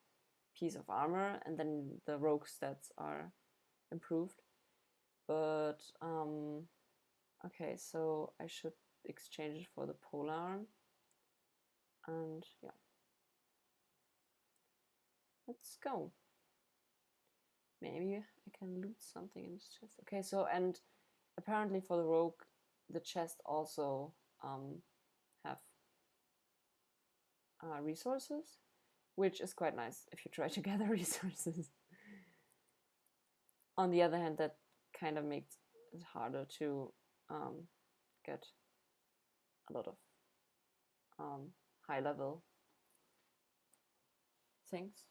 piece of armor, and then the rogue stats are improved. But okay, so I should exchange it for the polearm, and yeah, let's go. Maybe I can loot something in this chest. Okay, so, and apparently for the rogue, the chest also have resources, which is quite nice if you try to gather resources. On the other hand, that kind of makes it harder to get a lot of high level things.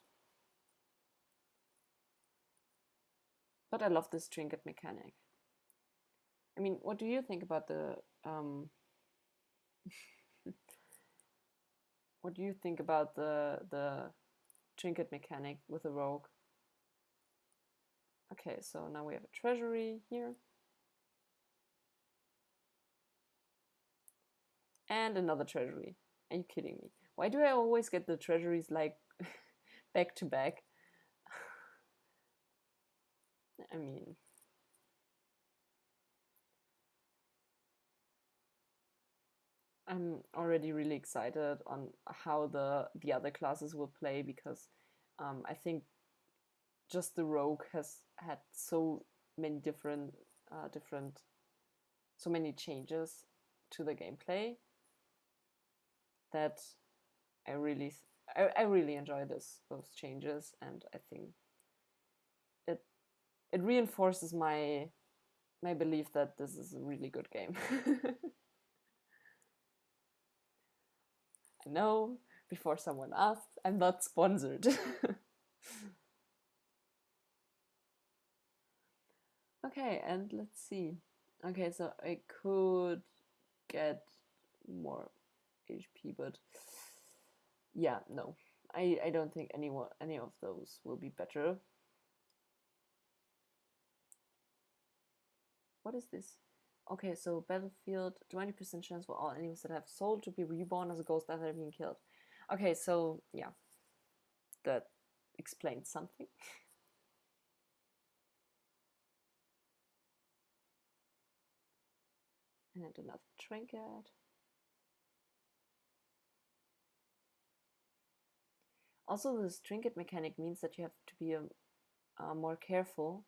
But I love this trinket mechanic. I mean, what do you think about the what do you think about the trinket mechanic with the rogue? Okay, so now we have a treasury here. And another treasury. Are you kidding me? Why do I always get the treasuries like back to back? I mean, I'm already really excited on how the other classes will play, because I think just the rogue has had so many different so many changes to the gameplay that I really enjoy those changes, and I think it reinforces my belief that this is a really good game. I know, before someone asks, I'm not sponsored. Okay, and let's see. Okay, so I could get more HP, but yeah, no. I don't think any of those will be better. What is this? Okay, so battlefield, 20% chance for all enemies that have soul to be reborn as a ghost after being killed. Okay, so yeah, that explains something. And another trinket. Also, this trinket mechanic means that you have to be more careful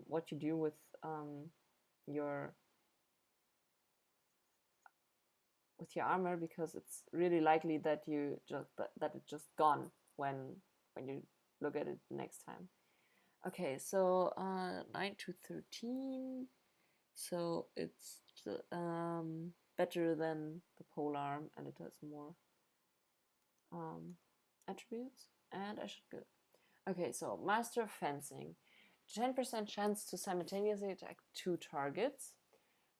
what you do with your armor, because it's really likely that that it's just gone when you look at it next time. Okay, so 9 to 13, so it's better than the polearm, and it has more attributes, and I should go. Okay, so Master of Fencing, 10% chance to simultaneously attack 2 targets.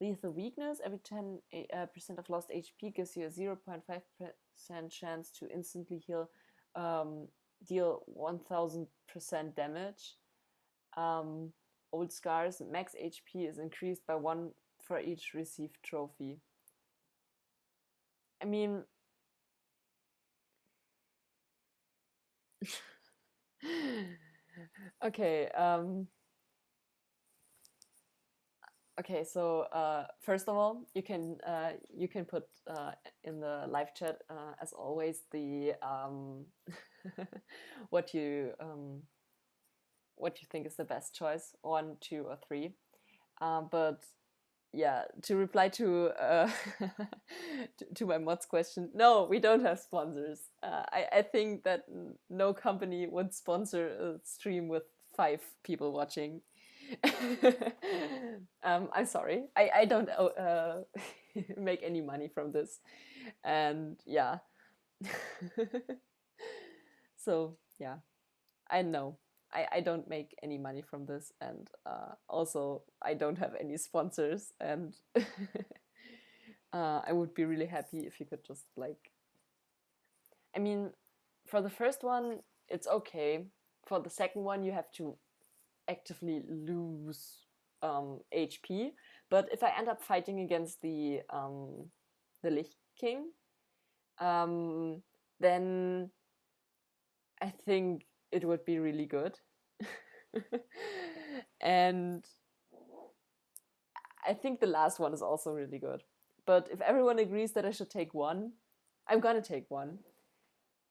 Lethal Weakness, every 10% of lost HP gives you a 0.5% chance to instantly heal, deal 1000% damage. Old Scars, max HP is increased by 1 for each received trophy. I mean, okay, okay, so first of all, you can put in the live chat, as always, the what you think is the best choice, 1, 2, or 3. But yeah, to reply to to my mods question, no, we don't have sponsors. I think that no company would sponsor a stream with 5 people watching. I'm sorry, I don't make any money from this, and yeah. So yeah, I know I don't make any money from this, and also I don't have any sponsors, and I would be really happy if you could just, like, I mean, for the first one it's okay. For the second one you have to actively lose HP, but if I end up fighting against the Lich King, then I think it would be really good. And I think the last one is also really good. But if everyone agrees that I should take one, I'm gonna take one.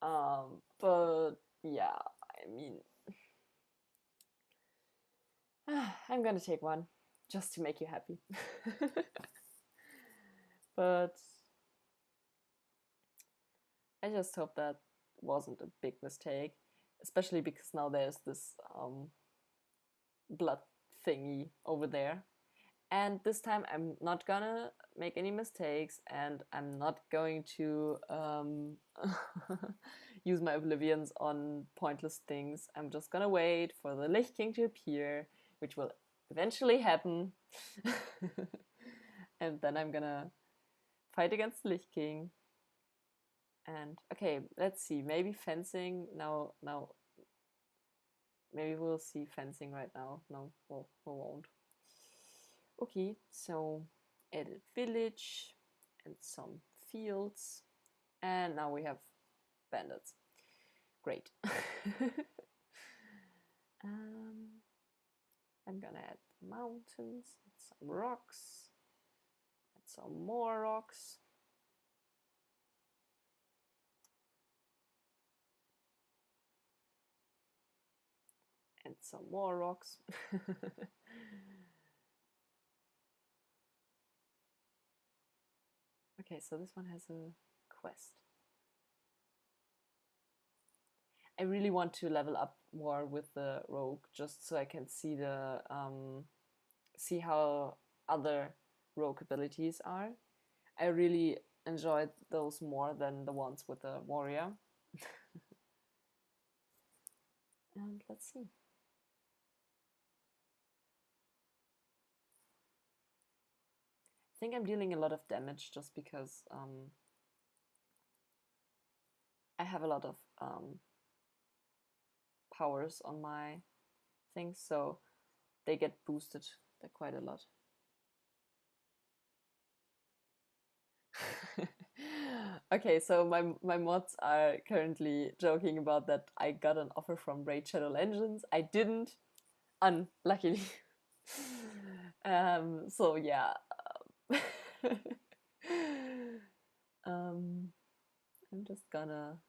But yeah, I mean, I'm gonna take one just to make you happy. But I just hope that wasn't a big mistake, especially because now there's this blood thingy over there. And this time I'm not gonna make any mistakes, and I'm not going to use my oblivions on pointless things. I'm just gonna wait for the Lich King to appear, which will eventually happen. And then I'm gonna fight against the Lich King. And okay, let's see, maybe fencing now. Maybe we'll see fencing right now. No, we won't. Okay, so added village and some fields, and now we have bandits. Great. I'm gonna add mountains, some rocks, and some more rocks. And some more rocks. Okay, so this one has a quest. I really want to level up more with the rogue, just so I can see the see how other rogue abilities are. I really enjoyed those more than the ones with the warrior. And let's see. think I'm dealing a lot of damage just because I have a lot of powers on my things, so they get boosted quite a lot. Okay, so my mods are currently joking about that I got an offer from Raid Shadow Legends. I didn't, unluckily. So yeah. I'm just gonna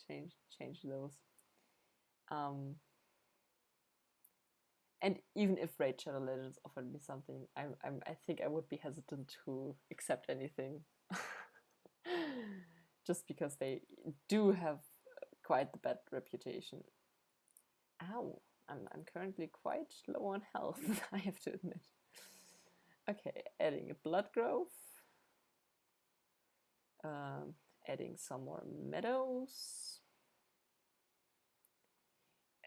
change those. And even if Raid Shadow Legends offered me something, I think I would be hesitant to accept anything. Just because they do have quite the bad reputation. Ow, I'm currently quite low on health, I have to admit. Okay, adding a blood growth. Adding some more meadows.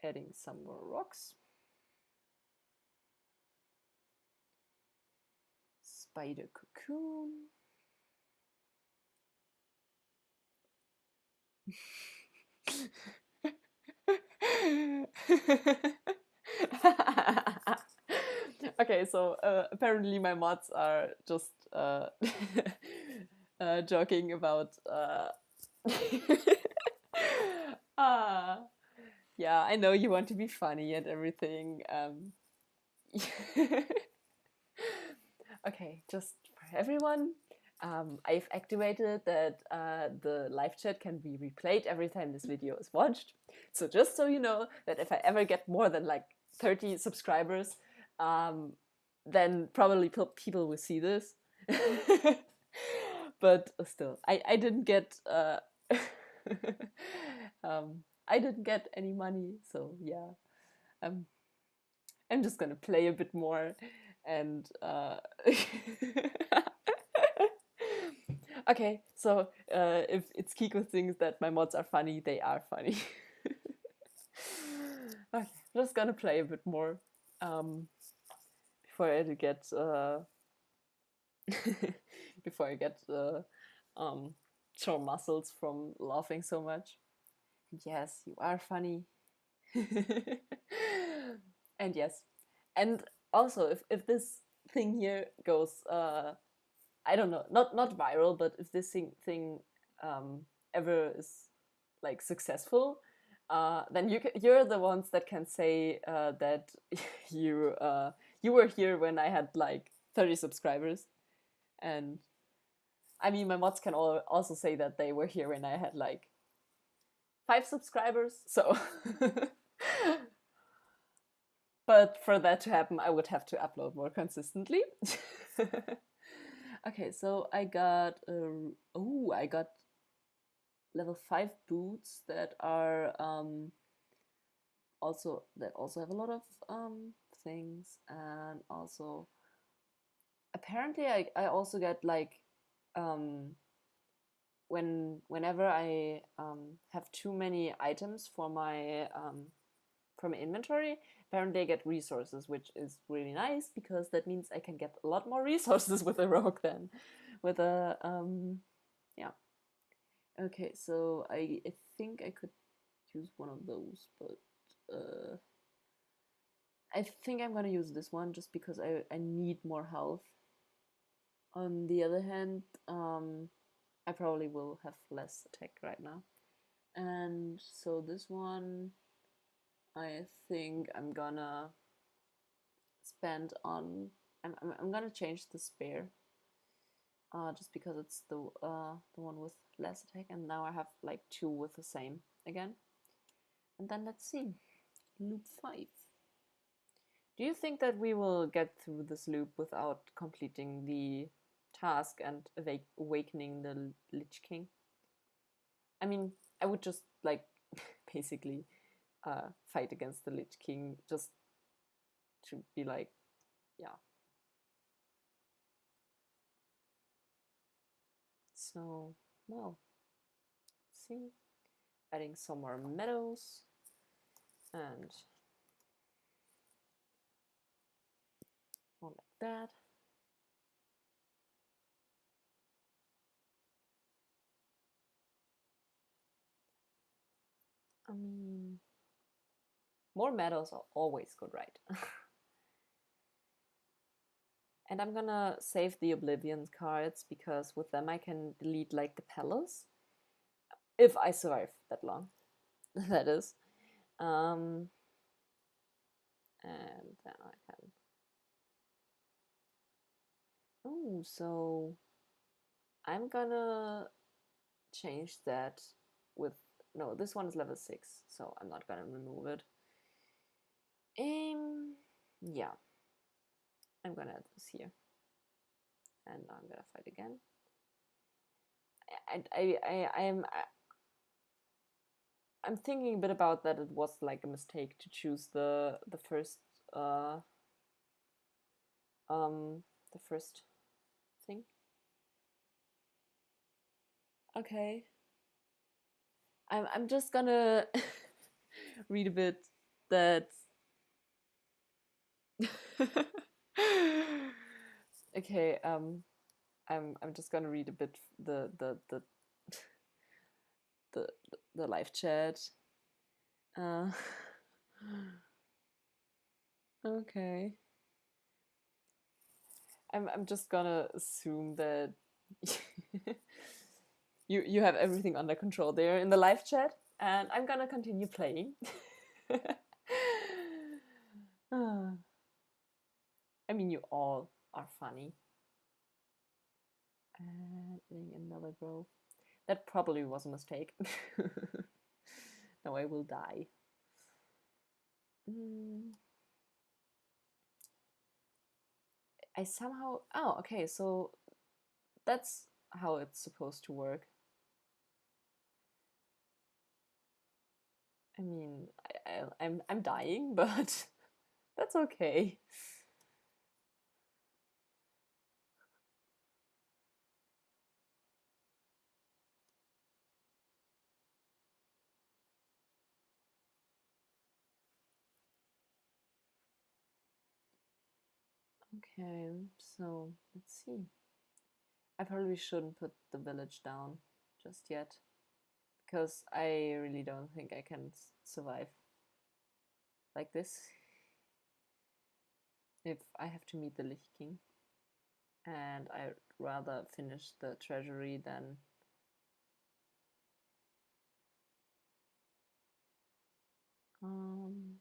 Adding some more rocks. Spider cocoon. Okay, so apparently my mods are just joking about yeah, I know you want to be funny and everything. Okay, just for everyone, I've activated that the live chat can be replayed every time this video is watched. So just so you know that if I ever get more than like 30 subscribers, then probably people will see this. But still, I didn't get I didn't get any money, so yeah. I'm just gonna play a bit more and okay, so if it's Kiko thinks that my mods are funny, they are funny. Okay, I'm just gonna play a bit more before I get before I get sore muscles from laughing so much. Yes, you are funny. And yes, and also if this thing here goes I don't know, not viral, but if this thing ever is like successful, then you're the ones that can say that you were here when I had like 30 subscribers. And I mean, my mods can also say that they were here when I had like 5 subscribers. So but for that to happen, I would have to upload more consistently. Okay, so I got I got level 5 boots that are also have a lot of things, and also apparently I also get like whenever I have too many items for my from inventory, apparently I get resources, which is really nice because that means I can get a lot more resources with a rogue than with a yeah. Okay, so I think I could use one of those, but I think I'm gonna use this one just because I need more health. On the other hand, I probably will have less attack right now. And so this one, I think I'm gonna spend on. I'm gonna change the spare, just because it's the one with less attack, and now I have like 2 with the same again. And then let's see, loop 5. Do you think that we will get through this loop without completing the task and awakening the Lich King? I mean, I would just like basically fight against the Lich King just to be like, yeah. So, well, let's see. Adding some more meadows and more like that. I mean, more medals are always good, right? And I'm gonna save the Oblivion cards because with them I can delete like the palace. If I survive that long, that is. And then I can. Oh, so I'm gonna change that with. No, this one is level 6, so I'm not gonna remove it. Yeah. I'm gonna add this here. And now I'm gonna fight again. I'm thinking a bit about that. It was like a mistake to choose the first uh the first thing. Okay. I'm just gonna read a bit that okay, I'm just gonna read a bit the the live chat. Uh okay. I'm just gonna assume that you have everything under control there in the live chat, and I'm gonna continue playing. I mean, you all are funny. Adding another grove. That probably was a mistake. Now I will die. I somehow. Oh, okay. So that's how it's supposed to work. I mean, I'm dying, but that's okay. Okay, so let's see. I probably shouldn't put the village down just yet because I really don't think I can survive like this if I have to meet the Lich King. And I'd rather finish the treasury than okay.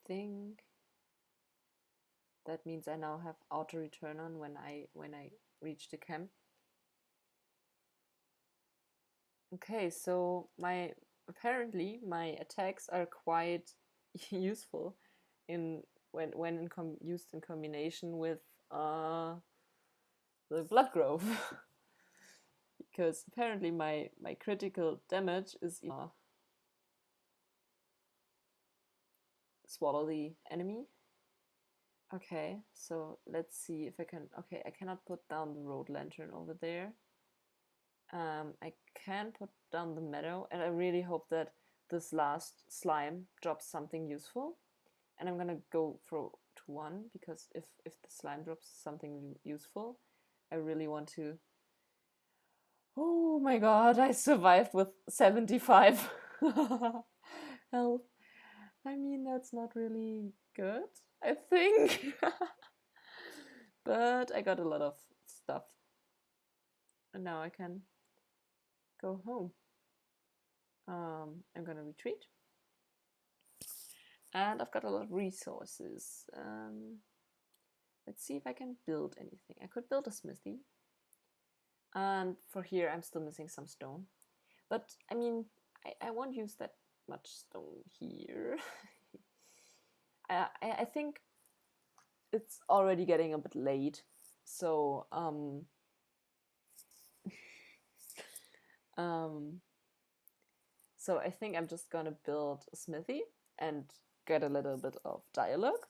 Think that means I now have auto return on when I reach the camp. Okay, so apparently my attacks are quite useful in when used in combination with the blood grove. Because apparently my critical damage is swallow the enemy. Okay, so let's see if I can. Okay, I cannot put down the road lantern over there. I can put down the meadow, and I really hope that this last slime drops something useful. And I'm gonna go for to 1 because if the slime drops something useful, I really want to. Oh my god, I survived with 75 health. I mean, that's not really good, I think. But I got a lot of stuff. And now I can go home. I'm gonna retreat. And I've got a lot of resources. Let's see if I can build anything. I could build a smithy. And for here, I'm still missing some stone. But, I mean, I won't use that much stone here. I think it's already getting a bit late. So, so I think I'm just gonna build a smithy and get a little bit of dialogue.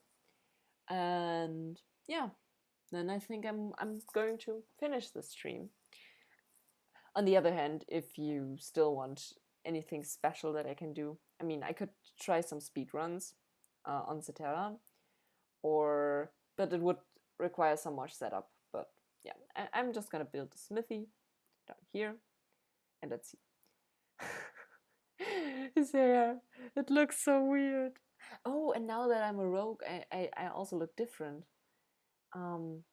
And yeah, then I think I'm going to finish the stream. On the other hand, if you still want anything special that I can do, I mean, I could try some speed runs on Cetera, or but it would require some more setup. But yeah, I'm just gonna build a smithy down here, and let's see. His hair, it looks so weird. Oh, and now that I'm a rogue, I also look different. Um,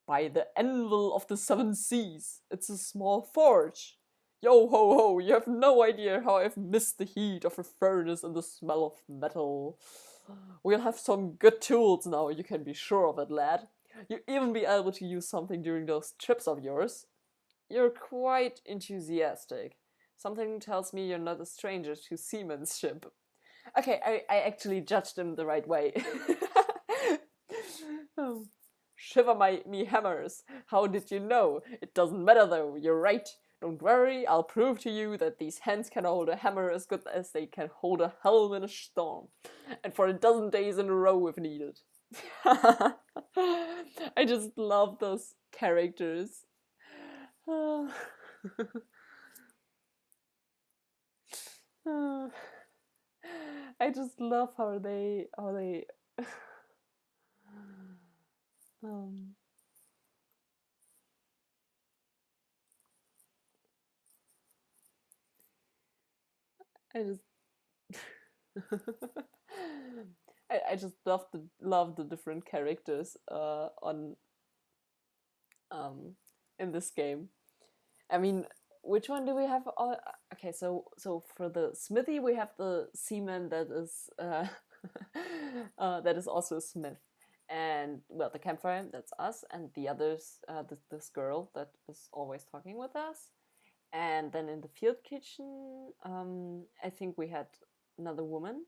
by the anvil of the seven seas, it's a small forge. Yo ho ho, you have no idea how I've missed the heat of a furnace and the smell of metal. We'll have some good tools now, you can be sure of it, lad. You'll even be able to use something during those trips of yours. You're quite enthusiastic. Something tells me you're not a stranger to seamanship. Okay, I actually judged him the right way. Oh. Shiver me hammers. How did you know? It doesn't matter though, you're right. Don't worry, I'll prove to you that these hands can hold a hammer as good as they can hold a helm in a storm. And for a dozen days in a row if needed. I just love those characters. I just love how they um I just I just love the different characters on um in this game. I mean, which one do we have? Okay, so for the smithy we have the seaman that is that is also a smith, and well, the campfire, that's us, and the others, this girl that is always talking with us. And then in the field kitchen, I think we had another woman,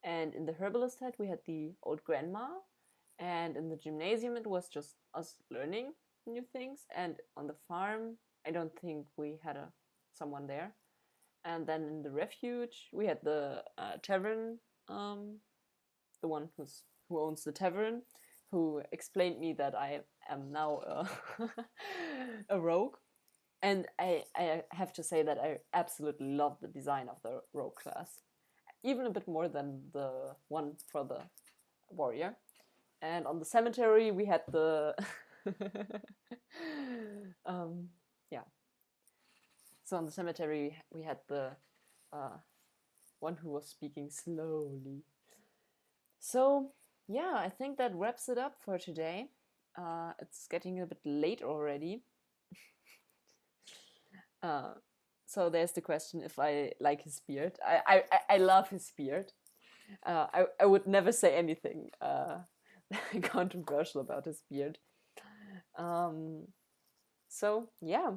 and in the herbalist hut we had the old grandma, and in the gymnasium it was just us learning new things, and on the farm I don't think we had someone there. And then in the refuge we had the tavern, the one who owns the tavern, who explained me that I am now a rogue. And I have to say that I absolutely love the design of the rogue class, even a bit more than the one for the warrior. And on the cemetery we had the um, yeah. So on the cemetery we had the one who was speaking slowly. So yeah, I think that wraps it up for today. It's getting a bit late already. Uh, so there's the question if I like his beard. I love his beard. I would never say anything controversial about his beard. Um, so yeah,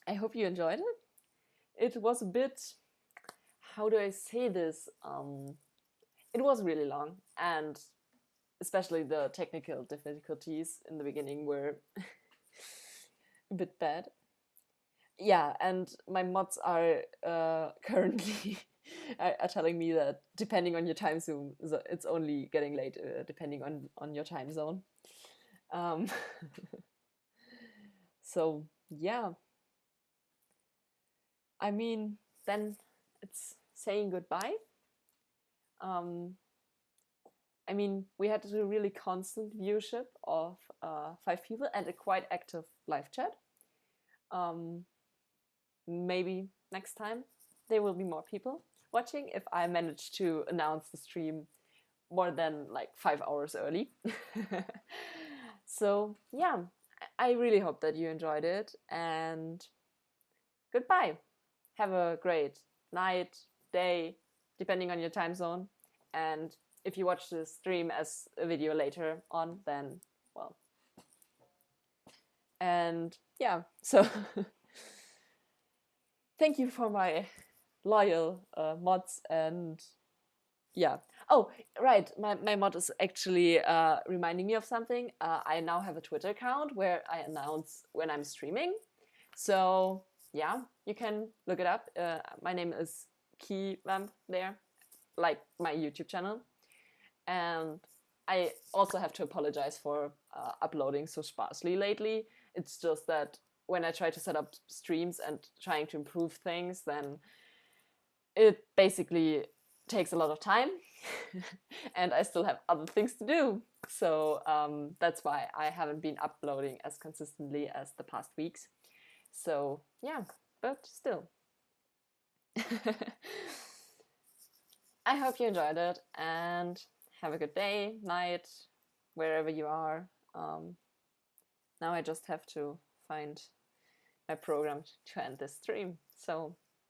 I hope you enjoyed it. It was a bit, how do I say this? It was really long, and especially the technical difficulties in the beginning were a bit bad. Yeah, and my mods are currently are telling me that depending on your time zone, it's only getting late depending on your time zone. Um, so yeah, I mean, then it's saying goodbye. Um, I mean, we had a really constant viewership of 5 people and a quite active live chat. Um, Maybe next time there will be more people watching if I manage to announce the stream more than like 5 hours early. So yeah, I really hope that you enjoyed it, and goodbye. Have a great night, day, depending on your time zone. And if you watch the stream as a video later on, then well. And yeah, so thank you for my loyal mods, and yeah. Oh, right. My mod is actually reminding me of something. I now have a Twitter account where I announce when I'm streaming. So yeah, you can look it up. My name is Keywamp there, like my YouTube channel. And I also have to apologize for uploading so sparsely lately. It's just that when I try to set up streams and trying to improve things, then it basically takes a lot of time and I still have other things to do. So that's why I haven't been uploading as consistently as the past weeks. So yeah, but still. I hope you enjoyed it and have a good day, night, wherever you are. Now I just have to find my program to end this stream. So